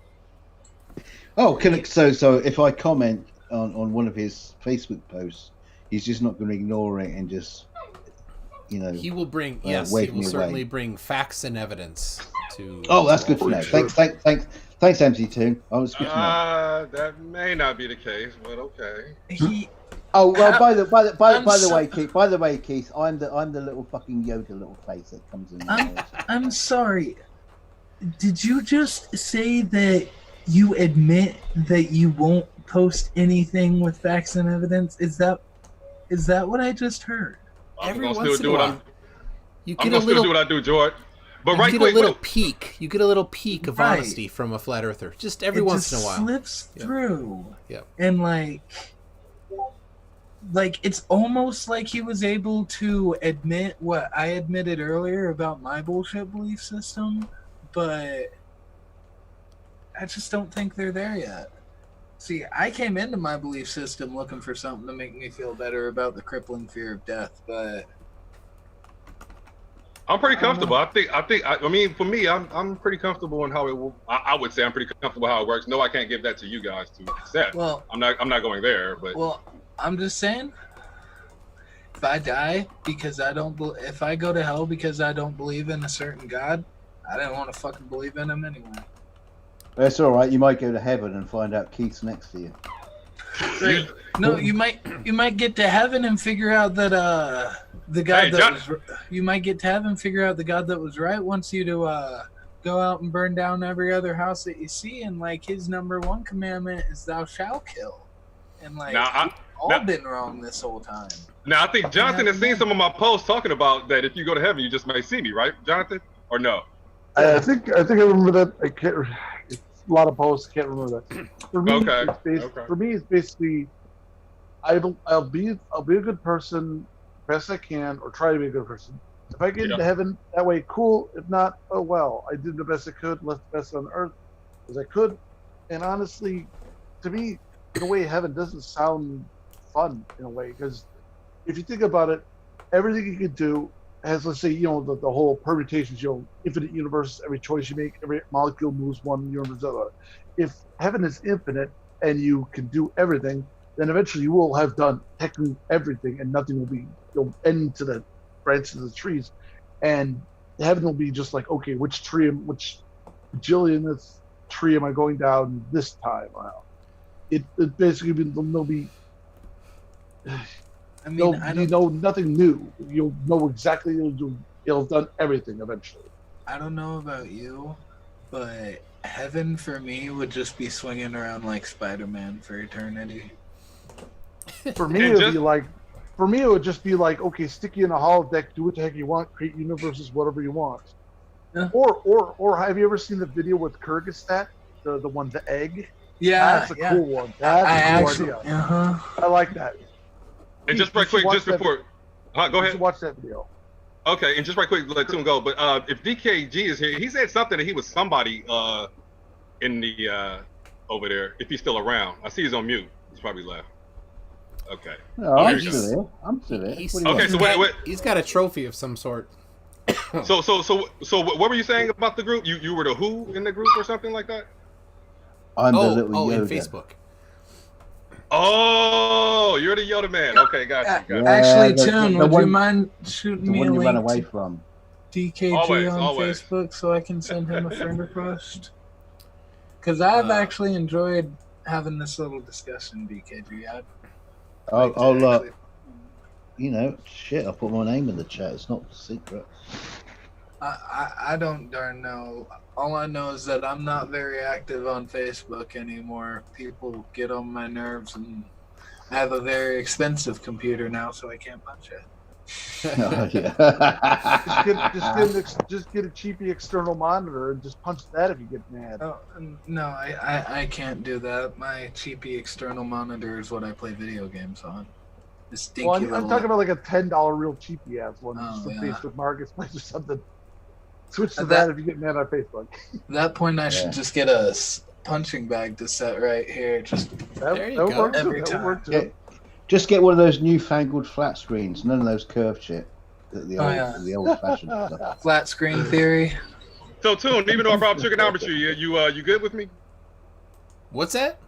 Oh, so if I comment on one of his Facebook posts, he's just not going to ignore it and just, he will bring he will certainly bring facts and evidence to. Oh, that's good to know. Thanks, MC2. Oh, it's good to know. That may not be the case, but okay. Oh well, by the way, Keith, I'm the little fucking Yoda little face that comes in. I'm sorry. Did you just say that you admit that you won't post anything with facts and evidence? Is that what I just heard? I'm gonna still do what I'm. You I'm get a gonna still little do what I do, George. But you get a little peek. You get a little peek of Right. honesty from a flat earther, just every once in a while. Slips through. Yep. And like it's almost like he was able to admit what I admitted earlier about my bullshit belief system, but I just don't think they're there yet. See, I came into my belief system looking for something to make me feel better about the crippling fear of death, but I'm pretty comfortable. I mean, for me, I'm pretty comfortable in how it will. I would say I'm pretty comfortable how it works. No, I can't give that to you guys to accept. Well, I'm not going there. But I'm just saying, if I die because if I go to hell because I don't believe in a certain God, I didn't want to fucking believe in him anyway. That's all right. You might go to heaven and find out Keith's next to you. Right. No, you might get to heaven and figure out that the God you might get to heaven and figure out the God that was right wants you to go out and burn down every other house that you see, and like his number one commandment is thou shalt kill. And like been wrong this whole time. Now I think Jonathan has seen some of my posts talking about that. If you go to heaven, you just may see me, right, Jonathan? Or no? I think I remember that. I can't. It's a lot of posts. Can't remember that. For me, for me, it's basically I'll be a good person best I can, or try to be a good person. If I get into heaven that way, cool. If not, oh well. I did the best I could, left the best on earth as I could. And honestly, to me, in a way, heaven doesn't sound fun in a way, because if you think about it, everything you could do has, let's say, the whole permutations, infinite universes, every choice you make, every molecule moves one universe to the other. If heaven is infinite and you can do everything, then eventually you will have done technically everything, and nothing will be, you'll end to the branches of the trees, and heaven will be just like, okay, which bajillionth tree am I going down this time around? It basically there'll be. I mean, nothing new. You'll know exactly. You'll have done everything eventually. I don't know about you, but heaven for me would just be swinging around like Spider-Man for eternity. For me, it would just be like, okay, stick you in a holodeck, do what the heck you want, create universes, whatever you want. Yeah. Or have you ever seen the video with Kyrgyzstan, the one, the egg? Yeah, that's a cool one. That's a cool idea. I like that. And just right quick, just before, go ahead. Watch that video. Okay, and just right quick, let Toon go. But if DKG is here, he said something that he was somebody in the over there. If he's still around, I see he's on mute. He's probably left. Okay. No, I'm still here. I'm still here. Okay, so wait. He's got a trophy of some sort. So what were you saying about the group? You were the who in the group or something like that? I'm the little Yoda. In Facebook. Oh, you're the Yoda man. Okay, got you. Actually, the Toon, would one- you mind shooting The me a one you ran link away to from. DKG Always, on always. Facebook so I can send him a friend request? Because I've actually enjoyed having this little discussion, DKG. I'll you know, shit, I'll put my name in the chat. It's not a secret. I don't darn know. All I know is that I'm not very active on Facebook anymore. People get on my nerves, and I have a very expensive computer now, so I can't punch it. Oh, yeah. just get a cheapy external monitor and just punch that if you get mad. Oh, no, I can't do that. My cheapy external monitor is what I play video games on. The stinky Well, I'm little- talking about like a $10 real cheapy ass one, Oh, just on yeah. Facebook Marketplace or something. Switch to At that that- if you get mad on Facebook. At that point, I should just get a punching bag to set right here. Just There you that would go. work too, Every that would time. work too. Yeah. Just get one of those newfangled flat screens. None of those curved shit. The Oh, old, yeah. the old-fashioned stuff. flat screen theory. So, Toon, even though I brought up trigonometry, you good with me? What's that?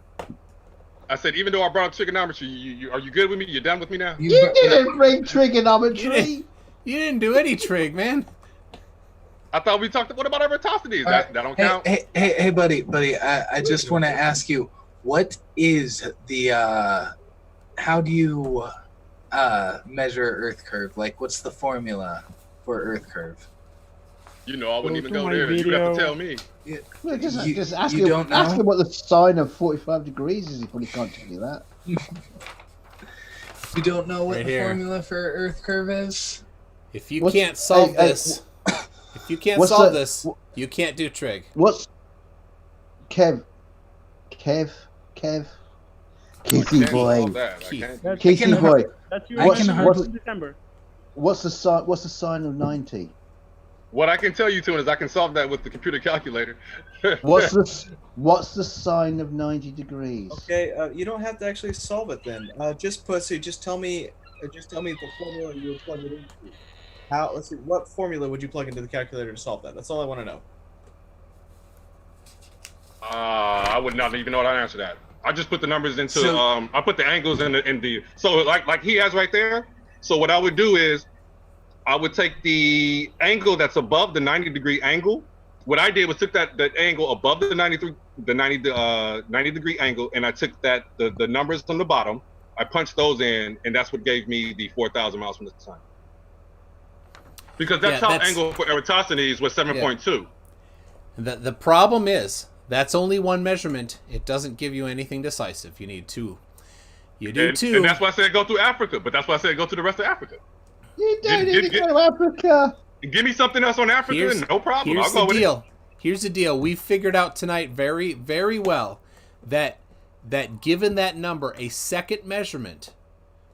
I said, even though I brought up trigonometry, are you good with me? You done with me now? You didn't bring trigonometry. You didn't do any trig, man. I thought we talked. What about Eratosthenes? That don't count. Hey, buddy. I just want to ask you, what is the how do you measure Earth curve? Like, what's the formula for Earth curve? You know, I wouldn't even to go my there. You have video. to tell me. Well, just ask you him. don't know? Ask him what the sine of 45 degrees is. He probably can't tell you that. You don't know what Right the here. formula for Earth curve is? If you What's- can't solve hey, this, if you can't what's solve the- this, you can't do trig. What's Kev? Keithy Can't boy. solve that. I Keith. can't. That's, Keithy boy. that's you What's- in December. What's the sign? What's the sign of 90? What I can tell you, Toon, is I can solve that with the computer calculator. What's the sign of 90 degrees? Okay, you don't have to actually solve it then. Just tell me the formula you would plug it into. Let's see, what formula would you plug into the calculator to solve that? That's all I want to know. I would not even know how to answer that. I just put the numbers into. I put the angles in the. So like he has right there. So what I would do is, I would take the angle that's above the 90-degree angle. What I did was took that angle above the 90 degree angle, and I took the numbers from the bottom. I punched those in, and that's what gave me the 4,000 miles from the sun. Because that top angle for Eratosthenes was 7.2. The problem is that's only one measurement. It doesn't give you anything decisive. You need two. You do two. And that's why I said go through Africa. But that's why I said go to the rest of Africa. You don't need to go to Africa. Give me something else on Africa, no problem. Here's I'll go the with deal. it. Here's the deal. We figured out tonight very, very well that given that number a second measurement,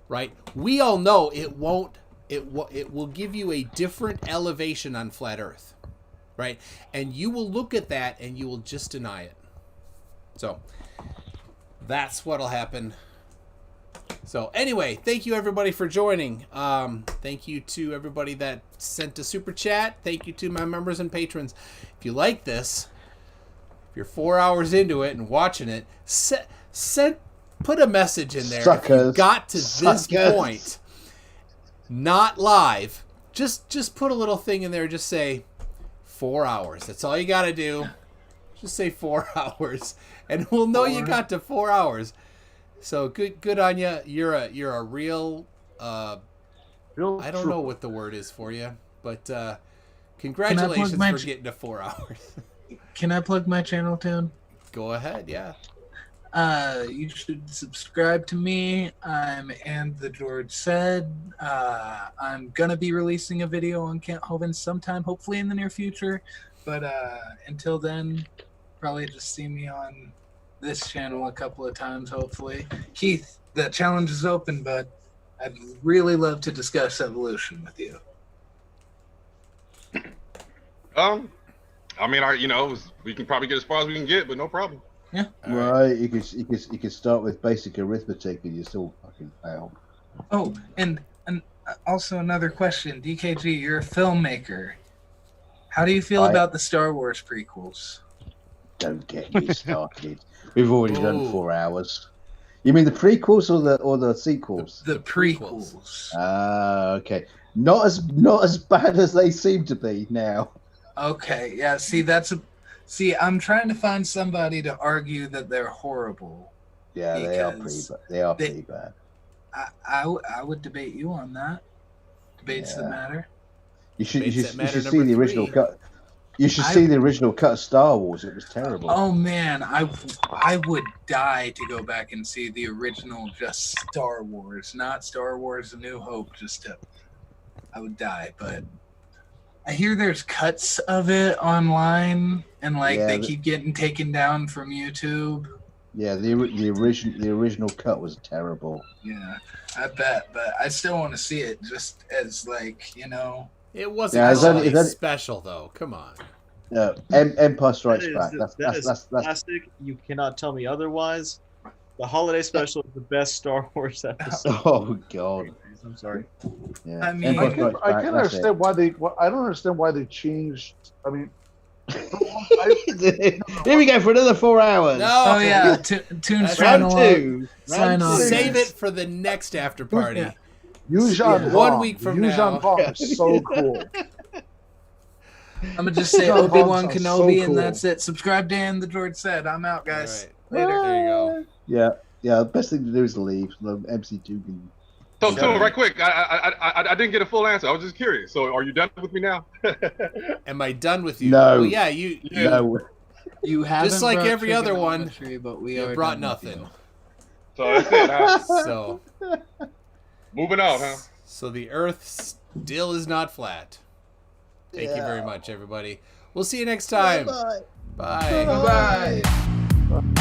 right? We all know it won't. It will give you a different elevation on flat Earth, right? And you will look at that and you will just deny it. So that's what'll happen. So anyway, thank you everybody for joining. Thank you to everybody that sent a super chat. Thank you to my members and patrons. If you like this, if you're 4 hours into it and watching it, put a message in there. If you got to this point, not live, just put a little thing in there. Just say 4 hours. That's all you got to do. Just say 4 hours, and we'll know you got to 4 hours. So good on you. You're a real. I don't know what the word is for you, but congratulations for getting to 4 hours. Can I plug my channel, Toon? Go ahead, yeah. You should subscribe to me. I'm And the George Said. I'm gonna be releasing a video on Kent Hovind sometime, hopefully in the near future. But until then, probably just see me on this channel a couple of times, hopefully. Keith, the challenge is open, but I'd really love to discuss evolution with you. I mean, we can probably get as far as we can get, but no problem. Yeah. Right. You could start with basic arithmetic, and you still fucking fail. Oh, and also another question, DKG, you're a filmmaker. How do you feel about the Star Wars prequels? Don't get me started. We've already done 4 hours. You mean the prequels or the sequels? The prequels. Okay. Not as bad as they seem to be now. Okay, yeah. See, I'm trying to find somebody to argue that they're horrible. Yeah, they are pretty bad. They are pretty bad. I would debate you on that. Debates that matter. You should see the original cut. You should see the original cut of Star Wars. It was terrible. Oh man, I would die to go back and see the original, just Star Wars, not Star Wars: A New Hope. I would die, but I hear there's cuts of it online, and they keep getting taken down from YouTube. Yeah, the original cut was terrible. Yeah, I bet, but I still want to see it just as It wasn't special though. Come on. No, Empire Strikes Back. That's classic. You cannot tell me otherwise. The holiday special is the best Star Wars episode. Oh God. I'm sorry. Yeah. I mean, I can't understand why they. I don't understand why they changed. I mean. Here we go for another 4 hours. No. Oh yeah, Toon's round two. Sign off. Save it for the next after party. Yeah. Yuuzhan 1 week from now. is so cool. I'm gonna just say Obi-Wan Kenobi, and that's it. Subscribe, Dan. The droid said. I'm out, guys. Right. Later. There you go. Yeah. The best thing to do is leave. The MC2 can. So, right quick, I didn't get a full answer. I was just curious. So, are you done with me now? Am I done with you? No. Well, yeah, you. No. You haven't just like brought every other one. But we you brought nothing. So that's it. Huh? So. Moving on, huh? So the Earth still is not flat. Thank you very much, everybody. We'll see you next time. Bye. Bye. Bye.